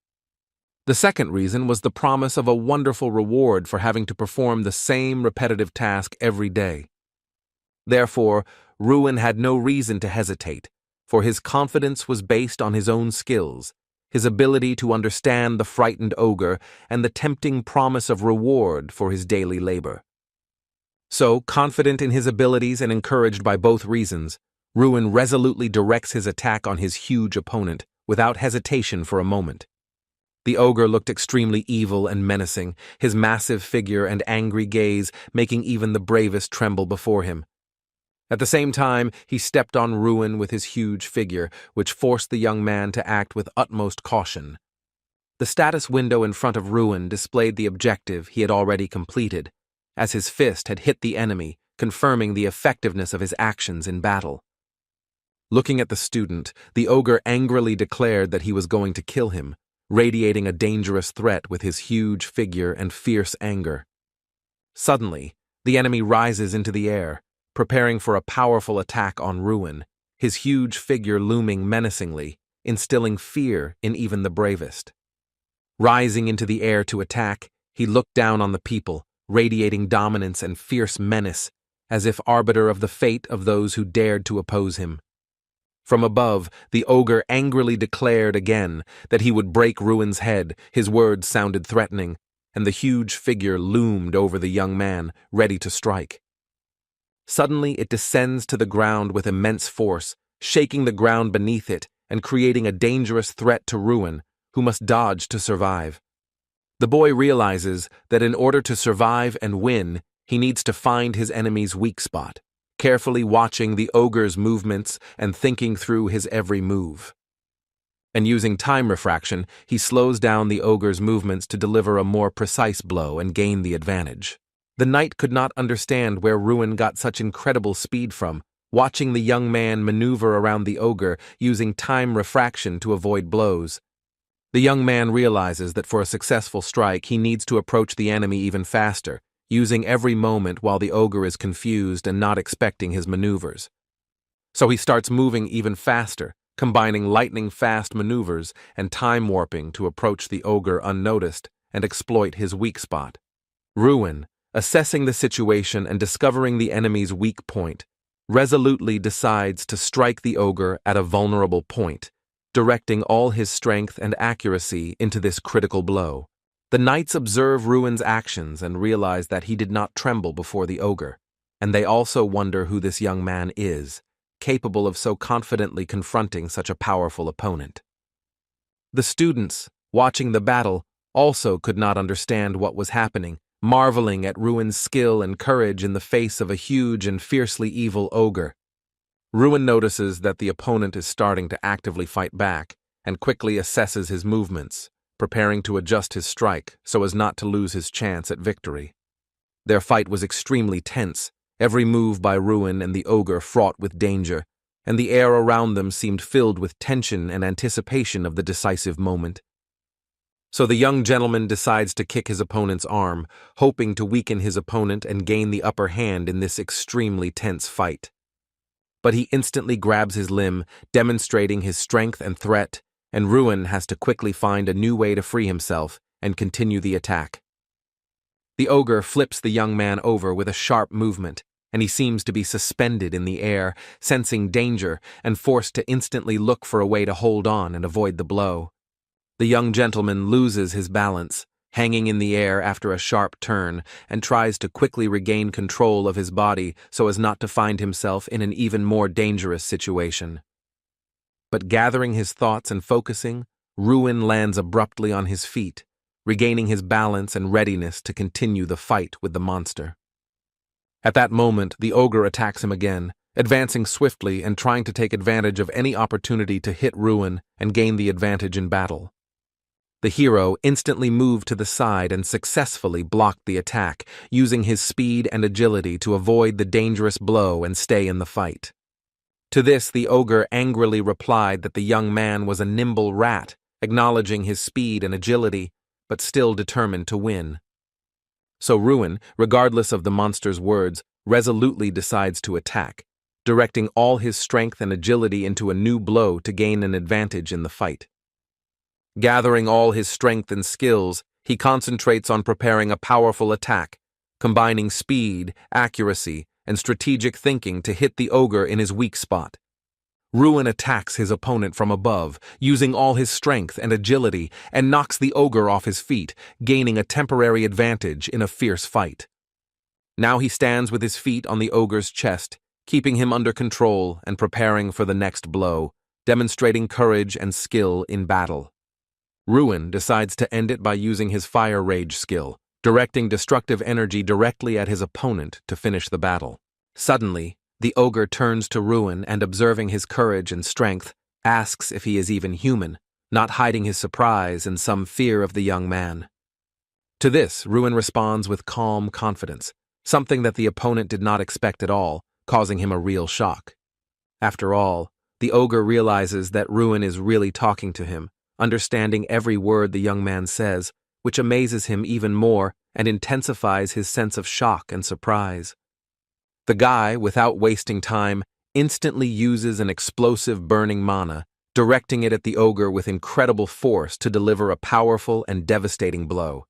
The second reason was the promise of a wonderful reward for having to perform the same repetitive task every day. Therefore, Ruin had no reason to hesitate, for his confidence was based on his own skills, his ability to understand the frightened ogre, and the tempting promise of reward for his daily labor. So, confident in his abilities and encouraged by both reasons, Ruin resolutely directs his attack on his huge opponent, without hesitation for a moment. The ogre looked extremely evil and menacing, his massive figure and angry gaze making even the bravest tremble before him. At the same time, he stepped on Ruin with his huge figure, which forced the young man to act with utmost caution. The status window in front of Ruin displayed the objective he had already completed, as his fist had hit the enemy, confirming the effectiveness of his actions in battle. Looking at the student, the ogre angrily declared that he was going to kill him, radiating a dangerous threat with his huge figure and fierce anger. Suddenly, the enemy rises into the air, preparing for a powerful attack on Ruin, his huge figure looming menacingly, instilling fear in even the bravest. Rising into the air to attack, he looked down on the people, radiating dominance and fierce menace, as if arbiter of the fate of those who dared to oppose him. From above, the ogre angrily declared again that he would break Ruin's head. His words sounded threatening, and the huge figure loomed over the young man, ready to strike. Suddenly it descends to the ground with immense force, shaking the ground beneath it and creating a dangerous threat to Ruin, who must dodge to survive. The boy realizes that in order to survive and win, he needs to find his enemy's weak spot, carefully watching the ogre's movements and thinking through his every move. And using time refraction, he slows down the ogre's movements to deliver a more precise blow and gain the advantage. The knight could not understand where Ruin got such incredible speed from, watching the young man maneuver around the ogre using time refraction to avoid blows. The young man realizes that for a successful strike he needs to approach the enemy even faster, using every moment while the ogre is confused and not expecting his maneuvers. So he starts moving even faster, combining lightning-fast maneuvers and time warping to approach the ogre unnoticed and exploit his weak spot. Ruin, assessing the situation and discovering the enemy's weak point, resolutely decides to strike the ogre at a vulnerable point, directing all his strength and accuracy into this critical blow. The knights observe Ruin's actions and realize that he did not tremble before the ogre, and they also wonder who this young man is, capable of so confidently confronting such a powerful opponent. The students, watching the battle, also could not understand what was happening, marveling at Ruin's skill and courage in the face of a huge and fiercely evil ogre. Ruin notices that the opponent is starting to actively fight back and quickly assesses his movements, preparing to adjust his strike so as not to lose his chance at victory. Their fight was extremely tense, every move by Ruin and the ogre fraught with danger, and the air around them seemed filled with tension and anticipation of the decisive moment. So the young gentleman decides to kick his opponent's arm, hoping to weaken his opponent and gain the upper hand in this extremely tense fight. But he instantly grabs his limb, demonstrating his strength and threat, and Ruin has to quickly find a new way to free himself and continue the attack. The ogre flips the young man over with a sharp movement, and he seems to be suspended in the air, sensing danger and forced to instantly look for a way to hold on and avoid the blow. The young gentleman loses his balance, hanging in the air after a sharp turn, and tries to quickly regain control of his body so as not to find himself in an even more dangerous situation. But gathering his thoughts and focusing, Ruin lands abruptly on his feet, regaining his balance and readiness to continue the fight with the monster. At that moment, the ogre attacks him again, advancing swiftly and trying to take advantage of any opportunity to hit Ruin and gain the advantage in battle. The hero instantly moved to the side and successfully blocked the attack, using his speed and agility to avoid the dangerous blow and stay in the fight. To this, the ogre angrily replied that the young man was a nimble rat, acknowledging his speed and agility, but still determined to win. So Ruin, regardless of the monster's words, resolutely decides to attack, directing all his strength and agility into a new blow to gain an advantage in the fight. Gathering all his strength and skills, he concentrates on preparing a powerful attack, combining speed, accuracy, and strategic thinking to hit the ogre in his weak spot. Ruin attacks his opponent from above, using all his strength and agility, and knocks the ogre off his feet, gaining a temporary advantage in a fierce fight. Now he stands with his feet on the ogre's chest, keeping him under control and preparing for the next blow, demonstrating courage and skill in battle. Ruin decides to end it by using his Fire Rage skill, directing destructive energy directly at his opponent to finish the battle. Suddenly, the ogre turns to Ruin and, observing his courage and strength, asks if he is even human, not hiding his surprise and some fear of the young man. To this, Ruin responds with calm confidence, something that the opponent did not expect at all, causing him a real shock. After all, the ogre realizes that Ruin is really talking to him, understanding every word the young man says, which amazes him even more and intensifies his sense of shock and surprise. The guy, without wasting time, instantly uses an explosive burning mana, directing it at the ogre with incredible force to deliver a powerful and devastating blow.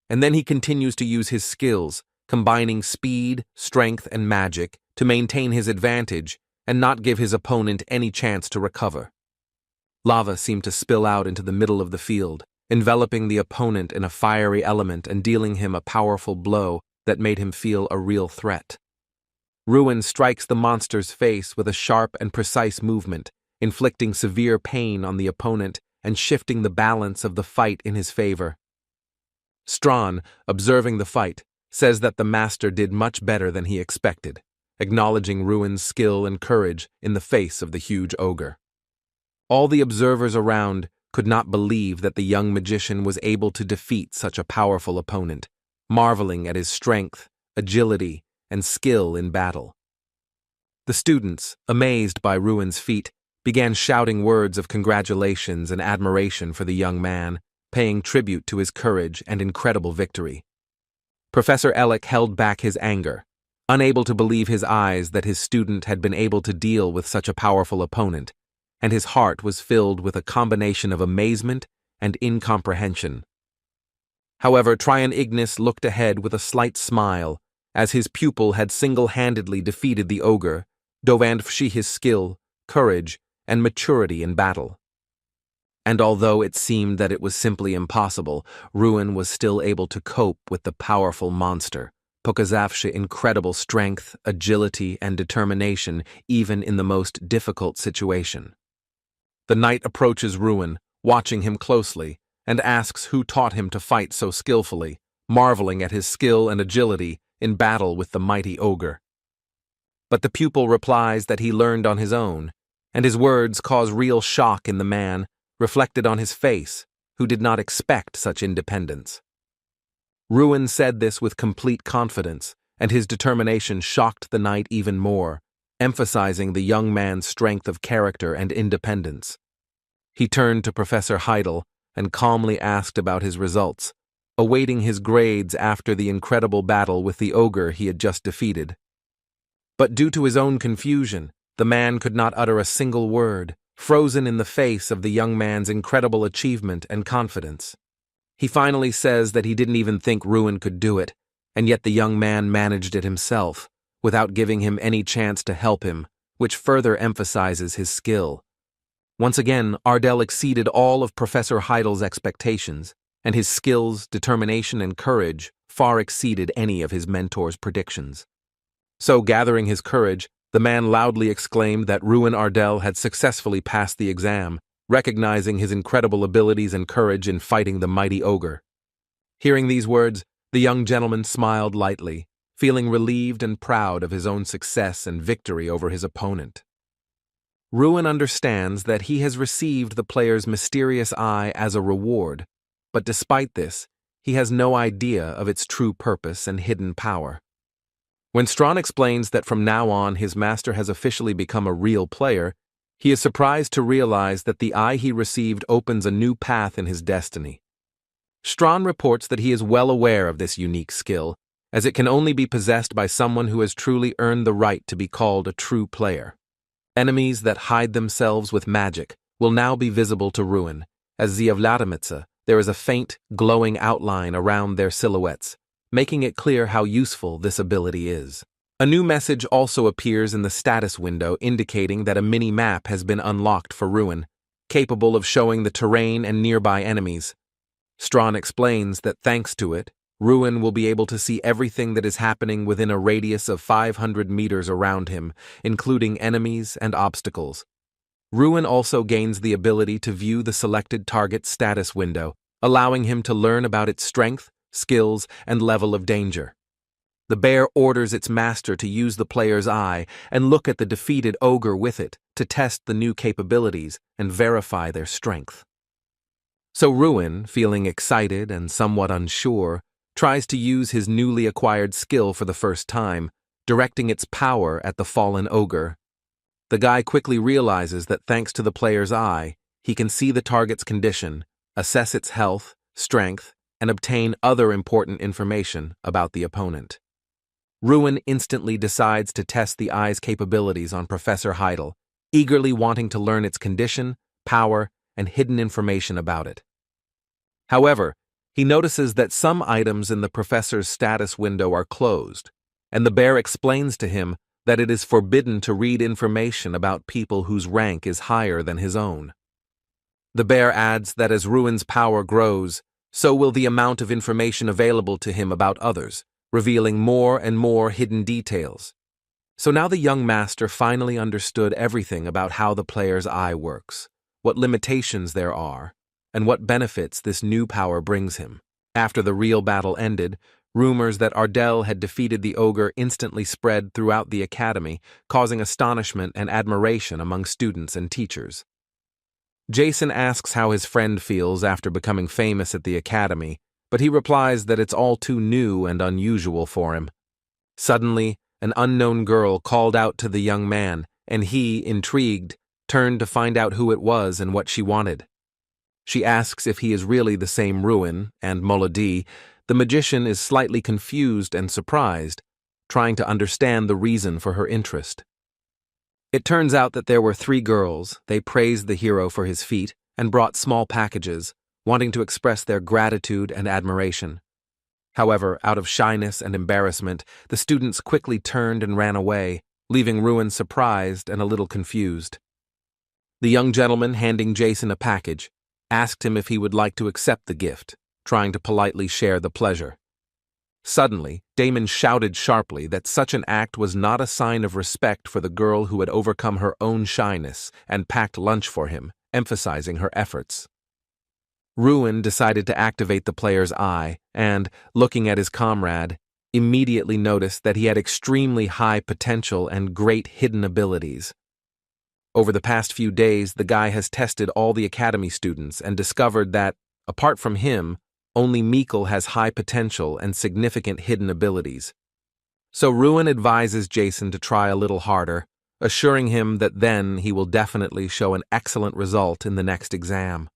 And then he continues to use his skills, combining speed, strength, and magic to maintain his advantage and not give his opponent any chance to recover. Lava seemed to spill out into the middle of the field, enveloping the opponent in a fiery element and dealing him a powerful blow that made him feel a real threat. Ruin strikes the monster's face with a sharp and precise movement, inflicting severe pain on the opponent and shifting the balance of the fight in his favor. Strawn, observing the fight, says that the master did much better than he expected, acknowledging Ruin's skill and courage in the face of the huge ogre. All the observers around could not believe that the young magician was able to defeat such a powerful opponent, marveling at his strength, agility, and skill in battle. The students, amazed by Ruin's feat, began shouting words of congratulations and admiration for the young man, paying tribute to his courage and incredible victory. Professor Ellick held back his anger, unable to believe his eyes that his student had been able to deal with such a powerful opponent, and his heart was filled with a combination of amazement and incomprehension. However, Tryon Ignis looked ahead with a slight smile, as his pupil had single-handedly defeated the ogre, dovandfshi his skill, courage, and maturity in battle. And although it seemed that it was simply impossible, Ruin was still able to cope with the powerful monster, pokazavshi incredible strength, agility, and determination even in the most difficult situation. The knight approaches Ruin, watching him closely, and asks who taught him to fight so skillfully, marveling at his skill and agility in battle with the mighty ogre. But the pupil replies that he learned on his own, and his words cause real shock in the man, reflected on his face, who did not expect such independence. Ruin said this with complete confidence, and his determination shocked the knight even more, emphasizing the young man's strength of character and independence. He turned to Professor Heidel and calmly asked about his results, awaiting his grades after the incredible battle with the ogre he had just defeated. But due to his own confusion, the man could not utter a single word, frozen in the face of the young man's incredible achievement and confidence. He finally says that he didn't even think Ruin could do it, and yet the young man managed it himself, without giving him any chance to help him, which further emphasizes his skill. Once again, Ardell exceeded all of Professor Heidel's expectations, and his skills, determination, and courage far exceeded any of his mentor's predictions. So, gathering his courage, the man loudly exclaimed that Ruin Ardell had successfully passed the exam, recognizing his incredible abilities and courage in fighting the mighty ogre. Hearing these words, the young gentleman smiled lightly, feeling relieved and proud of his own success and victory over his opponent. Ruin understands that he has received the player's mysterious eye as a reward, but despite this, he has no idea of its true purpose and hidden power. When Strawn explains that from now on his master has officially become a real player, he is surprised to realize that the eye he received opens a new path in his destiny. Strawn reports that he is well aware of this unique skill, as it can only be possessed by someone who has truly earned the right to be called a true player. Enemies that hide themselves with magic will now be visible to Ruin, as Ziavladamitsa, there is a faint, glowing outline around their silhouettes, making it clear how useful this ability is. A new message also appears in the status window indicating that a mini-map has been unlocked for Ruin, capable of showing the terrain and nearby enemies. Strawn explains that thanks to it, Ruin will be able to see everything that is happening within a radius of 500 meters around him, including enemies and obstacles. Ruin also gains the ability to view the selected target's status window, allowing him to learn about its strength, skills, and level of danger. The bear orders its master to use the player's eye and look at the defeated ogre with it to test the new capabilities and verify their strength. So Ruin, feeling excited and somewhat unsure, tries to use his newly acquired skill for the first time, directing its power at the fallen ogre. The guy quickly realizes that thanks to the player's eye, he can see the target's condition, assess its health, strength, and obtain other important information about the opponent. Ruin instantly decides to test the eye's capabilities on Professor Heidel, eagerly wanting to learn its condition, power, and hidden information about it. However, he notices that some items in the professor's status window are closed, and the bear explains to him that it is forbidden to read information about people whose rank is higher than his own. The bear adds that as Ruin's power grows, so will the amount of information available to him about others, revealing more and more hidden details. So now the young master finally understood everything about how the player's eye works, what limitations there are, and what benefits this new power brings him. After the real battle ended, rumors that Ardell had defeated the ogre instantly spread throughout the academy, causing astonishment and admiration among students and teachers. Jason asks how his friend feels after becoming famous at the academy, but he replies that it's all too new and unusual for him. Suddenly, an unknown girl called out to the young man, and he, intrigued, turned to find out who it was and what she wanted. She asks if he is really the same Ruin, and Molody, the magician, is slightly confused and surprised, trying to understand the reason for her interest. It turns out that there were 3 girls. They praised the hero for his feat and brought small packages, wanting to express their gratitude and admiration. However, out of shyness and embarrassment, the students quickly turned and ran away, leaving Ruin surprised and a little confused. The young gentleman, handing Jason a package, asked him if he would like to accept the gift, trying to politely share the pleasure. Suddenly, Damon shouted sharply that such an act was not a sign of respect for the girl who had overcome her own shyness and packed lunch for him, emphasizing her efforts. Ruin decided to activate the player's eye and, looking at his comrade, immediately noticed that he had extremely high potential and great hidden abilities. Over the past few days, the guy has tested all the academy students and discovered that, apart from him, only Mikkel has high potential and significant hidden abilities. So Ruin advises Jason to try a little harder, assuring him that then he will definitely show an excellent result in the next exam.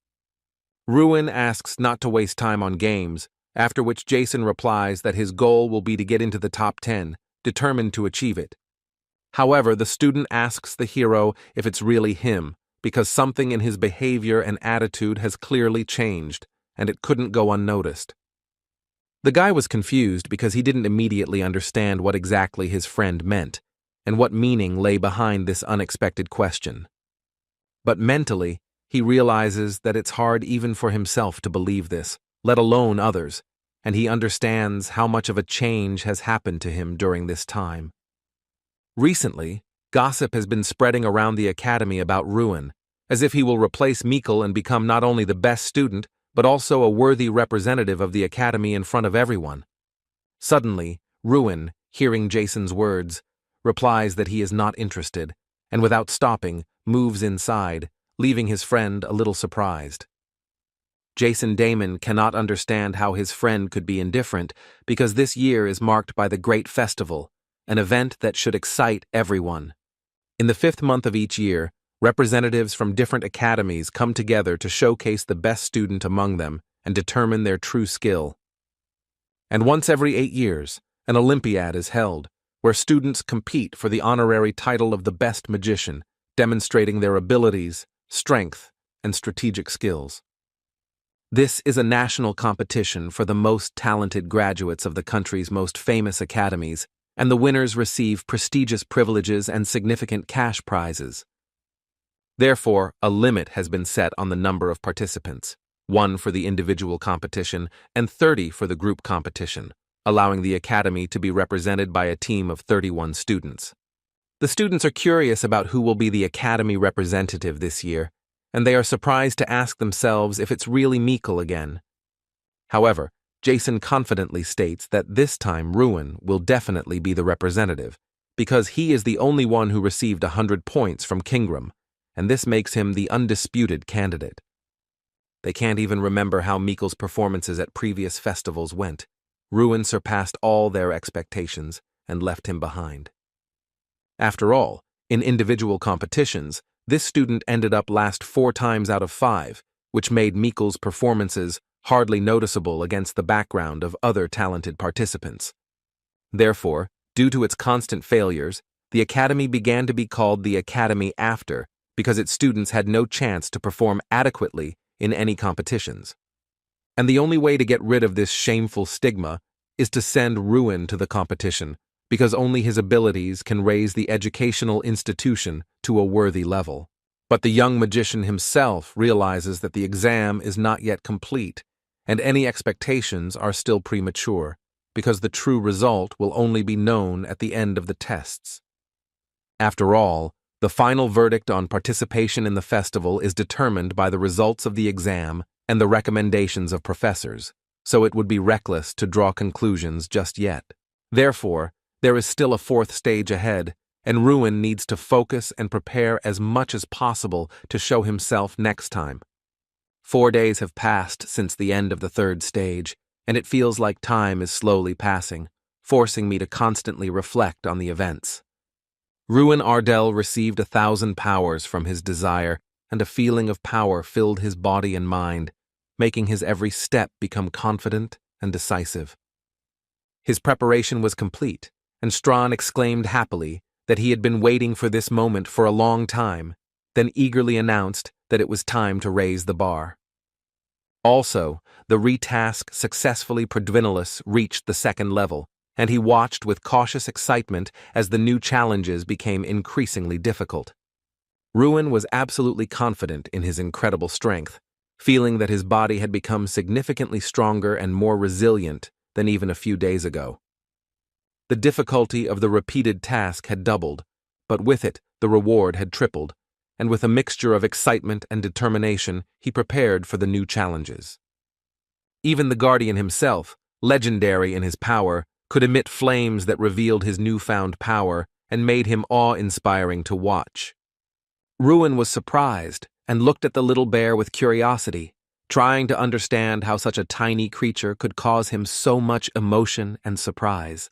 Ruin asks not to waste time on games, after which Jason replies that his goal will be to get into the top 10, determined to achieve it. However, the student asks the hero if it's really him, because something in his behavior and attitude has clearly changed, and it couldn't go unnoticed. The guy was confused because he didn't immediately understand what exactly his friend meant, and what meaning lay behind this unexpected question. But mentally, he realizes that it's hard even for himself to believe this, let alone others, and he understands how much of a change has happened to him during this time. Recently, gossip has been spreading around the academy about Ruin, as if he will replace Mikkel and become not only the best student, but also a worthy representative of the academy in front of everyone. Suddenly, Ruin, hearing Jason's words, replies that he is not interested, and without stopping, moves inside, leaving his friend a little surprised. Jason Damon cannot understand how his friend could be indifferent because this year is marked by the Great Festival, an event that should excite everyone. In the 5th month of each year, representatives from different academies come together to showcase the best student among them and determine their true skill. And once every 8 years, an Olympiad is held, where students compete for the honorary title of the best magician, demonstrating their abilities, strength, and strategic skills. This is a national competition for the most talented graduates of the country's most famous academies, and the winners receive prestigious privileges and significant cash prizes. Therefore, a limit has been set on the number of participants. 1 for the individual competition and 30 for the group competition, allowing the academy to be represented by a team of 31 students. The students are curious about who will be the academy representative this year, and they are surprised to ask themselves if it's really Mikkel again. However, Jason confidently states that this time Ruin will definitely be the representative, because he is the only one who received 100 points from Kingram, and this makes him the undisputed candidate. They can't even remember how Mikkel's performances at previous festivals went. Ruin surpassed all their expectations and left him behind. After all, in individual competitions, this student ended up last 4 times out of 5, which made Mikkel's performances hardly noticeable against the background of other talented participants. Therefore, due to its constant failures, the academy began to be called the Academy After, because its students had no chance to perform adequately in any competitions. And the only way to get rid of this shameful stigma is to send Ruin to the competition, because only his abilities can raise the educational institution to a worthy level. But the young magician himself realizes that the exam is not yet complete, and any expectations are still premature, because the true result will only be known at the end of the tests. After all, the final verdict on participation in the festival is determined by the results of the exam and the recommendations of professors, so it would be reckless to draw conclusions just yet. Therefore, there is still a 4th stage ahead, and Ruin needs to focus and prepare as much as possible to show himself next time. 4 days have passed since the end of the 3rd stage, and it feels like time is slowly passing, forcing me to constantly reflect on the events. Ruin Ardell received 1,000 powers from his desire, and a feeling of power filled his body and mind, making his every step become confident and decisive. His preparation was complete, and Strawn exclaimed happily that he had been waiting for this moment for a long time, then eagerly announced that it was time to raise the bar. Also, the retask successfully Prodvinilus reached the 2nd level, and he watched with cautious excitement as the new challenges became increasingly difficult. Ruin was absolutely confident in his incredible strength, feeling that his body had become significantly stronger and more resilient than even a few days ago. The difficulty of the repeated task had doubled, but with it the reward had tripled, and with a mixture of excitement and determination he prepared for the new challenges. Even the Guardian himself, legendary in his power, could emit flames that revealed his newfound power and made him awe-inspiring to watch. Ruin was surprised and looked at the little bear with curiosity, trying to understand how such a tiny creature could cause him so much emotion and surprise.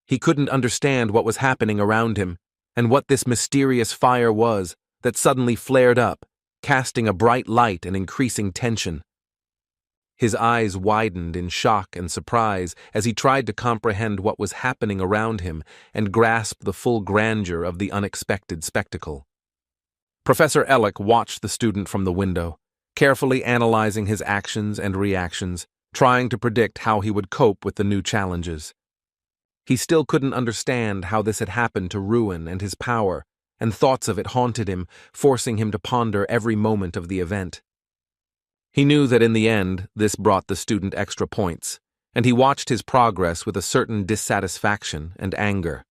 He couldn't understand what was happening around him, and what this mysterious fire was that suddenly flared up, casting a bright light and increasing tension. His eyes widened in shock and surprise as he tried to comprehend what was happening around him and grasp the full grandeur of the unexpected spectacle. Professor Ellick watched the student from the window, carefully analyzing his actions and reactions, trying to predict how he would cope with the new challenges. He still couldn't understand how this had happened to Ruin and his power, and thoughts of it haunted him, forcing him to ponder every moment of the event. He knew that in the end, this brought the student extra points, and he watched his progress with a certain dissatisfaction and anger.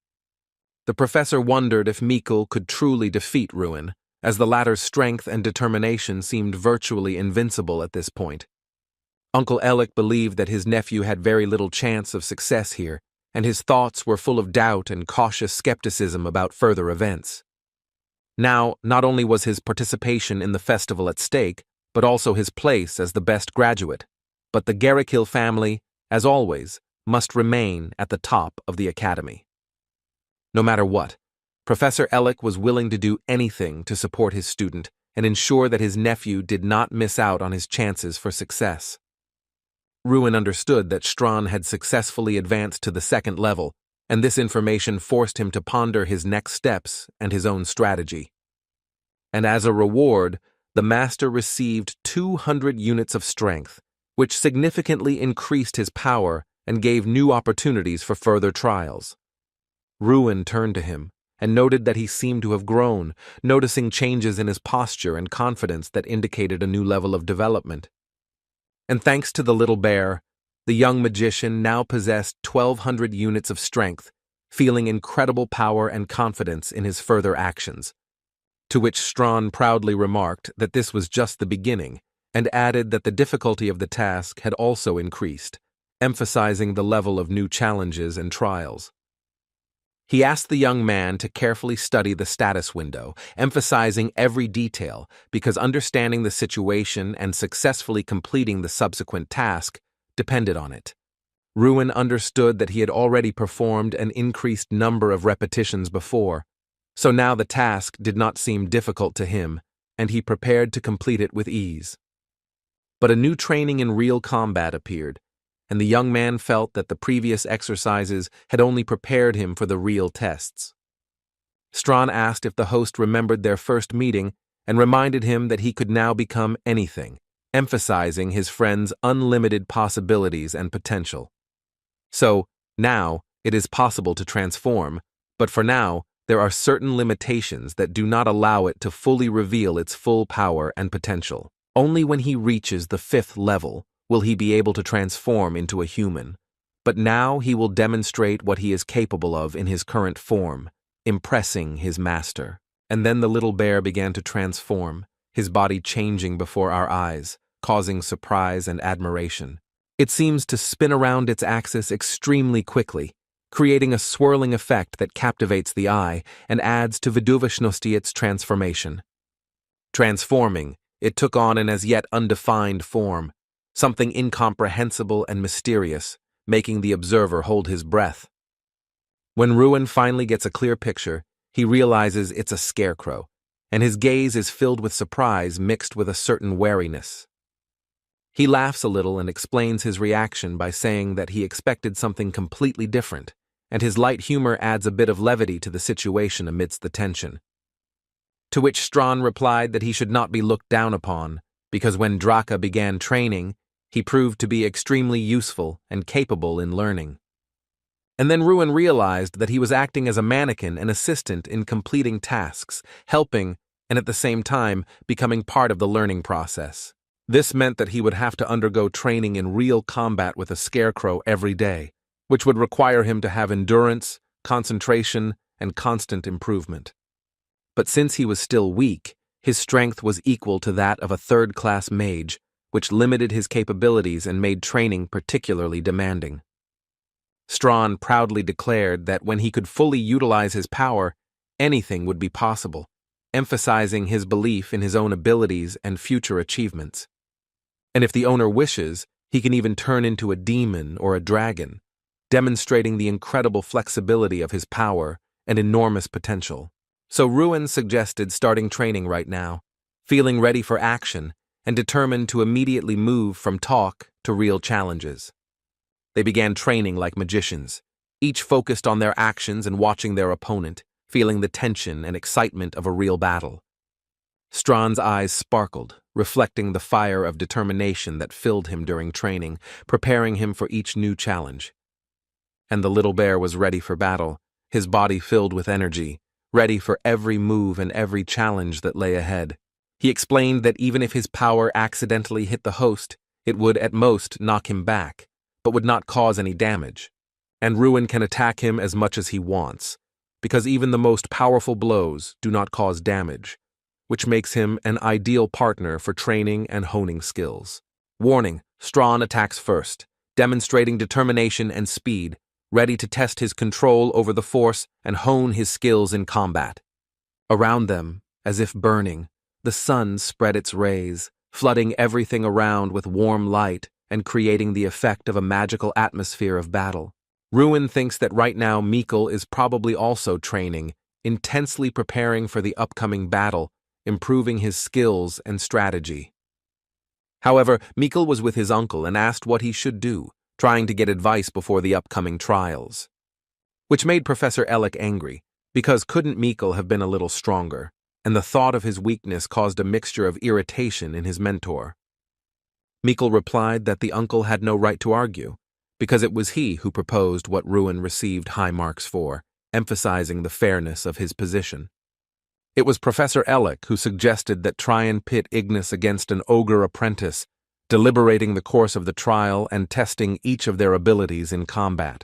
The professor wondered if Mikkel could truly defeat Ruin, as the latter's strength and determination seemed virtually invincible at this point. Uncle Ellick believed that his nephew had very little chance of success here, and his thoughts were full of doubt and cautious skepticism about further events. Now, not only was his participation in the festival at stake, but also his place as the best graduate. But the Garrickhill family, as always, must remain at the top of the academy. No matter what, Professor Ellick was willing to do anything to support his student and ensure that his nephew did not miss out on his chances for success. Ruin understood that Strawn had successfully advanced to the 2nd level, and this information forced him to ponder his next steps and his own strategy. And as a reward, the master received 200 units of strength, which significantly increased his power and gave new opportunities for further trials. Ruin turned to him and noted that he seemed to have grown, noticing changes in his posture and confidence that indicated a new level of development. And thanks to the little bear, the young magician now possessed 1,200 units of strength, feeling incredible power and confidence in his further actions. To which Strawn proudly remarked that this was just the beginning, and added that the difficulty of the task had also increased, emphasizing the level of new challenges and trials. He asked the young man to carefully study the status window, emphasizing every detail, because understanding the situation and successfully completing the subsequent task depended on it. Ruin understood that he had already performed an increased number of repetitions before, so now the task did not seem difficult to him, and he prepared to complete it with ease. But a new training in real combat appeared, and the young man felt that the previous exercises had only prepared him for the real tests. Strawn asked if the host remembered their first meeting and reminded him that he could now become anything, emphasizing his friend's unlimited possibilities and potential. So, now, it is possible to transform, but for now, there are certain limitations that do not allow it to fully reveal its full power and potential. Only when he reaches the 5th level will he be able to transform into a human. But now he will demonstrate what he is capable of in his current form, impressing his master. And then the little bear began to transform, his body changing before our eyes, causing surprise and admiration. It seems to spin around its axis extremely quickly, creating a swirling effect that captivates the eye and adds to viduvishnosti's transformation. Transforming, it took on an as yet undefined form, something incomprehensible and mysterious, making the observer hold his breath. When Ruin finally gets a clear picture, he realizes it's a scarecrow, and his gaze is filled with surprise mixed with a certain wariness. He laughs a little and explains his reaction by saying that he expected something completely different, and his light humor adds a bit of levity to the situation amidst the tension. To which Strawn replied that he should not be looked down upon, because when Draka began training, he proved to be extremely useful and capable in learning. And then Ruin realized that he was acting as a mannequin and assistant in completing tasks, helping, and at the same time becoming part of the learning process. This meant that he would have to undergo training in real combat with a scarecrow every day, which would require him to have endurance, concentration, and constant improvement. But since he was still weak, his strength was equal to that of a third-class mage, which limited his capabilities and made training particularly demanding. Strawn proudly declared that when he could fully utilize his power, anything would be possible, emphasizing his belief in his own abilities and future achievements. And if the owner wishes, he can even turn into a demon or a dragon, demonstrating the incredible flexibility of his power and enormous potential. So Ruin suggested starting training right now, feeling ready for action and determined to immediately move from talk to real challenges. They began training like magicians, each focused on their actions and watching their opponent, feeling the tension and excitement of a real battle. Strawn's eyes sparkled, reflecting the fire of determination that filled him during training, preparing him for each new challenge. And the little bear was ready for battle, his body filled with energy, ready for every move and every challenge that lay ahead. He explained that even if his power accidentally hit the host, it would at most knock him back, but would not cause any damage. And Ruin can attack him as much as he wants, because even the most powerful blows do not cause damage, which makes him an ideal partner for training and honing skills. Warning: Strawn attacks first, demonstrating determination and speed, ready to test his control over the force and hone his skills in combat. Around them, as if burning, the sun spread its rays, flooding everything around with warm light and creating the effect of a magical atmosphere of battle. Ruin thinks that right now Mikkel is probably also training, intensely preparing for the upcoming battle, improving his skills and strategy. However, Mikkel was with his uncle and asked what he should do, trying to get advice before the upcoming trials. Which made Professor Ellick angry, because couldn't Mikkel have been a little stronger? And the thought of his weakness caused a mixture of irritation in his mentor. Mikkel replied that the uncle had no right to argue, because it was he who proposed what Ruin received high marks for, emphasizing the fairness of his position. It was Professor Ellick who suggested that try and pit Ignis against an ogre apprentice deliberating the course of the trial and testing each of their abilities in combat.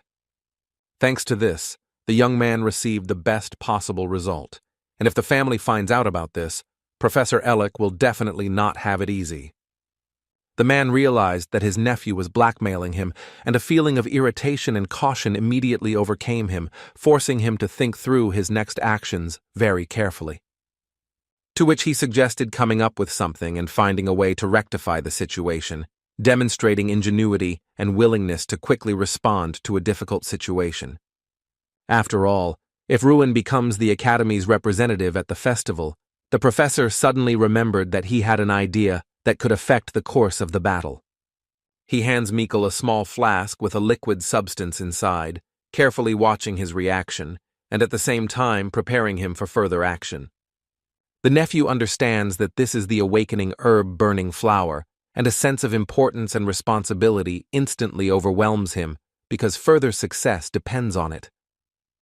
Thanks to this, the young man received the best possible result, and if the family finds out about this, Professor Ellick will definitely not have it easy. The man realized that his nephew was blackmailing him, and a feeling of irritation and caution immediately overcame him, forcing him to think through his next actions very carefully. To which he suggested coming up with something and finding a way to rectify the situation, demonstrating ingenuity and willingness to quickly respond to a difficult situation. After all, if Ruin becomes the Academy's representative at the festival, the professor suddenly remembered that he had an idea that could affect the course of the battle. He hands Mikkel a small flask with a liquid substance inside, carefully watching his reaction, and at the same time preparing him for further action. The nephew understands that this is the awakening herb-burning flower, and a sense of importance and responsibility instantly overwhelms him because further success depends on it.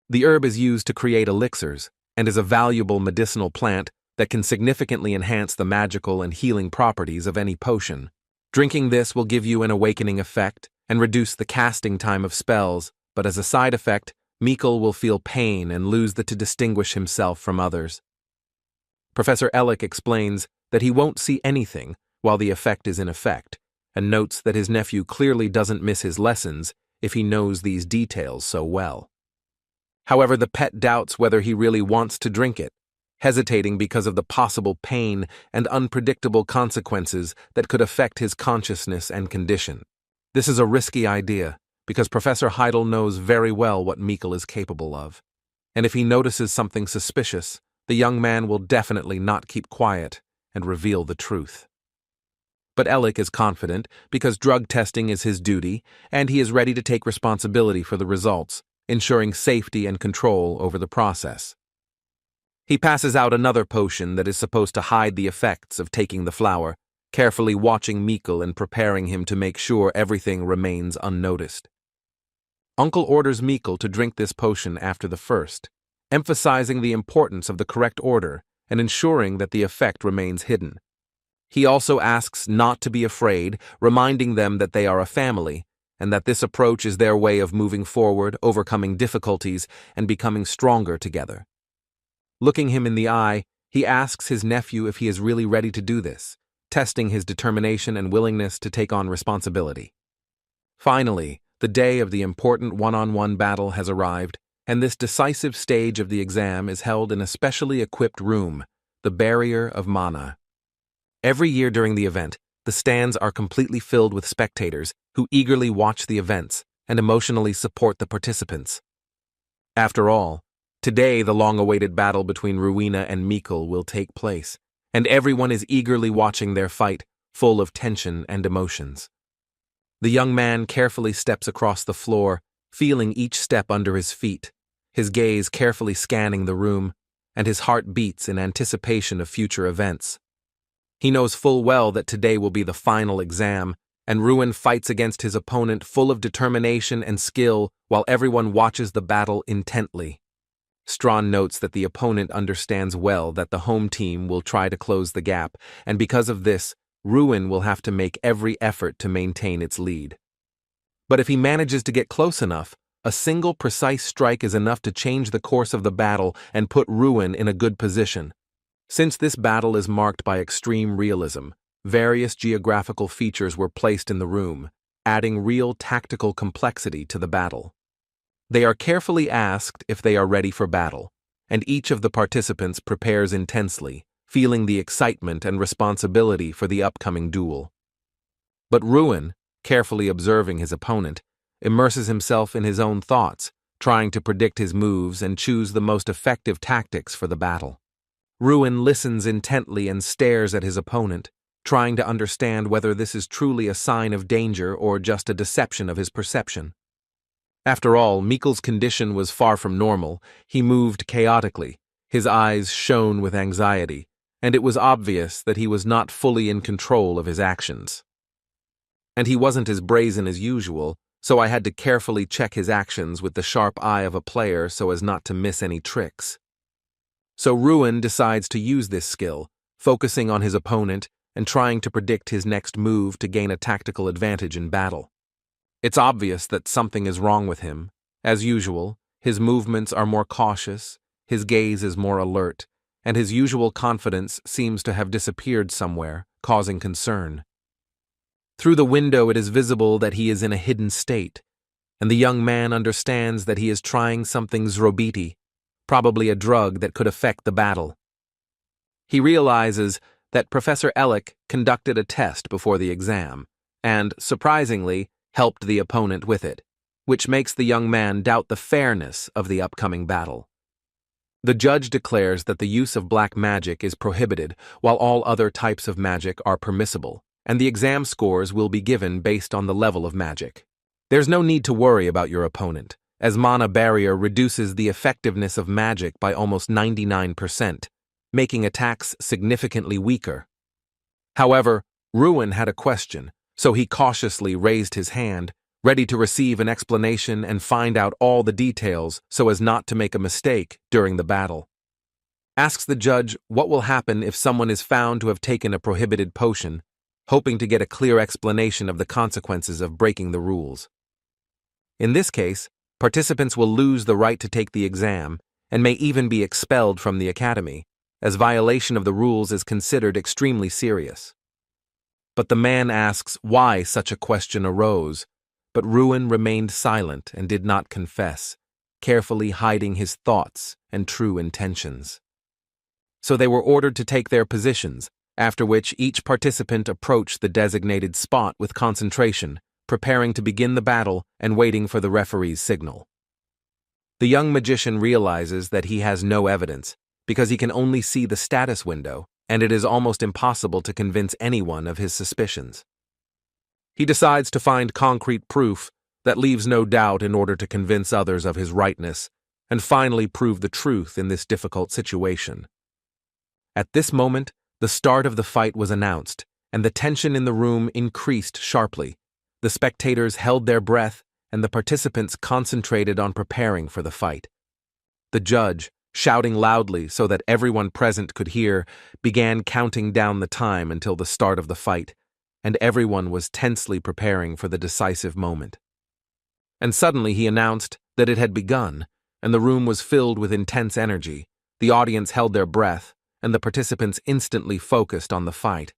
The herb is used to create elixirs and is a valuable medicinal plant that can significantly enhance the magical and healing properties of any potion. Drinking this will give you an awakening effect and reduce the casting time of spells, but as a side effect, Mikkel will feel pain and lose the to distinguish himself from others. Professor Ellick explains that he won't see anything while the effect is in effect, and notes that his nephew clearly doesn't miss his lessons if he knows these details so well. However, the pet doubts whether he really wants to drink it, hesitating because of the possible pain and unpredictable consequences that could affect his consciousness and condition. This is a risky idea, because Professor Heidel knows very well what Mikkel is capable of, and if he notices something suspicious, the young man will definitely not keep quiet and reveal the truth. But Ellick is confident because drug testing is his duty, and he is ready to take responsibility for the results, ensuring safety and control over the process. He passes out another potion that is supposed to hide the effects of taking the flower, carefully watching Mikkel and preparing him to make sure everything remains unnoticed. Uncle orders Mikkel to drink this potion after the first, emphasizing the importance of the correct order and ensuring that the effect remains hidden. He also asks not to be afraid, reminding them that they are a family, and that this approach is their way of moving forward, overcoming difficulties, and becoming stronger together. Looking him in the eye, he asks his nephew if he is really ready to do this, testing his determination and willingness to take on responsibility. Finally, the day of the important one-on-one battle has arrived, and this decisive stage of the exam is held in a specially equipped room, the Barrier of Mana. Every year during the event, the stands are completely filled with spectators who eagerly watch the events and emotionally support the participants. After all, today the long-awaited battle between Ruina and Mikkel will take place, and everyone is eagerly watching their fight, full of tension and emotions. The young man carefully steps across the floor, feeling each step under his feet, his gaze carefully scanning the room, and his heart beats in anticipation of future events. He knows full well that today will be the final exam, and Ruin fights against his opponent full of determination and skill while everyone watches the battle intently. Strawn notes that the opponent understands well that the home team will try to close the gap, and because of this, Ruin will have to make every effort to maintain its lead. But if he manages to get close enough, a single precise strike is enough to change the course of the battle and put Ruin in a good position. Since this battle is marked by extreme realism, various geographical features were placed in the room, adding real tactical complexity to the battle. They are carefully asked if they are ready for battle, and each of the participants prepares intensely, feeling the excitement and responsibility for the upcoming duel. But Ruin, carefully observing his opponent, immerses himself in his own thoughts, trying to predict his moves and choose the most effective tactics for the battle. Ruin listens intently and stares at his opponent, trying to understand whether this is truly a sign of danger or just a deception of his perception. After all, Mikkel's condition was far from normal. He moved chaotically, his eyes shone with anxiety, and it was obvious that he was not fully in control of his actions. And he wasn't as brazen as usual, so I had to carefully check his actions with the sharp eye of a player so as not to miss any tricks. So Ruin decides to use this skill, focusing on his opponent and trying to predict his next move to gain a tactical advantage in battle. It's obvious that something is wrong with him. As usual, his movements are more cautious, his gaze is more alert, and his usual confidence seems to have disappeared somewhere, causing concern. Through the window it is visible that he is in a hidden state, and the young man understands that he is trying something zrobiti, probably a drug that could affect the battle. He realizes that Professor Ellick conducted a test before the exam, and, surprisingly, helped the opponent with it, which makes the young man doubt the fairness of the upcoming battle. The judge declares that the use of black magic is prohibited, while all other types of magic are permissible, and the exam scores will be given based on the level of magic. There's no need to worry about your opponent, as mana barrier reduces the effectiveness of magic by almost 99%, making attacks significantly weaker. However, Ruin had a question, so he cautiously raised his hand, ready to receive an explanation and find out all the details so as not to make a mistake during the battle. Asks the judge what will happen if someone is found to have taken a prohibited potion, hoping to get a clear explanation of the consequences of breaking the rules. In this case, participants will lose the right to take the exam and may even be expelled from the academy, as violation of the rules is considered extremely serious. But the man asks why such a question arose, but Ruin remained silent and did not confess, carefully hiding his thoughts and true intentions. So they were ordered to take their positions, after which each participant approached the designated spot with concentration, preparing to begin the battle and waiting for the referee's signal. The young magician realizes that he has no evidence, because he can only see the status window, and it is almost impossible to convince anyone of his suspicions. He decides to find concrete proof that leaves no doubt in order to convince others of his rightness, and finally prove the truth in this difficult situation. At this moment, the start of the fight was announced, and the tension in the room increased sharply. The spectators held their breath, and the participants concentrated on preparing for the fight. The judge, shouting loudly so that everyone present could hear, began counting down the time until the start of the fight, and everyone was tensely preparing for the decisive moment. And suddenly he announced that it had begun, and the room was filled with intense energy. The audience held their breath, and the participants instantly focused on the fight.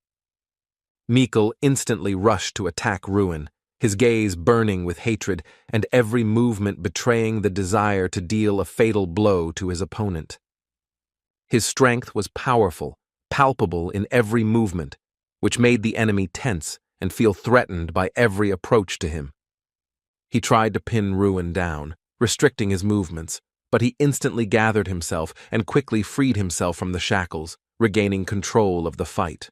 Mikkel instantly rushed to attack Ruin, his gaze burning with hatred and every movement betraying the desire to deal a fatal blow to his opponent. His strength was powerful, palpable in every movement, which made the enemy tense and feel threatened by every approach to him. He tried to pin Ruin down, restricting his movements, but he instantly gathered himself and quickly freed himself from the shackles, regaining control of the fight.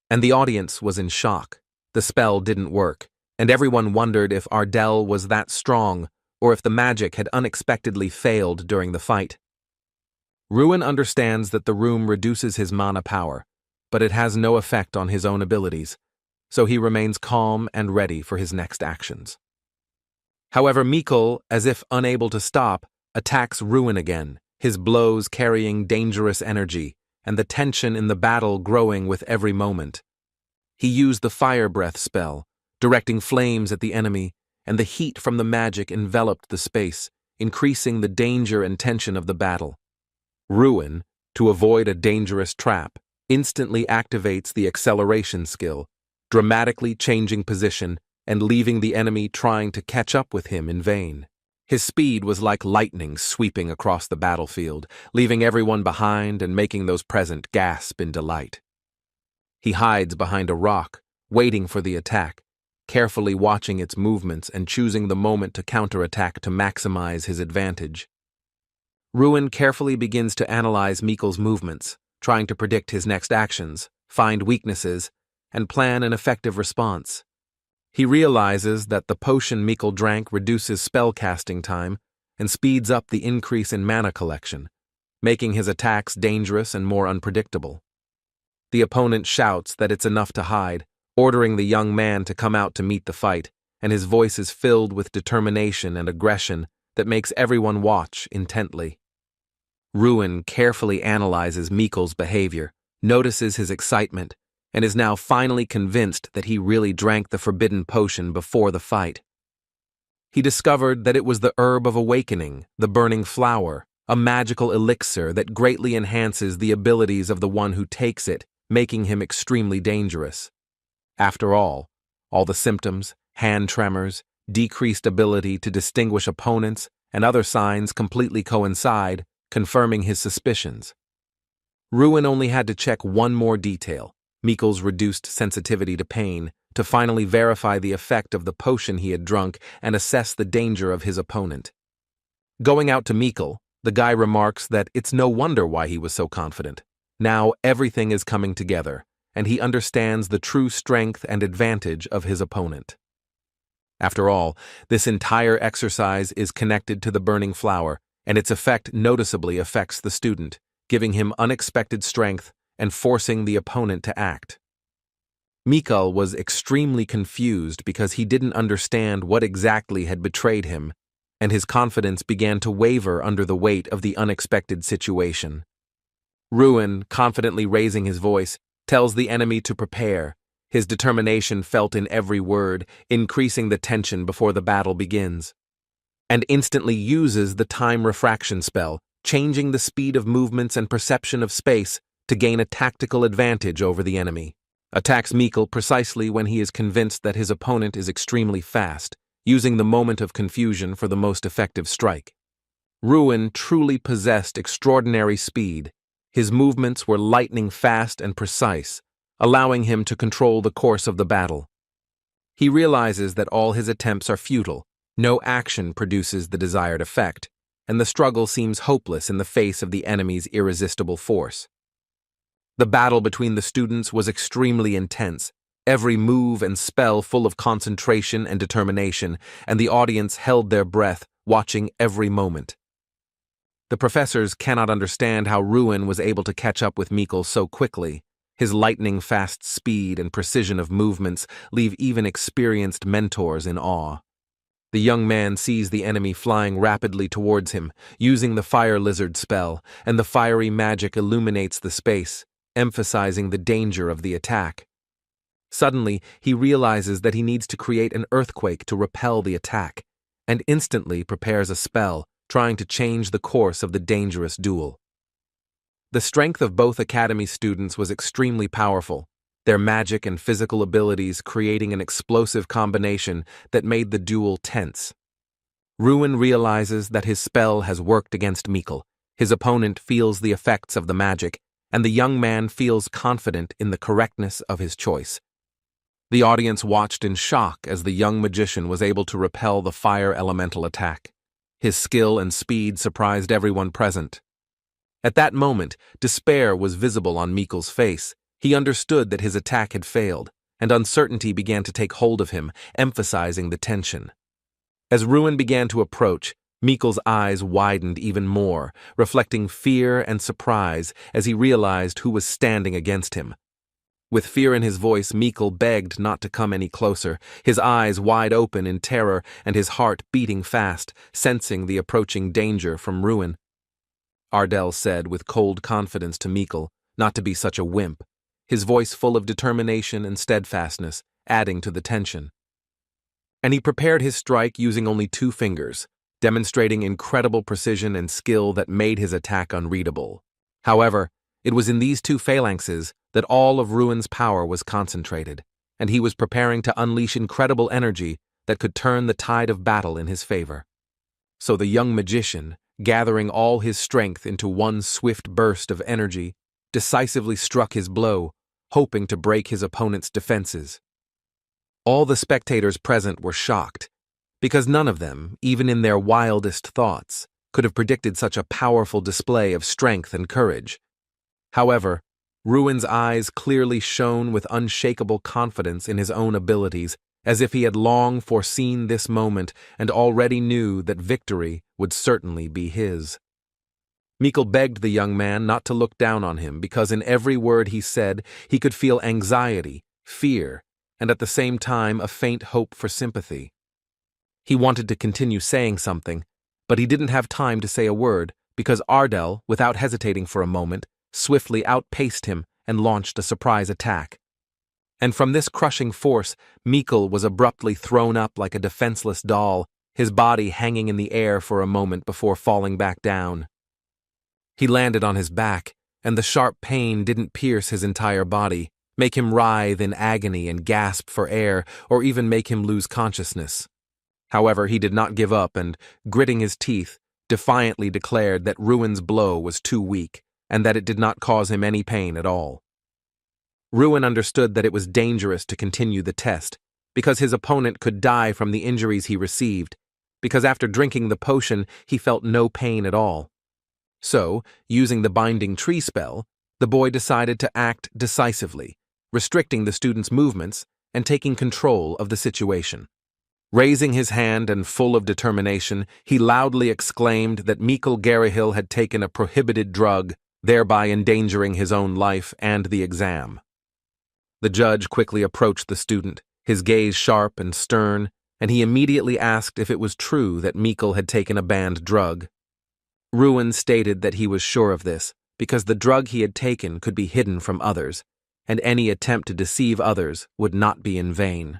And the audience was in shock. The spell didn't work, and everyone wondered if Ardell was that strong or if the magic had unexpectedly failed during the fight. Ruin understands that the room reduces his mana power, but it has no effect on his own abilities, so he remains calm and ready for his next actions. However, Mikkel, as if unable to stop, attacks Ruin again, his blows carrying dangerous energy, and the tension in the battle growing with every moment. He used the fire breath spell, directing flames at the enemy, and the heat from the magic enveloped the space, increasing the danger and tension of the battle. Ruin, to avoid a dangerous trap, instantly activates the acceleration skill, dramatically changing position and leaving the enemy trying to catch up with him in vain. His speed was like lightning sweeping across the battlefield, leaving everyone behind and making those present gasp in delight. He hides behind a rock, waiting for the attack, carefully watching its movements and choosing the moment to counterattack to maximize his advantage. Ruin carefully begins to analyze Mikkel's movements, trying to predict his next actions, find weaknesses, and plan an effective response. He realizes that the potion Mikkel drank reduces spell-casting time and speeds up the increase in mana collection, making his attacks dangerous and more unpredictable. The opponent shouts that it's enough to hide, ordering the young man to come out to meet the fight, and his voice is filled with determination and aggression that makes everyone watch intently. Ruin carefully analyzes Mikkel's behavior, notices his excitement, and is now finally convinced that he really drank the forbidden potion before the fight. He discovered that it was the herb of awakening, the burning flower, a magical elixir that greatly enhances the abilities of the one who takes it, making him extremely dangerous. After all the symptoms, hand tremors, decreased ability to distinguish opponents, and other signs completely coincide, confirming his suspicions. Ruin only had to check one more detail, Mikkel's reduced sensitivity to pain, to finally verify the effect of the potion he had drunk and assess the danger of his opponent. Going out to Mikkel, the guy remarks that it's no wonder why he was so confident. Now everything is coming together, and he understands the true strength and advantage of his opponent. After all, this entire exercise is connected to the burning flower, and its effect noticeably affects the student, giving him unexpected strength and forcing the opponent to act. Mikkel was extremely confused because he didn't understand what exactly had betrayed him, and his confidence began to waver under the weight of the unexpected situation. Ruin, confidently raising his voice, tells the enemy to prepare, his determination felt in every word, increasing the tension before the battle begins, and instantly uses the time refraction spell, changing the speed of movements and perception of space to gain a tactical advantage over the enemy. Attacks Mikkel precisely when he is convinced that his opponent is extremely fast, using the moment of confusion for the most effective strike. Ruin truly possessed extraordinary speed. His movements were lightning fast and precise, allowing him to control the course of the battle. He realizes that all his attempts are futile, no action produces the desired effect, and the struggle seems hopeless in the face of the enemy's irresistible force. The battle between the students was extremely intense, every move and spell full of concentration and determination, and the audience held their breath, watching every moment. The professors cannot understand how Ruin was able to catch up with Mikkel so quickly. His lightning-fast speed and precision of movements leave even experienced mentors in awe. The young man sees the enemy flying rapidly towards him, using the fire lizard spell, and the fiery magic illuminates the space, emphasizing the danger of the attack. Suddenly, he realizes that he needs to create an earthquake to repel the attack, and instantly prepares a spell, trying to change the course of the dangerous duel. The strength of both academy students was extremely powerful, their magic and physical abilities creating an explosive combination that made the duel tense. Ruin realizes that his spell has worked against Mikkel, his opponent feels the effects of the magic, and the young man feels confident in the correctness of his choice. The audience watched in shock as the young magician was able to repel the fire elemental attack. His skill and speed surprised everyone present. At that moment, despair was visible on Mikkel's face. He understood that his attack had failed, and uncertainty began to take hold of him, emphasizing the tension. As Ruin began to approach, Mikkel's eyes widened even more, reflecting fear and surprise as he realized who was standing against him. With fear in his voice, Mikkel begged not to come any closer, his eyes wide open in terror and his heart beating fast, sensing the approaching danger from Ruin. Ardell said with cold confidence to Mikkel not to be such a wimp, his voice full of determination and steadfastness, adding to the tension. And he prepared his strike using only 2 fingers, demonstrating incredible precision and skill that made his attack unreadable. However, it was in these 2 phalanxes that all of Ruin's power was concentrated, and he was preparing to unleash incredible energy that could turn the tide of battle in his favor. So the young magician, gathering all his strength into one swift burst of energy, decisively struck his blow, hoping to break his opponent's defenses. All the spectators present were shocked, because none of them, even in their wildest thoughts, could have predicted such a powerful display of strength and courage. However, Ruin's eyes clearly shone with unshakable confidence in his own abilities, as if he had long foreseen this moment and already knew that victory would certainly be his. Mikkel begged the young man not to look down on him because in every word he said he could feel anxiety, fear, and at the same time a faint hope for sympathy. He wanted to continue saying something, but he didn't have time to say a word because Ardell, without hesitating for a moment, swiftly outpaced him and launched a surprise attack. And from this crushing force, Mikkel was abruptly thrown up like a defenseless doll, his body hanging in the air for a moment before falling back down. He landed on his back, and the sharp pain didn't pierce his entire body, make him writhe in agony and gasp for air, or even make him lose consciousness. However, he did not give up and, gritting his teeth, defiantly declared that Ruin's blow was too weak, and that it did not cause him any pain at all. Ruin understood that it was dangerous to continue the test, because his opponent could die from the injuries he received, because after drinking the potion he felt no pain at all. So, using the binding tree spell, the boy decided to act decisively, restricting the student's movements and taking control of the situation. Raising his hand and full of determination, he loudly exclaimed that Mikkel Garihill had taken a prohibited drug, thereby endangering his own life and the exam. The judge quickly approached the student, his gaze sharp and stern, and he immediately asked if it was true that Mikkel had taken a banned drug. Ruin stated that he was sure of this, because the drug he had taken could be hidden from others, and any attempt to deceive others would not be in vain.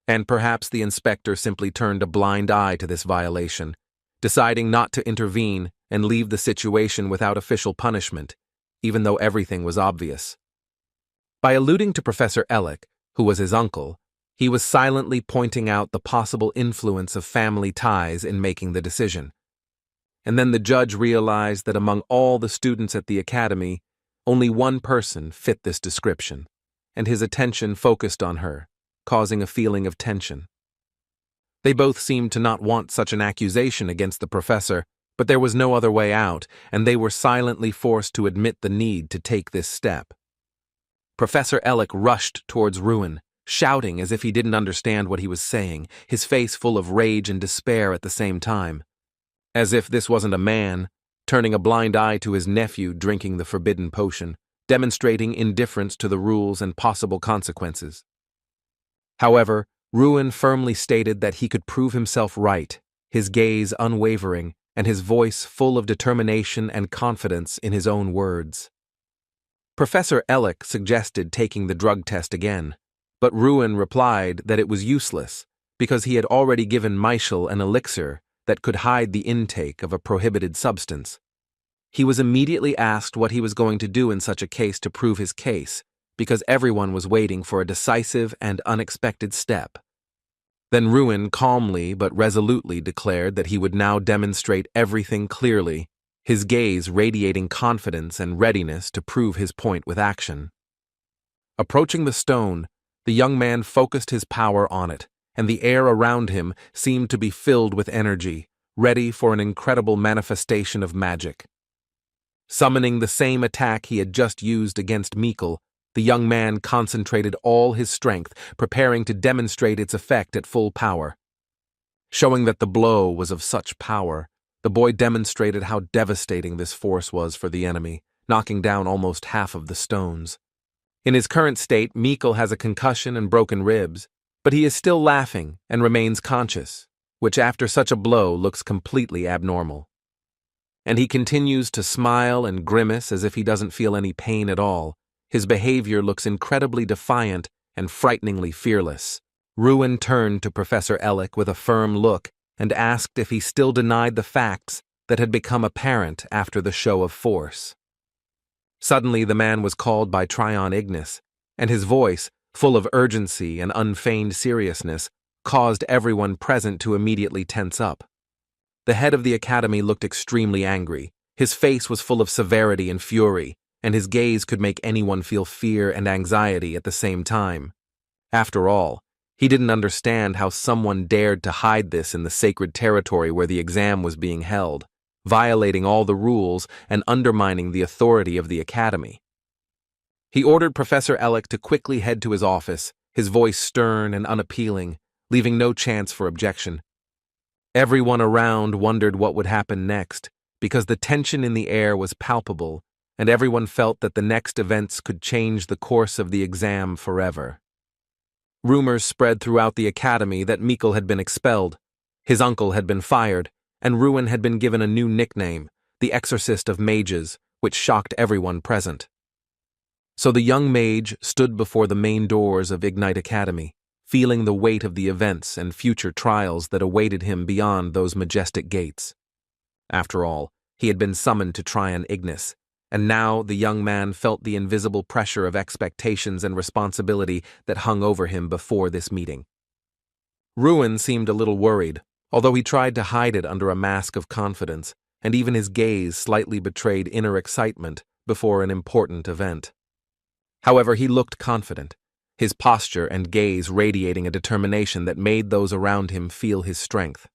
And perhaps the inspector simply turned a blind eye to this violation, deciding not to intervene and leave the situation without official punishment, even though everything was obvious. By alluding to Professor Ellick, who was his uncle, he was silently pointing out the possible influence of family ties in making the decision. And then the judge realized that among all the students at the academy, only one person fit this description, and his attention focused on her, causing a feeling of tension. They both seemed to not want such an accusation against the professor, but there was no other way out, and they were silently forced to admit the need to take this step. Professor Ellick rushed towards Ruin, shouting as if he didn't understand what he was saying, his face full of rage and despair at the same time. As if this wasn't a man, turning a blind eye to his nephew drinking the forbidden potion, demonstrating indifference to the rules and possible consequences. However, Ruin firmly stated that he could prove himself right, his gaze unwavering, and his voice full of determination and confidence in his own words. Professor Ellick suggested taking the drug test again, but Ruin replied that it was useless because he had already given Michel an elixir that could hide the intake of a prohibited substance. He was immediately asked what he was going to do in such a case to prove his case, because everyone was waiting for a decisive and unexpected step. Then Ruin calmly but resolutely declared that he would now demonstrate everything clearly, his gaze radiating confidence and readiness to prove his point with action. Approaching the stone, the young man focused his power on it, and the air around him seemed to be filled with energy, ready for an incredible manifestation of magic. Summoning the same attack he had just used against Mikkel, the young man concentrated all his strength, preparing to demonstrate its effect at full power. Showing that the blow was of such power, the boy demonstrated how devastating this force was for the enemy, knocking down almost half of the stones. In his current state, Mikkel has a concussion and broken ribs, but he is still laughing and remains conscious, which after such a blow looks completely abnormal. And he continues to smile and grimace as if he doesn't feel any pain at all. His behavior looks incredibly defiant and frighteningly fearless. Ruin turned to Professor Ellick with a firm look and asked if he still denied the facts that had become apparent after the show of force. Suddenly the man was called by Tryon Ignis, and his voice, full of urgency and unfeigned seriousness, caused everyone present to immediately tense up. The head of the academy looked extremely angry. His face was full of severity and fury, and his gaze could make anyone feel fear and anxiety at the same time. After all, he didn't understand how someone dared to hide this in the sacred territory where the exam was being held, violating all the rules and undermining the authority of the academy. He ordered Professor Ellick to quickly head to his office, his voice stern and unappealing, leaving no chance for objection. Everyone around wondered what would happen next, because the tension in the air was palpable, and everyone felt that the next events could change the course of the exam forever. Rumors spread throughout the academy that Mikkel had been expelled, his uncle had been fired, and Ruin had been given a new nickname, the Exorcist of Mages, which shocked everyone present. So the young mage stood before the main doors of Ignite Academy, feeling the weight of the events and future trials that awaited him beyond those majestic gates. After all, he had been summoned to try on Ignis, and now the young man felt the invisible pressure of expectations and responsibility that hung over him before this meeting. Ruin seemed a little worried, although he tried to hide it under a mask of confidence, and even his gaze slightly betrayed inner excitement before an important event. However, he looked confident, his posture and gaze radiating a determination that made those around him feel his strength.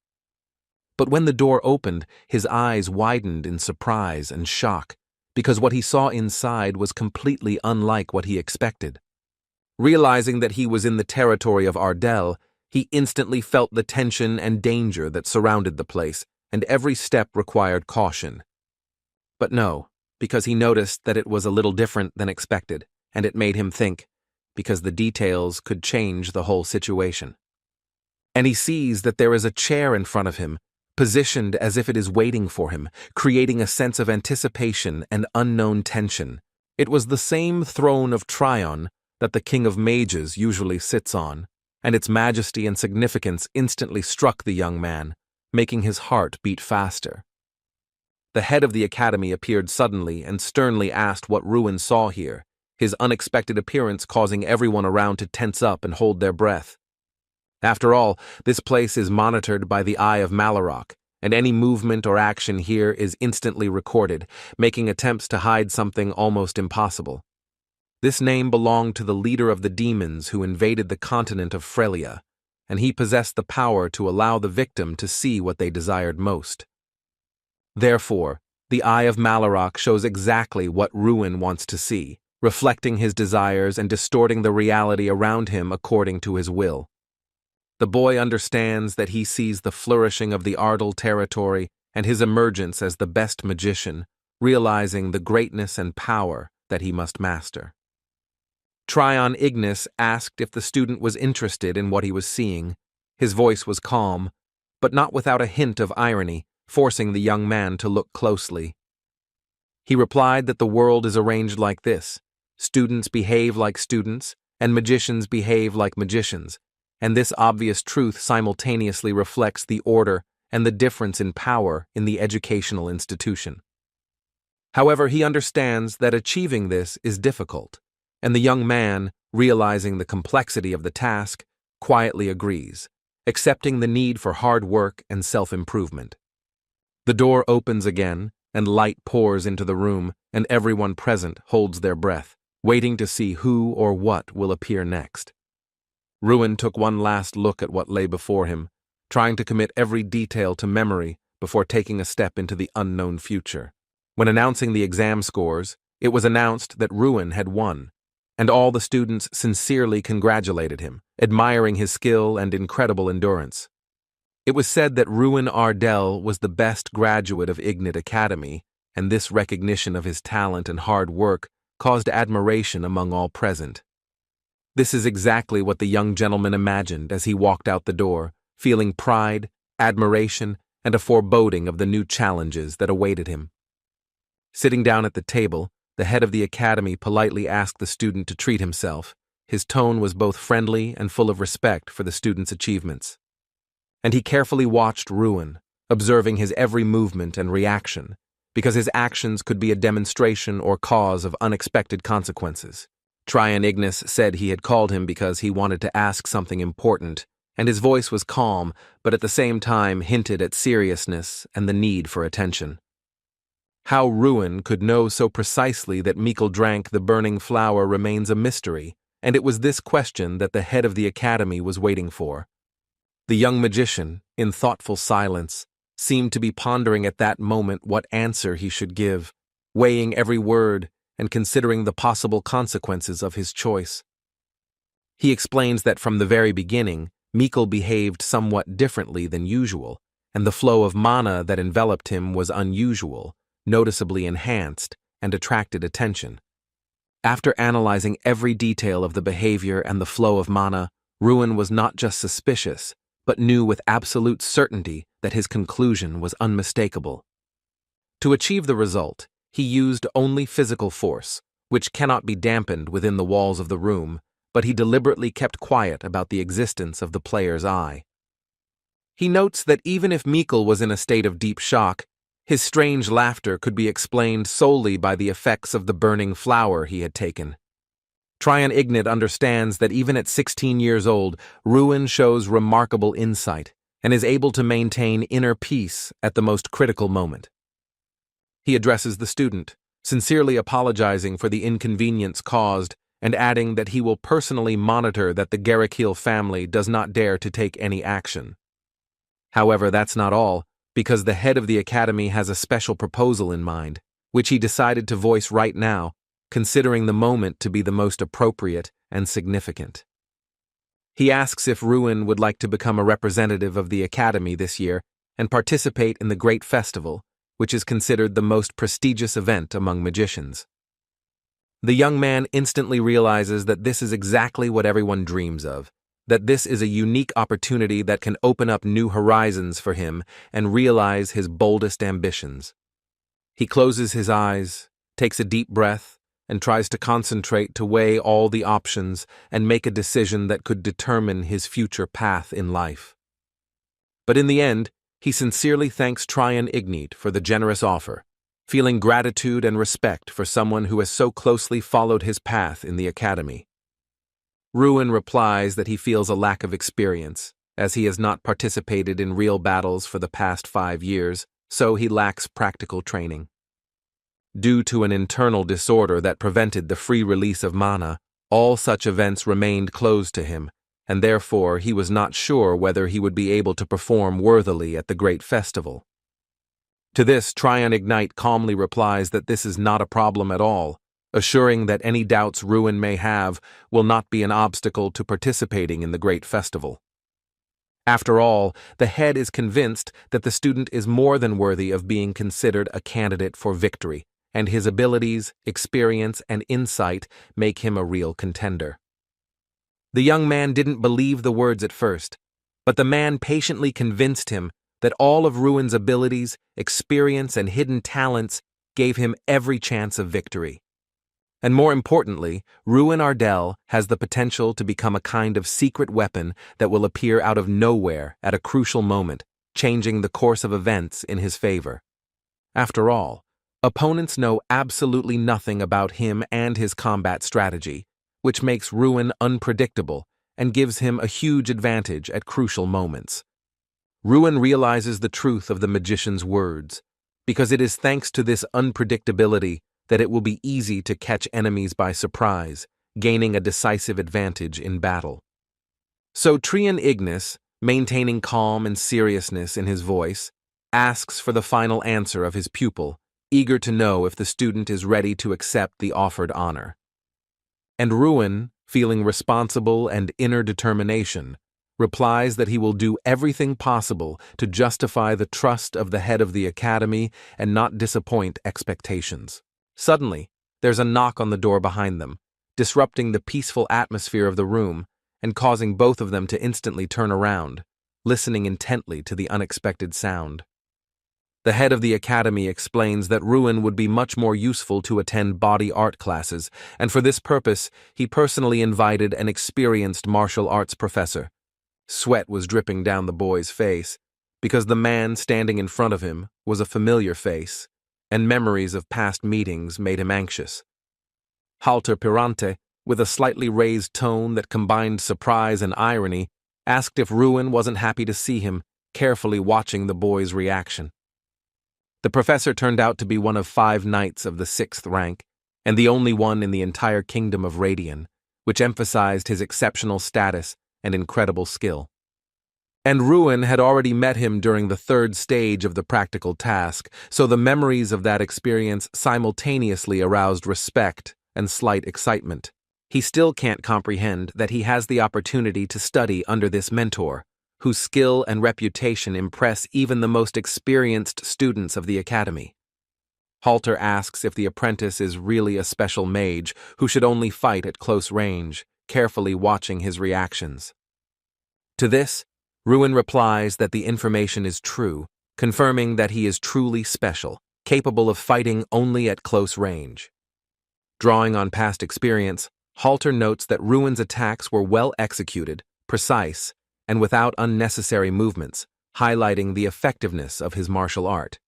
But when the door opened, his eyes widened in surprise and shock, because what he saw inside was completely unlike what he expected. Realizing that he was in the territory of Ardell, he instantly felt the tension and danger that surrounded the place, and every step required caution. But no, because he noticed that it was a little different than expected, and it made him think, because the details could change the whole situation. And he sees that there is a chair in front of him, positioned as if it is waiting for him, creating a sense of anticipation and unknown tension. It was the same throne of Tryon that the King of Mages usually sits on, and its majesty and significance instantly struck the young man, making his heart beat faster. The head of the academy appeared suddenly and sternly asked what Ruin saw here, his unexpected appearance causing everyone around to tense up and hold their breath. After all, this place is monitored by the Eye of Malarok, and any movement or action here is instantly recorded, making attempts to hide something almost impossible. This name belonged to the leader of the demons who invaded the continent of Frelia, and he possessed the power to allow the victim to see what they desired most. Therefore, the Eye of Malarok shows exactly what Ruin wants to see, reflecting his desires and distorting the reality around him according to his will. The boy understands that he sees the flourishing of the Ardell territory and his emergence as the best magician, realizing the greatness and power that he must master. Tryon Ignis asked if the student was interested in what he was seeing. His voice was calm, but not without a hint of irony, forcing the young man to look closely. He replied that the world is arranged like this: students behave like students, and magicians behave like magicians, and this obvious truth simultaneously reflects the order and the difference in power in the educational institution. However, he understands that achieving this is difficult, and the young man, realizing the complexity of the task, quietly agrees, accepting the need for hard work and self-improvement. The door opens again, and light pours into the room, and everyone present holds their breath, waiting to see who or what will appear next. Ruin took one last look at what lay before him, trying to commit every detail to memory before taking a step into the unknown future. When announcing the exam scores, it was announced that Ruin had won, and all the students sincerely congratulated him, admiring his skill and incredible endurance. It was said that Ruin Ardell was the best graduate of Ignite Academy, and this recognition of his talent and hard work caused admiration among all present. This is exactly what the young gentleman imagined as he walked out the door, feeling pride, admiration, and a foreboding of the new challenges that awaited him. Sitting down at the table, the head of the academy politely asked the student to treat himself. His tone was both friendly and full of respect for the student's achievements. And he carefully watched Ruin, observing his every movement and reaction, because his actions could be a demonstration or cause of unexpected consequences. Tryon Ignis said he had called him because he wanted to ask something important, and his voice was calm, but at the same time hinted at seriousness and the need for attention. How Ruin could know so precisely that Mikkel drank the burning flower remains a mystery, and it was this question that the head of the academy was waiting for. The young magician, in thoughtful silence, seemed to be pondering at that moment what answer he should give, weighing every word and considering the possible consequences of his choice. He explains that from the very beginning, Mikkel behaved somewhat differently than usual, and the flow of mana that enveloped him was unusual, noticeably enhanced, and attracted attention. After analyzing every detail of the behavior and the flow of mana, Ruin was not just suspicious, but knew with absolute certainty that his conclusion was unmistakable. To achieve the result, he used only physical force, which cannot be dampened within the walls of the room, but he deliberately kept quiet about the existence of the player's eye. He notes that even if Mikkel was in a state of deep shock, his strange laughter could be explained solely by the effects of the burning flower he had taken. Tryon Ignat understands that even at 16 years old, Ruin shows remarkable insight and is able to maintain inner peace at the most critical moment. He addresses the student, sincerely apologizing for the inconvenience caused and adding that he will personally monitor that the Garrickhill family does not dare to take any action. However, that's not all, because the head of the academy has a special proposal in mind, which he decided to voice right now, considering the moment to be the most appropriate and significant. He asks if Ruin would like to become a representative of the academy this year and participate in the Great Festival, which is considered the most prestigious event among magicians. The young man instantly realizes that this is exactly what everyone dreams of, that this is a unique opportunity that can open up new horizons for him and realize his boldest ambitions. He closes his eyes, takes a deep breath, and tries to concentrate to weigh all the options and make a decision that could determine his future path in life. But in the end, he sincerely thanks Tryon Ignat for the generous offer, feeling gratitude and respect for someone who has so closely followed his path in the academy. Ruin replies that he feels a lack of experience, as he has not participated in real battles for the past 5 years, so he lacks practical training. Due to an internal disorder that prevented the free release of mana, all such events remained closed to him, and therefore he was not sure whether he would be able to perform worthily at the Great Festival. To this, Tryon Ignat calmly replies that this is not a problem at all, assuring that any doubts Ruin may have will not be an obstacle to participating in the Great Festival. After all, the head is convinced that the student is more than worthy of being considered a candidate for victory, and his abilities, experience, and insight make him a real contender. The young man didn't believe the words at first, but the man patiently convinced him that all of Ruin's abilities, experience, and hidden talents gave him every chance of victory. And more importantly, Ruin Ardell has the potential to become a kind of secret weapon that will appear out of nowhere at a crucial moment, changing the course of events in his favor. After all, opponents know absolutely nothing about him and his combat strategy, which makes Ruin unpredictable and gives him a huge advantage at crucial moments. Ruin realizes the truth of the magician's words, because it is thanks to this unpredictability that it will be easy to catch enemies by surprise, gaining a decisive advantage in battle. So Tryon Ignat, maintaining calm and seriousness in his voice, asks for the final answer of his pupil, eager to know if the student is ready to accept the offered honor. And Ruin, feeling responsible and inner determination, replies that he will do everything possible to justify the trust of the head of the academy and not disappoint expectations. Suddenly, there's a knock on the door behind them, disrupting the peaceful atmosphere of the room and causing both of them to instantly turn around, listening intently to the unexpected sound. The head of the academy explains that Ruin would be much more useful to attend body art classes, and for this purpose, he personally invited an experienced martial arts professor. Sweat was dripping down the boy's face, because the man standing in front of him was a familiar face, and memories of past meetings made him anxious. Halter Pirante, with a slightly raised tone that combined surprise and irony, asked if Ruin wasn't happy to see him, carefully watching the boy's reaction. The professor turned out to be one of 5 knights of the 6th rank, and the only one in the entire kingdom of Radian, which emphasized his exceptional status and incredible skill. And Ruin had already met him during the 3rd stage of the practical task, so the memories of that experience simultaneously aroused respect and slight excitement. He still can't comprehend that he has the opportunity to study under this mentor, whose skill and reputation impress even the most experienced students of the academy. Halter asks if the apprentice is really a special mage who should only fight at close range, carefully watching his reactions. To this, Ruin replies that the information is true, confirming that he is truly special, capable of fighting only at close range. Drawing on past experience, Halter notes that Ruin's attacks were well executed, precise, and without unnecessary movements, highlighting the effectiveness of his martial art.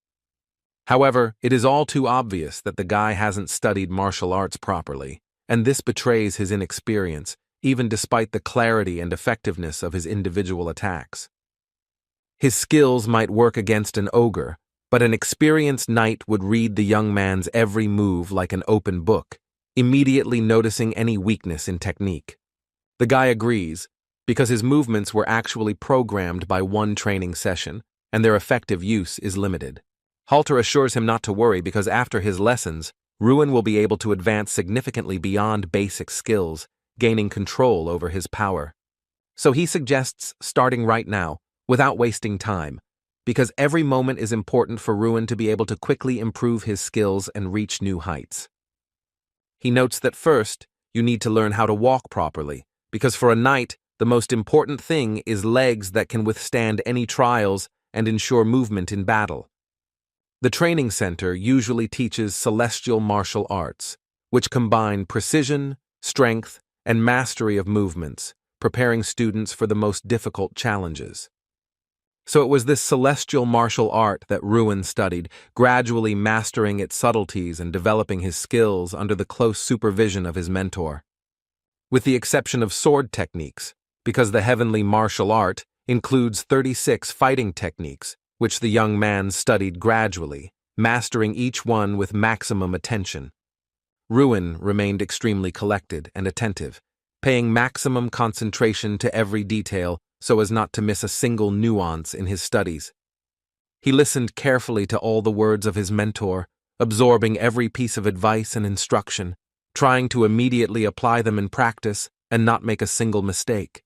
However, it is all too obvious that the guy hasn't studied martial arts properly, and this betrays his inexperience, even despite the clarity and effectiveness of his individual attacks. His skills might work against an ogre, but an experienced knight would read the young man's every move like an open book, immediately noticing any weakness in technique. The guy agrees, because his movements were actually programmed by one training session, and their effective use is limited. Halter assures him not to worry because after his lessons, Ruin will be able to advance significantly beyond basic skills, gaining control over his power. So he suggests starting right now, without wasting time, because every moment is important for Ruin to be able to quickly improve his skills and reach new heights. He notes that first, you need to learn how to walk properly, because for a knight, the most important thing is legs that can withstand any trials and ensure movement in battle. The training center usually teaches celestial martial arts, which combine precision, strength, and mastery of movements, preparing students for the most difficult challenges. So it was this celestial martial art that Ruin studied, gradually mastering its subtleties and developing his skills under the close supervision of his mentor. With the exception of sword techniques, because the heavenly martial art includes 36 fighting techniques, which the young man studied gradually, mastering each one with maximum attention. Ruin remained extremely collected and attentive, paying maximum concentration to every detail so as not to miss a single nuance in his studies. He listened carefully to all the words of his mentor, absorbing every piece of advice and instruction, trying to immediately apply them in practice and not make a single mistake.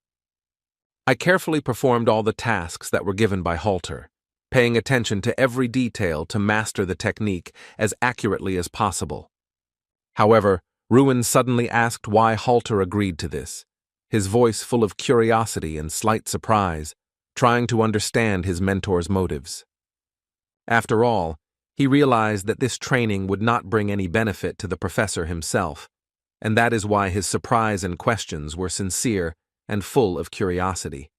I carefully performed all the tasks that were given by Halter, paying attention to every detail to master the technique as accurately as possible. However, Ruin suddenly asked why Halter agreed to this, his voice full of curiosity and slight surprise, trying to understand his mentor's motives. After all, he realized that this training would not bring any benefit to the professor himself, and that is why his surprise and questions were sincere and full of curiosity.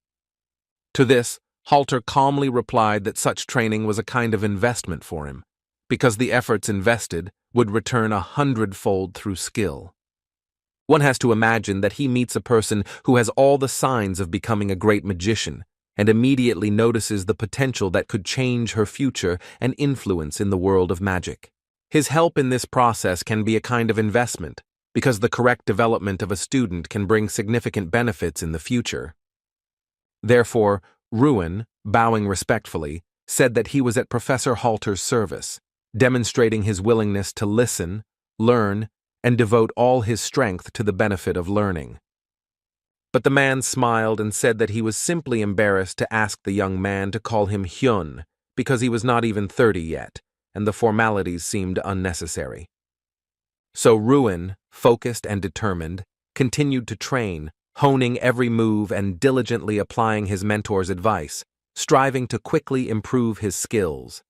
To this, Halter calmly replied that such training was a kind of investment for him, because the efforts invested would return 100-fold through skill. One has to imagine that he meets a person who has all the signs of becoming a great magician and immediately notices the potential that could change her future and influence in the world of magic. His help in this process can be a kind of investment, because the correct development of a student can bring significant benefits in the future. Therefore, Ruin, bowing respectfully, said that he was at Professor Halter's service, demonstrating his willingness to listen, learn, and devote all his strength to the benefit of learning. But the man smiled and said that he was simply embarrassed to ask the young man to call him Hyun, because he was not even 30 yet, and the formalities seemed unnecessary. So Ruin, focused and determined, continued to train, honing every move and diligently applying his mentor's advice, striving to quickly improve his skills.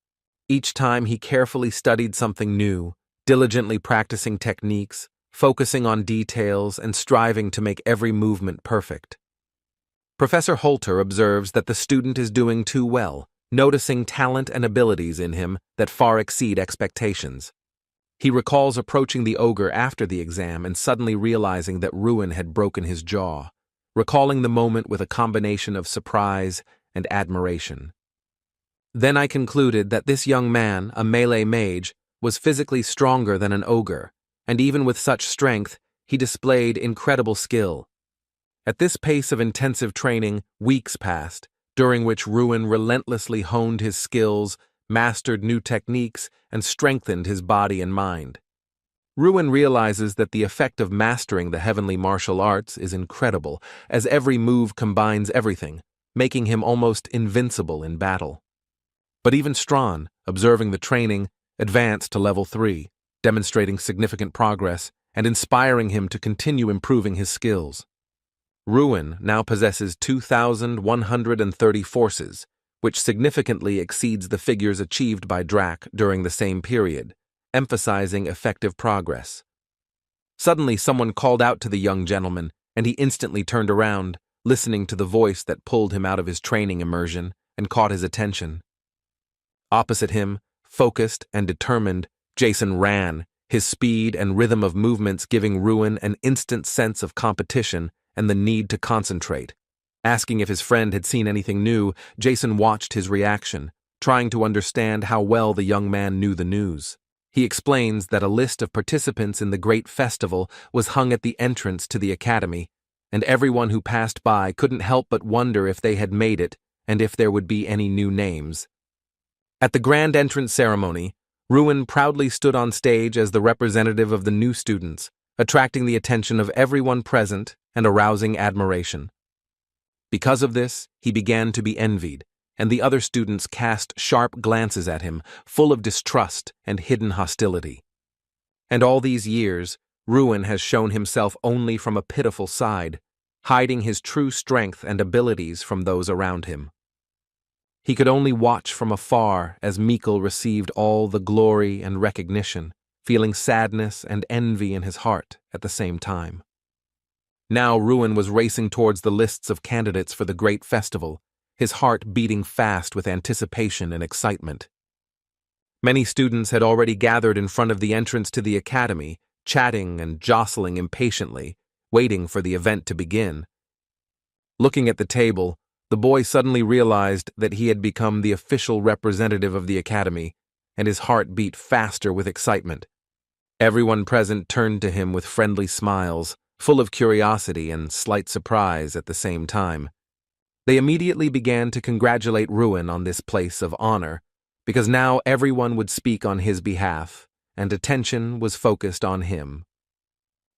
Each time he carefully studied something new, diligently practicing techniques, focusing on details, and striving to make every movement perfect. Professor Halter observes that the student is doing too well, noticing talent and abilities in him that far exceed expectations. He recalls approaching the ogre after the exam and suddenly realizing that Ruin had broken his jaw, recalling the moment with a combination of surprise and admiration. Then I concluded that this young man, a melee mage, was physically stronger than an ogre, and even with such strength, he displayed incredible skill. At this pace of intensive training, weeks passed, during which Ruin relentlessly honed his skills, mastered new techniques, and strengthened his body and mind. Ruin realizes that the effect of mastering the heavenly martial arts is incredible, as every move combines everything, making him almost invincible in battle. But even Strawn, observing the training, advanced to level 3, demonstrating significant progress and inspiring him to continue improving his skills. Ruin now possesses 2,130 forces, which significantly exceeds the figures achieved by Drac during the same period, emphasizing effective progress. Suddenly, someone called out to the young gentleman, and he instantly turned around, listening to the voice that pulled him out of his training immersion and caught his attention. Opposite him, focused and determined, Jason ran, his speed and rhythm of movements giving Ruin an instant sense of competition and the need to concentrate. Asking if his friend had seen anything new, Jason watched his reaction, trying to understand how well the young man knew the news. He explains that a list of participants in the great festival was hung at the entrance to the academy, and everyone who passed by couldn't help but wonder if they had made it and if there would be any new names. At the grand entrance ceremony, Ruin proudly stood on stage as the representative of the new students, attracting the attention of everyone present and arousing admiration. Because of this, he began to be envied, and the other students cast sharp glances at him, full of distrust and hidden hostility. And all these years, Ruin has shown himself only from a pitiful side, hiding his true strength and abilities from those around him. He could only watch from afar as Mikkel received all the glory and recognition, feeling sadness and envy in his heart at the same time. Now Ruin was racing towards the lists of candidates for the great festival, his heart beating fast with anticipation and excitement. Many students had already gathered in front of the entrance to the academy, chatting and jostling impatiently, waiting for the event to begin. Looking at the table, the boy suddenly realized that he had become the official representative of the academy, and his heart beat faster with excitement. Everyone present turned to him with friendly smiles, full of curiosity and slight surprise at the same time. They immediately began to congratulate Ruin on this place of honor, because now everyone would speak on his behalf, and attention was focused on him.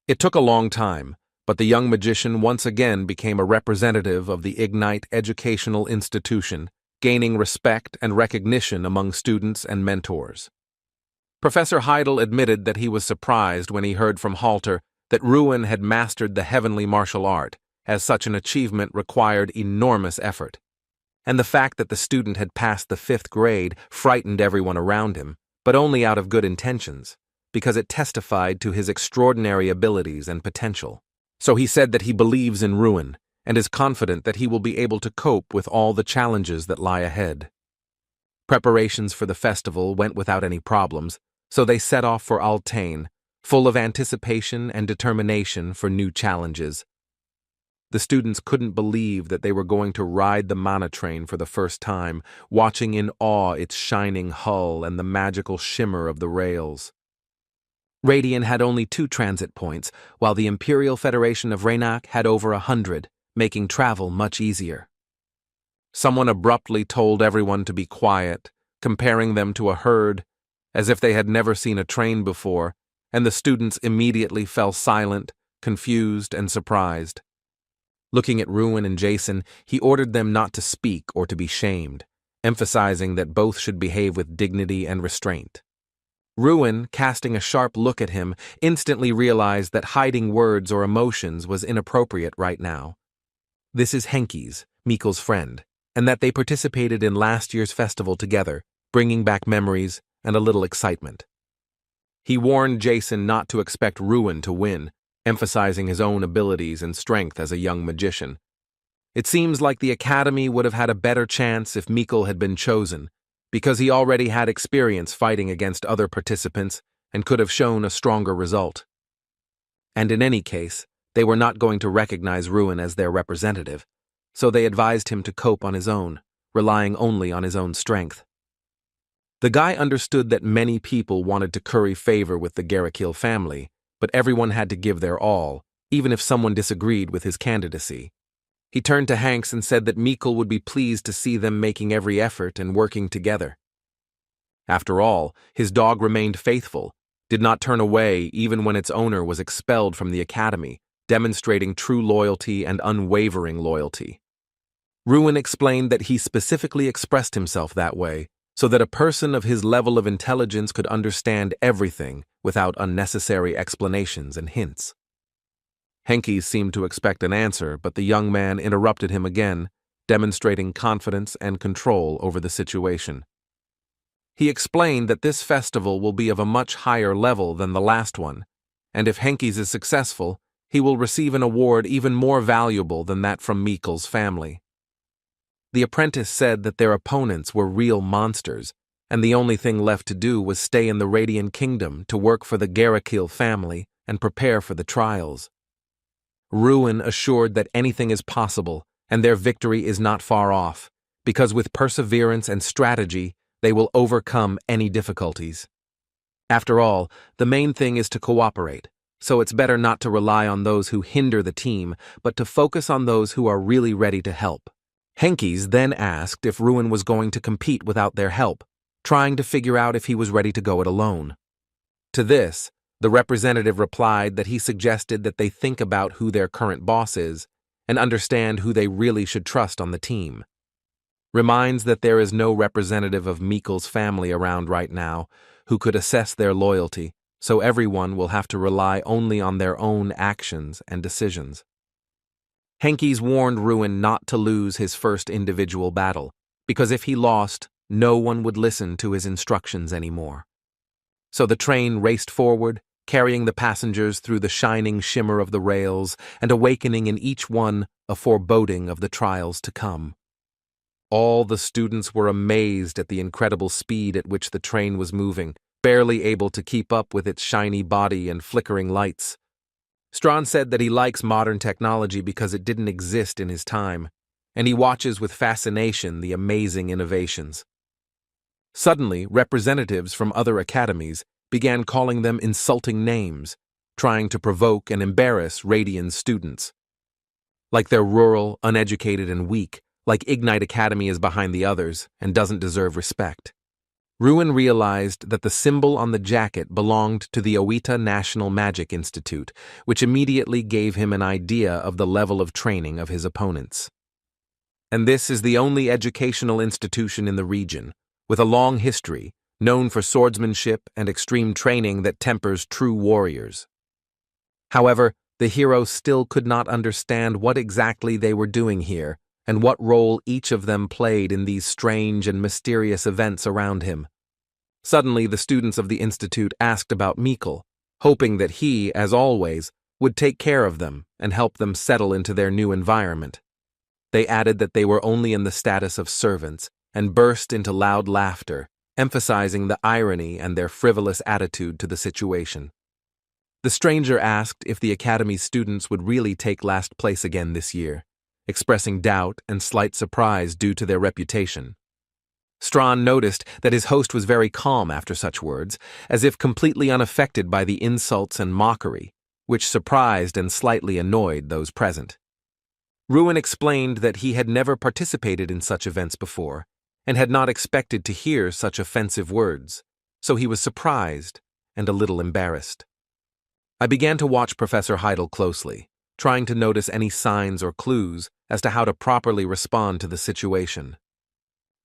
It took a long time, but the young magician once again became a representative of the Ignite educational institution, gaining respect and recognition among students and mentors. Professor Heidel admitted that he was surprised when he heard from Halter that Ruin had mastered the heavenly martial art, as such an achievement required enormous effort. And the fact that the student had passed the 5th grade frightened everyone around him, but only out of good intentions, because it testified to his extraordinary abilities and potential. So he said that he believes in Ruin, and is confident that he will be able to cope with all the challenges that lie ahead. Preparations for the festival went without any problems, so they set off for Altain, full of anticipation and determination for new challenges. The students couldn't believe that they were going to ride the mana train for the first time, watching in awe its shining hull and the magical shimmer of the rails. Radian had only 2 transit points, while the Imperial Federation of Raynak had over 100, making travel much easier. Someone abruptly told everyone to be quiet, comparing them to a herd, as if they had never seen a train before, and the students immediately fell silent, confused, and surprised. Looking at Ruin and Jason, he ordered them not to speak or to be shamed, emphasizing that both should behave with dignity and restraint. Ruin, casting a sharp look at him, instantly realized that hiding words or emotions was inappropriate right now. This is Henki's, Mikkel's friend, and that they participated in last year's festival together, bringing back memories and a little excitement. He warned Jason not to expect Ruin to win, emphasizing his own abilities and strength as a young magician. It seems like the academy would have had a better chance if Mikkel had been chosen, because he already had experience fighting against other participants and could have shown a stronger result. And in any case, they were not going to recognize Ruin as their representative, so they advised him to cope on his own, relying only on his own strength. The guy understood that many people wanted to curry favor with the Garrickhill family, but everyone had to give their all, even if someone disagreed with his candidacy. He turned to Hanks and said that Mikkel would be pleased to see them making every effort and working together. After all, his dog remained faithful, did not turn away even when its owner was expelled from the academy, demonstrating true loyalty and unwavering loyalty. Ruin explained that he specifically expressed himself that way, so that a person of his level of intelligence could understand everything without unnecessary explanations and hints. Henke seemed to expect an answer, but the young man interrupted him again, demonstrating confidence and control over the situation. He explained that this festival will be of a much higher level than the last one, and if Henkes is successful, he will receive an award even more valuable than that from Mikkel's family. The apprentice said that their opponents were real monsters, and the only thing left to do was stay in the Radiant Kingdom to work for the Garrakil family and prepare for the trials. Ruin assured that anything is possible, and their victory is not far off, because with perseverance and strategy, they will overcome any difficulties. After all, the main thing is to cooperate, so it's better not to rely on those who hinder the team, but to focus on those who are really ready to help. Henkes then asked if Ruin was going to compete without their help, trying to figure out if he was ready to go it alone. To this, the representative replied that he suggested that they think about who their current boss is and understand who they really should trust on the team. Reminds that there is no representative of Mikkel's family around right now who could assess their loyalty, so everyone will have to rely only on their own actions and decisions. Henkes warned Ruin not to lose his first individual battle, because if he lost, no one would listen to his instructions anymore. So the train raced forward, carrying the passengers through the shining shimmer of the rails and awakening in each one a foreboding of the trials to come. All the students were amazed at the incredible speed at which the train was moving, barely able to keep up with its shiny body and flickering lights. Strawn said that he likes modern technology because it didn't exist in his time, and he watches with fascination the amazing innovations. Suddenly, representatives from other academies began calling them insulting names, trying to provoke and embarrass Radiant's students. Like they're rural, uneducated, and weak, like Ignite Academy is behind the others and doesn't deserve respect. Ruin realized that the symbol on the jacket belonged to the Oita National Magic Institute, which immediately gave him an idea of the level of training of his opponents. And this is the only educational institution in the region, with a long history, known for swordsmanship and extreme training that tempers true warriors. However, the hero still could not understand what exactly they were doing here, and what role each of them played in these strange and mysterious events around him. Suddenly, the students of the institute asked about Mikkel, hoping that he, as always, would take care of them and help them settle into their new environment. They added that they were only in the status of servants and burst into loud laughter, emphasizing the irony and their frivolous attitude to the situation. The stranger asked if the academy's students would really take last place again this year, expressing doubt and slight surprise due to their reputation. Strawn noticed that his host was very calm after such words, as if completely unaffected by the insults and mockery, which surprised and slightly annoyed those present. Ruin explained that he had never participated in such events before, and had not expected to hear such offensive words, so he was surprised and a little embarrassed. I began to watch Professor Heidel closely, trying to notice any signs or clues as to how to properly respond to the situation.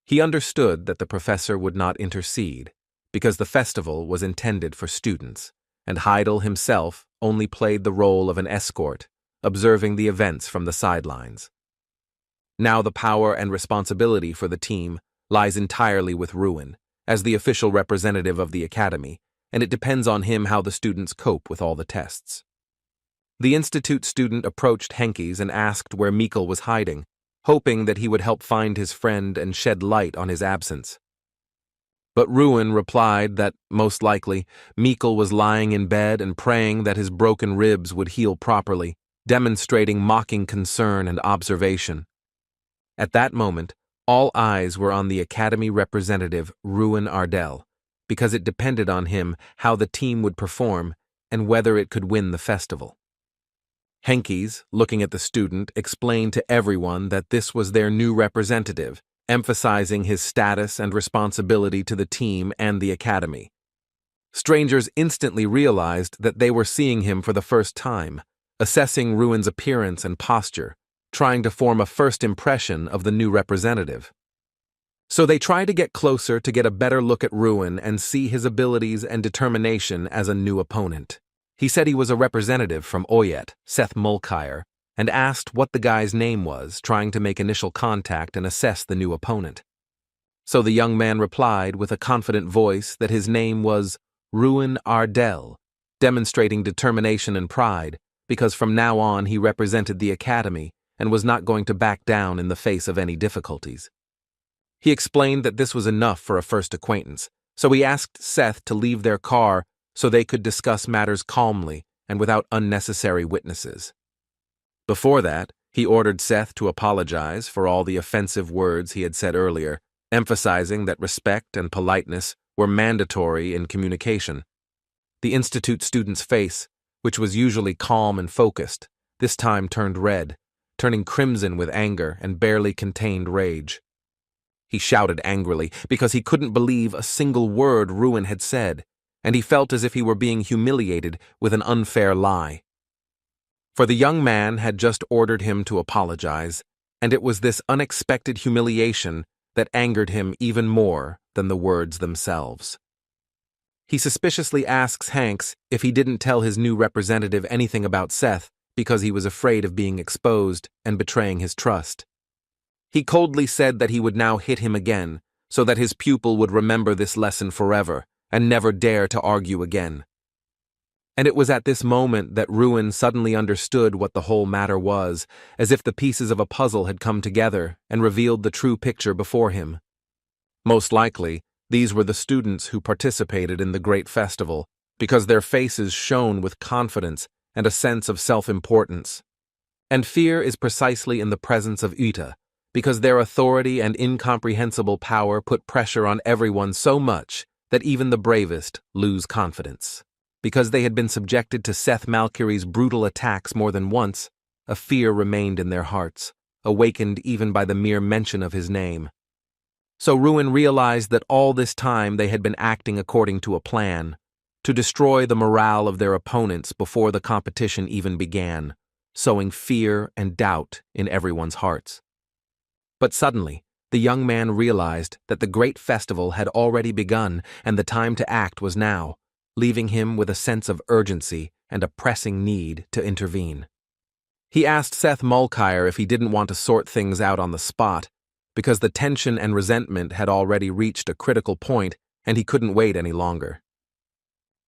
He understood that the professor would not intercede, because the festival was intended for students, and Heidel himself only played the role of an escort, observing the events from the sidelines. Now the power and responsibility for the team lies entirely with Ruin, as the official representative of the academy, and it depends on him how the students cope with all the tests. The institute student approached Henkes and asked where Mikkel was hiding, hoping that he would help find his friend and shed light on his absence. But Ruin replied that, most likely, Mikkel was lying in bed and praying that his broken ribs would heal properly, demonstrating mocking concern and observation. At that moment, all eyes were on the academy representative, Ruin Ardell, because it depended on him how the team would perform and whether it could win the festival. Henkes, looking at the student, explained to everyone that this was their new representative, emphasizing his status and responsibility to the team and the academy. Strangers instantly realized that they were seeing him for the first time, assessing Ruin's appearance and posture, trying to form a first impression of the new representative. So they tried to get closer to get a better look at Ruin and see his abilities and determination as a new opponent. He said he was a representative from Oyet, Seth Mulcair, and asked what the guy's name was, trying to make initial contact and assess the new opponent. So the young man replied with a confident voice that his name was Ruin Ardell, demonstrating determination and pride, because from now on he represented the academy and was not going to back down in the face of any difficulties. He explained that this was enough for a first acquaintance, so he asked Seth to leave their car so they could discuss matters calmly and without unnecessary witnesses. Before that, he ordered Seth to apologize for all the offensive words he had said earlier, emphasizing that respect and politeness were mandatory in communication. The institute student's face, which was usually calm and focused, this time turned red, turning crimson with anger and barely contained rage. He shouted angrily because he couldn't believe a single word Ruin had said, and he felt as if he were being humiliated with an unfair lie. For the young man had just ordered him to apologize, and it was this unexpected humiliation that angered him even more than the words themselves. He suspiciously asks Hanks if he didn't tell his new representative anything about Seth because he was afraid of being exposed and betraying his trust. He coldly said that he would now hit him again, so that his pupil would remember this lesson forever and never dare to argue again. And it was at this moment that Ruin suddenly understood what the whole matter was, as if the pieces of a puzzle had come together and revealed the true picture before him. Most likely, these were the students who participated in the great festival, because their faces shone with confidence and a sense of self-importance. And fear is precisely in the presence of Uta, because their authority and incomprehensible power put pressure on everyone so much that even the bravest lose confidence. Because they had been subjected to Seth Malcury's brutal attacks more than once, a fear remained in their hearts, awakened even by the mere mention of his name. So Ruin realized that all this time they had been acting according to a plan, to destroy the morale of their opponents before the competition even began, sowing fear and doubt in everyone's hearts. But suddenly, the young man realized that the great festival had already begun and the time to act was now, leaving him with a sense of urgency and a pressing need to intervene. He asked Seth Mulcair if he didn't want to sort things out on the spot, because the tension and resentment had already reached a critical point and he couldn't wait any longer.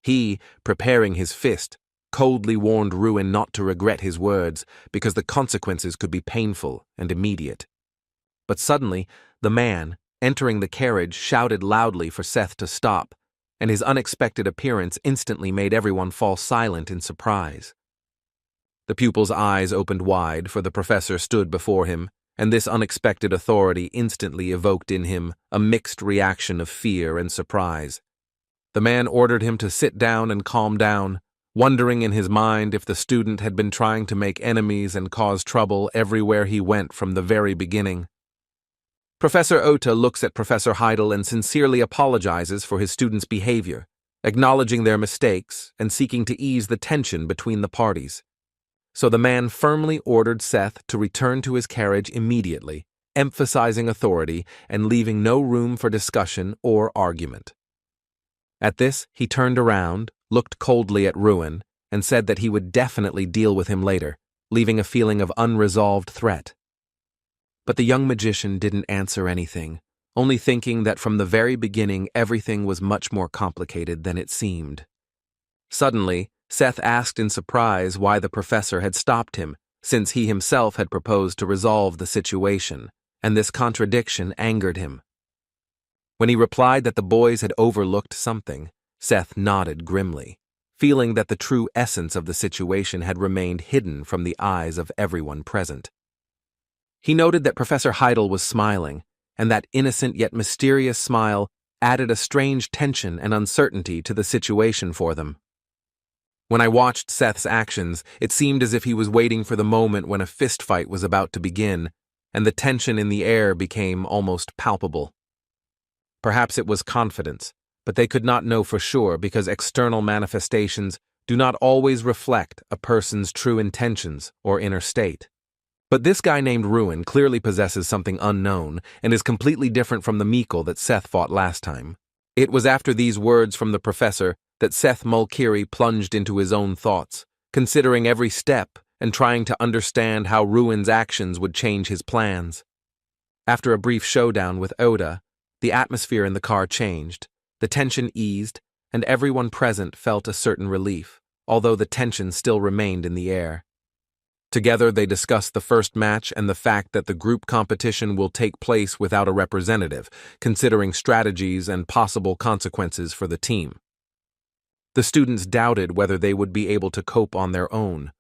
He, preparing his fist, coldly warned Ruin not to regret his words because the consequences could be painful and immediate. But suddenly, the man, entering the carriage, shouted loudly for Seth to stop, and his unexpected appearance instantly made everyone fall silent in surprise. The pupil's eyes opened wide, for the professor stood before him, and this unexpected authority instantly evoked in him a mixed reaction of fear and surprise. The man ordered him to sit down and calm down, wondering in his mind if the student had been trying to make enemies and cause trouble everywhere he went from the very beginning. Professor Ota looks at Professor Heidel and sincerely apologizes for his students' behavior, acknowledging their mistakes and seeking to ease the tension between the parties. So the man firmly ordered Seth to return to his carriage immediately, emphasizing authority and leaving no room for discussion or argument. At this, he turned around, looked coldly at Ruin, and said that he would definitely deal with him later, leaving a feeling of unresolved threat. But the young magician didn't answer anything, only thinking that from the very beginning everything was much more complicated than it seemed. Suddenly, Seth asked in surprise why the professor had stopped him, since he himself had proposed to resolve the situation, and this contradiction angered him. When he replied that the boys had overlooked something, Seth nodded grimly, feeling that the true essence of the situation had remained hidden from the eyes of everyone present. He noted that Professor Heidel was smiling, and that innocent yet mysterious smile added a strange tension and uncertainty to the situation for them. When I watched Seth's actions, it seemed as if he was waiting for the moment when a fistfight was about to begin, and the tension in the air became almost palpable. Perhaps it was confidence, but they could not know for sure because external manifestations do not always reflect a person's true intentions or inner state. But this guy named Ruin clearly possesses something unknown and is completely different from the Meikle that Seth fought last time. It was after these words from the professor that Seth Mulcahy plunged into his own thoughts, considering every step and trying to understand how Ruin's actions would change his plans. After a brief showdown with Oda, the atmosphere in the car changed, the tension eased, and everyone present felt a certain relief, although the tension still remained in the air. Together, they discuss the first match and the fact that the group competition will take place without a representative, considering strategies and possible consequences for the team. The students doubted whether they would be able to cope on their own,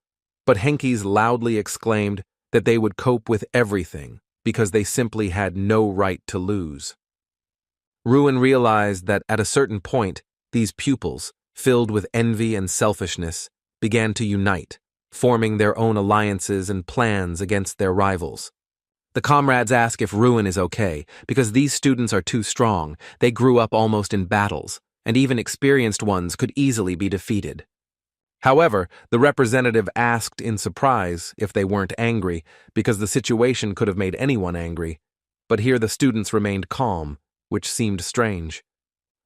but Henkes loudly exclaimed that they would cope with everything because they simply had no right to lose. Ruin realized that at a certain point, these pupils, filled with envy and selfishness, began to unite, forming their own alliances and plans against their rivals. The comrades ask if Ruin is okay, because these students are too strong. They grew up almost in battles, and even experienced ones could easily be defeated. However, the representative asked in surprise if they weren't angry, because the situation could have made anyone angry. But here the students remained calm, which seemed strange.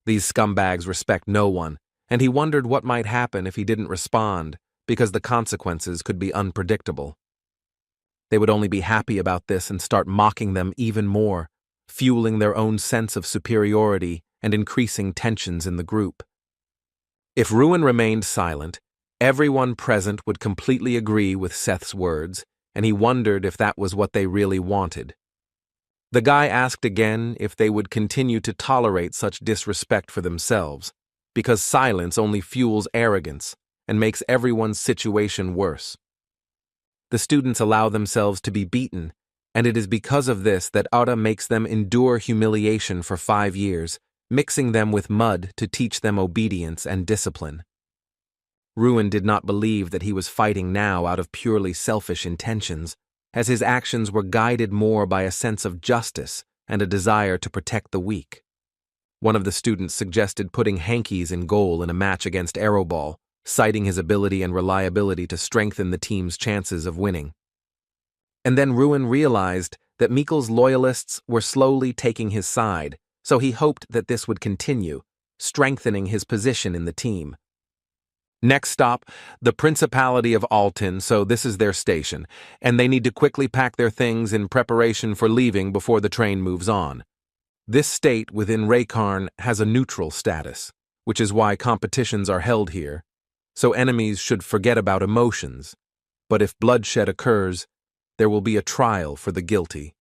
These scumbags respect no one, and he wondered what might happen if he didn't respond, because the consequences could be unpredictable. They would only be happy about this and start mocking them even more, fueling their own sense of superiority and increasing tensions in the group. If Ruin remained silent, everyone present would completely agree with Seth's words, and he wondered if that was what they really wanted. The guy asked again if they would continue to tolerate such disrespect for themselves, because silence only fuels arrogance and makes everyone's situation worse. The students allow themselves to be beaten, and it is because of this that Ara makes them endure humiliation for 5 years, mixing them with mud to teach them obedience and discipline. Ruin did not believe that he was fighting now out of purely selfish intentions, as his actions were guided more by a sense of justice and a desire to protect the weak. One of the students suggested putting Henkes in goal in a match against Aeroball, citing his ability and reliability to strengthen the team's chances of winning. And then Ruin realized that Mikkel's loyalists were slowly taking his side, so he hoped that this would continue, strengthening his position in the team. Next stop, the Principality of Altin, so this is their station, and they need to quickly pack their things in preparation for leaving before the train moves on. This state within Raykarn has a neutral status, which is why competitions are held here, so enemies should forget about emotions, but if bloodshed occurs, there will be a trial for the guilty.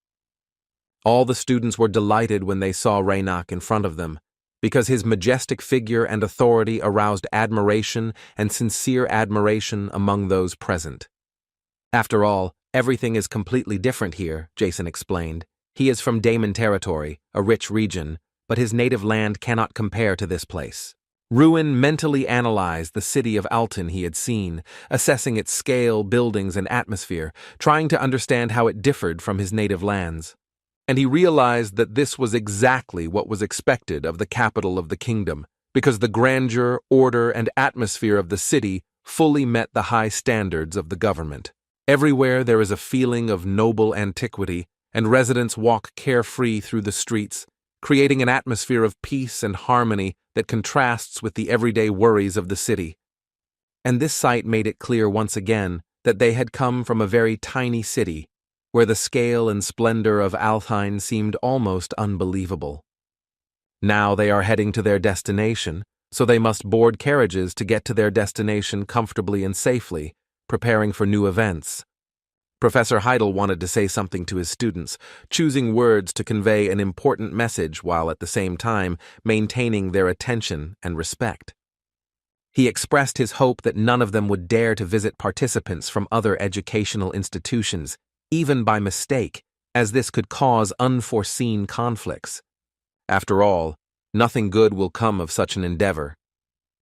All the students were delighted when they saw Raynak in front of them, because his majestic figure and authority aroused admiration and sincere admiration among those present. After all, everything is completely different here, Jason explained. He is from Daemon territory, a rich region, but his native land cannot compare to this place. Ruin mentally analyzed the city of Altin he had seen, assessing its scale, buildings, and atmosphere, trying to understand how it differed from his native lands. And he realized that this was exactly what was expected of the capital of the kingdom, because the grandeur, order, and atmosphere of the city fully met the high standards of the government. Everywhere there is a feeling of noble antiquity, and residents walk carefree through the streets, creating an atmosphere of peace and harmony that contrasts with the everyday worries of the city. And this sight made it clear once again that they had come from a very tiny city, where the scale and splendor of Althine seemed almost unbelievable. Now they are heading to their destination, so they must board carriages to get to their destination comfortably and safely, preparing for new events. Professor Heidel wanted to say something to his students, choosing words to convey an important message while at the same time maintaining their attention and respect. He expressed his hope that none of them would dare to visit participants from other educational institutions, even by mistake, as this could cause unforeseen conflicts. After all, nothing good will come of such an endeavor.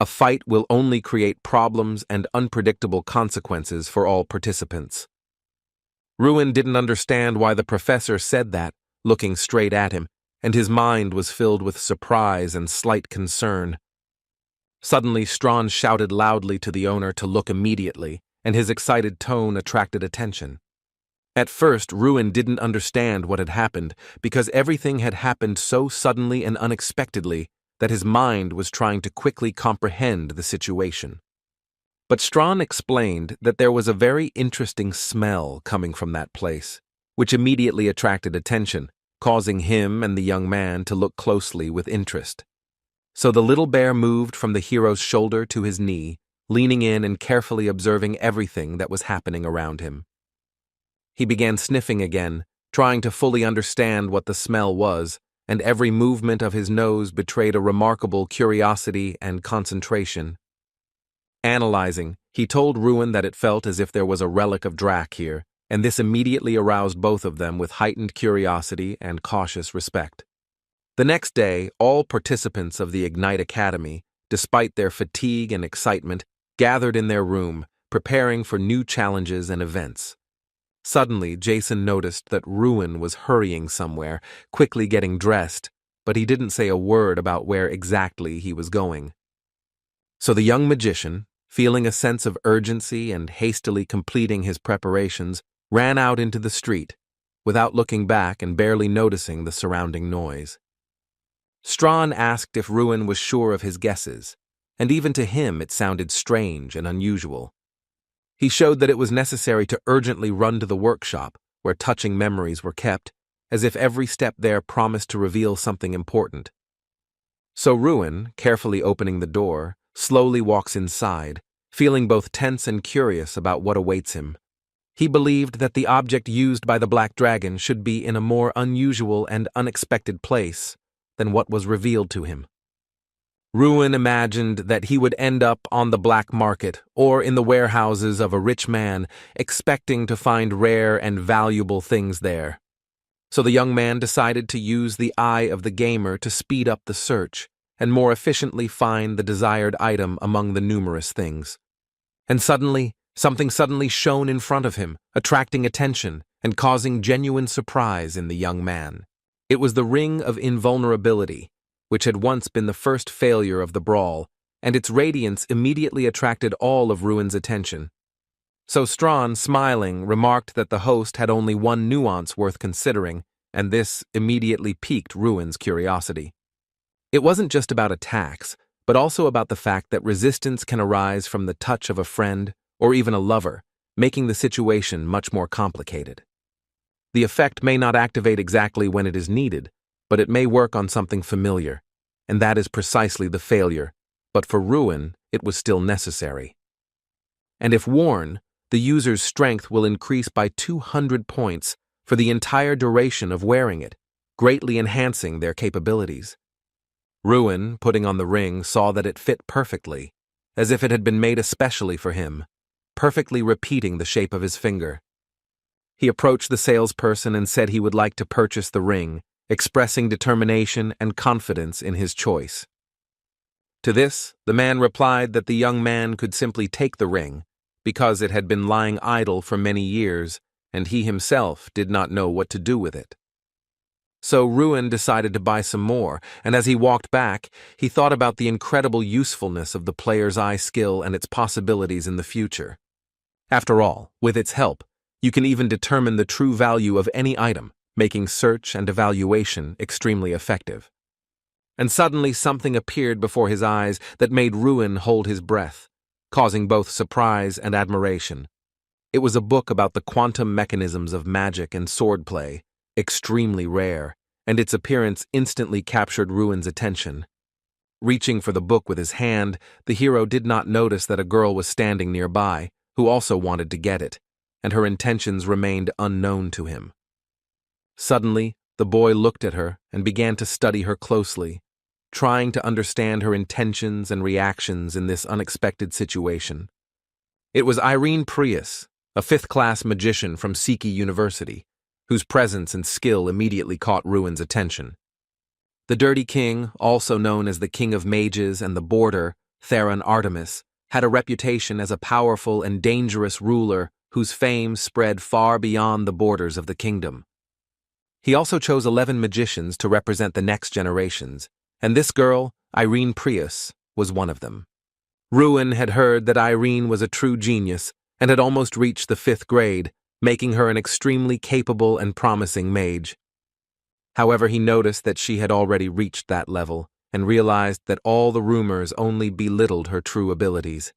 A fight will only create problems and unpredictable consequences for all participants. Ruin didn't understand why the professor said that, looking straight at him, and his mind was filled with surprise and slight concern. Suddenly, Strawn shouted loudly to the owner to look immediately, and his excited tone attracted attention. At first, Ruin didn't understand what had happened, because everything had happened so suddenly and unexpectedly that his mind was trying to quickly comprehend the situation. But Strawn explained that there was a very interesting smell coming from that place, which immediately attracted attention, causing him and the young man to look closely with interest. So the little bear moved from the hero's shoulder to his knee, leaning in and carefully observing everything that was happening around him. He began sniffing again, trying to fully understand what the smell was, and every movement of his nose betrayed a remarkable curiosity and concentration. Analyzing, he told Ruin that it felt as if there was a relic of Drac here, and this immediately aroused both of them with heightened curiosity and cautious respect. The next day, all participants of the Ignite Academy, despite their fatigue and excitement, gathered in their room, preparing for new challenges and events. Suddenly, Jason noticed that Ruin was hurrying somewhere, quickly getting dressed, but he didn't say a word about where exactly he was going. So the young magician, feeling a sense of urgency and hastily completing his preparations, ran out into the street, without looking back and barely noticing the surrounding noise. Strawn asked if Ruin was sure of his guesses, and even to him it sounded strange and unusual. He showed that it was necessary to urgently run to the workshop, where touching memories were kept, as if every step there promised to reveal something important. So Ruin, carefully opening the door, slowly walks inside, feeling both tense and curious about what awaits him. He believed that the object used by the Black Dragon should be in a more unusual and unexpected place than what was revealed to him. Ruin imagined that he would end up on the black market or in the warehouses of a rich man, expecting to find rare and valuable things there. So the young man decided to use the eye of the gamer to speed up the search and more efficiently find the desired item among the numerous things. And suddenly, something shone in front of him, attracting attention and causing genuine surprise in the young man. It was the Ring of Invulnerability, which had once been the first failure of the brawl, and its radiance immediately attracted all of Ruin's attention. So Strawn, smiling, remarked that the host had only one nuance worth considering, and this immediately piqued Ruin's curiosity. It wasn't just about attacks, but also about the fact that resistance can arise from the touch of a friend or even a lover, making the situation much more complicated. The effect may not activate exactly when it is needed, but it may work on something familiar, and that is precisely the failure, but for Ruin, it was still necessary. And if worn, the user's strength will increase by 200 points for the entire duration of wearing it, greatly enhancing their capabilities. Ruin, putting on the ring, saw that it fit perfectly, as if it had been made especially for him, perfectly repeating the shape of his finger. He approached the salesperson and said he would like to purchase the ring, expressing determination and confidence in his choice. To this, the man replied that the young man could simply take the ring, because it had been lying idle for many years, and he himself did not know what to do with it. So Ruin decided to buy some more, and as he walked back, he thought about the incredible usefulness of the player's eye skill and its possibilities in the future. After all, with its help, you can even determine the true value of any item, making search and evaluation extremely effective. And suddenly something appeared before his eyes that made Ruin hold his breath, causing both surprise and admiration. It was a book about the quantum mechanisms of magic and swordplay, extremely rare, and its appearance instantly captured Ruin's attention. Reaching for the book with his hand, the hero did not notice that a girl was standing nearby, who also wanted to get it, and her intentions remained unknown to him. Suddenly, the boy looked at her and began to study her closely, trying to understand her intentions and reactions in this unexpected situation. It was Irene Prius, a fifth-class magician from Siki University, whose presence and skill immediately caught Ruin's attention. The Dirty King, also known as the King of Mages and the Boarder, Theron Artemis, had a reputation as a powerful and dangerous ruler whose fame spread far beyond the borders of the kingdom. He also chose 11 magicians to represent the next generations, and this girl, Irene Prius, was one of them. Ruin had heard that Irene was a true genius and had almost reached the 5th grade, making her an extremely capable and promising mage. However, he noticed that she had already reached that level and realized that all the rumors only belittled her true abilities.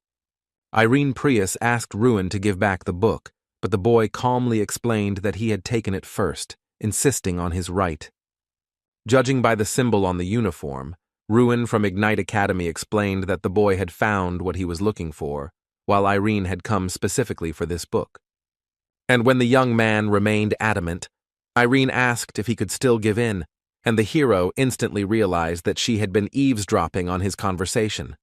Irene Prius asked Ruin to give back the book, but the boy calmly explained that he had taken it first, insisting on his right. Judging by the symbol on the uniform, Ruin from Ignite Academy explained that the boy had found what he was looking for, while Irene had come specifically for this book. And when the young man remained adamant, Irene asked if he could still give in, and the hero instantly realized that she had been eavesdropping on his conversation.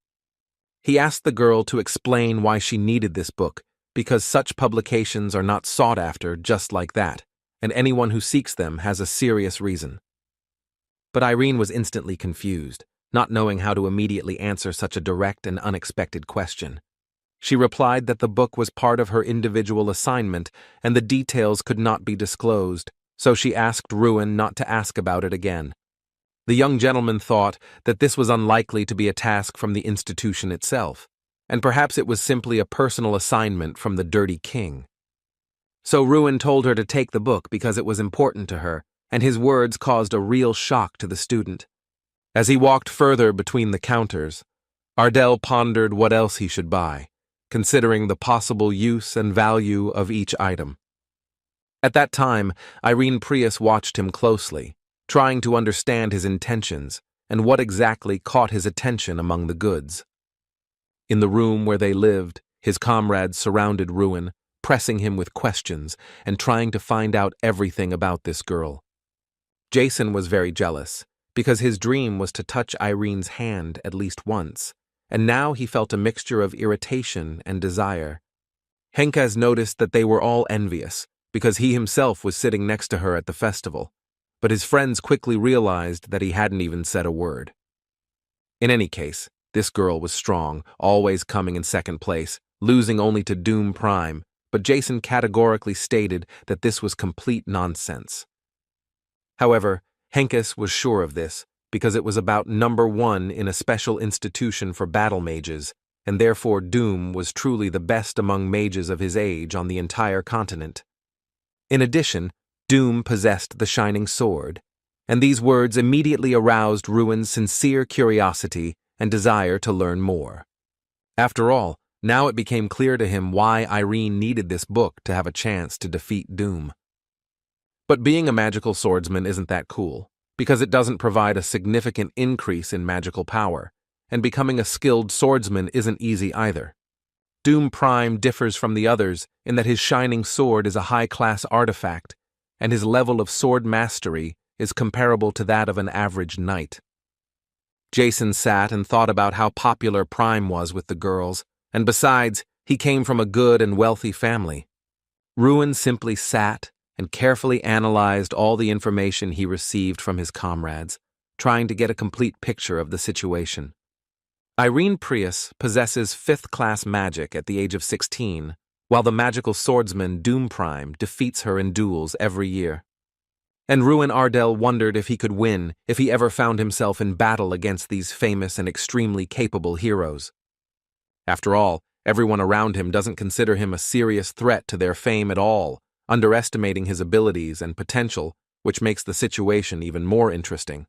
He asked the girl to explain why she needed this book, because such publications are not sought after just like that, and anyone who seeks them has a serious reason. But Irene was instantly confused, not knowing how to immediately answer such a direct and unexpected question. She replied that the book was part of her individual assignment and the details could not be disclosed, so she asked Ruin not to ask about it again. The young gentleman thought that this was unlikely to be a task from the institution itself, and perhaps it was simply a personal assignment from the Dirty King. So Ruin told her to take the book because it was important to her, and his words caused a real shock to the student. As he walked further between the counters, Ardell pondered what else he should buy, considering the possible use and value of each item. At that time, Irene Prius watched him closely, trying to understand his intentions and what exactly caught his attention among the goods. In the room where they lived, his comrades surrounded Ruin, pressing him with questions and trying to find out everything about this girl. Jason was very jealous, because his dream was to touch Irene's hand at least once, and now he felt a mixture of irritation and desire. Henkaz noticed that they were all envious, because he himself was sitting next to her at the festival, but his friends quickly realized that he hadn't even said a word. In any case, this girl was strong, always coming in second place, losing only to Doom Prime, but Jason categorically stated that this was complete nonsense. However, Henkaz was sure of this, because it was about number 1 in a special institution for battle mages, and therefore Doom was truly the best among mages of his age on the entire continent. In addition, Doom possessed the shining sword, and these words immediately aroused Ruin's sincere curiosity and desire to learn more. After all, now it became clear to him why Irene needed this book to have a chance to defeat Doom. But being a magical swordsman isn't that cool, because it doesn't provide a significant increase in magical power, and becoming a skilled swordsman isn't easy either. Doom Prime differs from the others in that his shining sword is a high-class artifact, and his level of sword mastery is comparable to that of an average knight. Jason sat and thought about how popular Prime was with the girls, and besides, he came from a good and wealthy family. Ruin simply sat and carefully analyzed all the information he received from his comrades, trying to get a complete picture of the situation. Irene Prius possesses 5th-class magic at the age of 16, while the magical swordsman Doom Prime defeats her in duels every year. And Ruin Ardell wondered if he could win if he ever found himself in battle against these famous and extremely capable heroes. After all, everyone around him doesn't consider him a serious threat to their fame at all, underestimating his abilities and potential, which makes the situation even more interesting.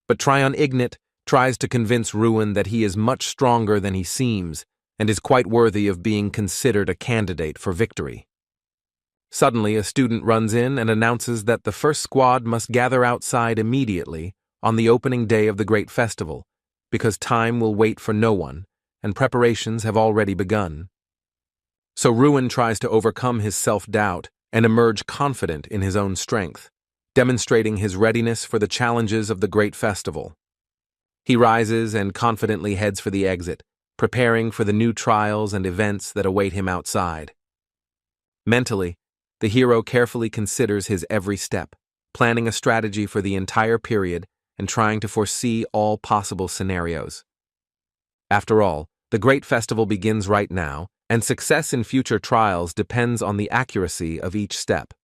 But Tryon Ignat tries to convince Ruin that he is much stronger than he seems and is quite worthy of being considered a candidate for victory. Suddenly, a student runs in and announces that the first squad must gather outside immediately on the opening day of the great festival, because time will wait for no one, and preparations have already begun. So Ruin tries to overcome his self-doubt and emerge confident in his own strength, demonstrating his readiness for the challenges of the great festival. He rises and confidently heads for the exit, preparing for the new trials and events that await him outside. Mentally, the hero carefully considers his every step, planning a strategy for the entire period and trying to foresee all possible scenarios. After all, the great festival begins right now, and success in future trials depends on the accuracy of each step.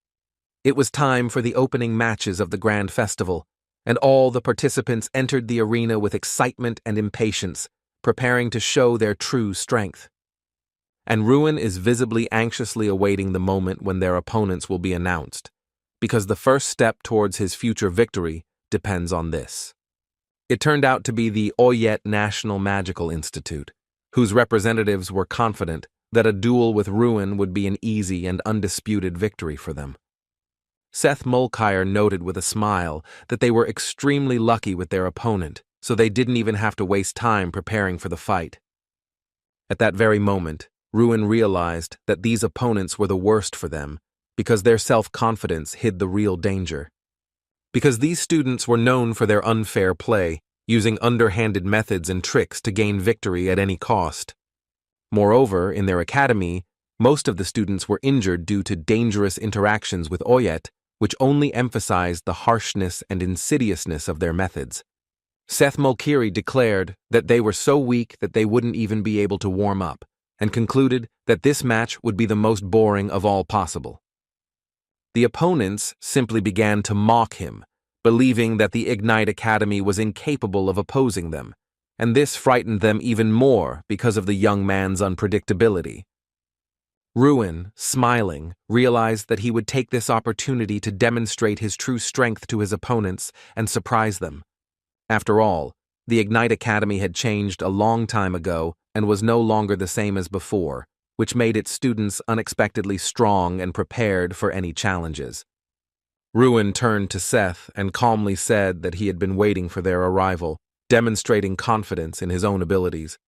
It was time for the opening matches of the grand festival, and all the participants entered the arena with excitement and impatience, preparing to show their true strength. And Ruin is visibly anxiously awaiting the moment when their opponents will be announced, because the first step towards his future victory depends on this. It turned out to be the Oyet National Magical Institute, whose representatives were confident that a duel with Ruin would be an easy and undisputed victory for them. Seth Mulcair noted with a smile that they were extremely lucky with their opponent, so they didn't even have to waste time preparing for the fight. At that very moment, Ruin realized that these opponents were the worst for them because their self-confidence hid the real danger. Because these students were known for their unfair play, using underhanded methods and tricks to gain victory at any cost. Moreover, in their academy, most of the students were injured due to dangerous interactions with Oyet, which only emphasized the harshness and insidiousness of their methods. Seth Mulkiri declared that they were so weak that they wouldn't even be able to warm up, and concluded that this match would be the most boring of all possible. The opponents simply began to mock him, believing that the Ignite Academy was incapable of opposing them, and this frightened them even more because of the young man's unpredictability. Ruin, smiling, realized that he would take this opportunity to demonstrate his true strength to his opponents and surprise them. After all, the Ignite Academy had changed a long time ago and was no longer the same as before, which made its students unexpectedly strong and prepared for any challenges. Ruin turned to Seth and calmly said that he had been waiting for their arrival, demonstrating confidence in his own abilities.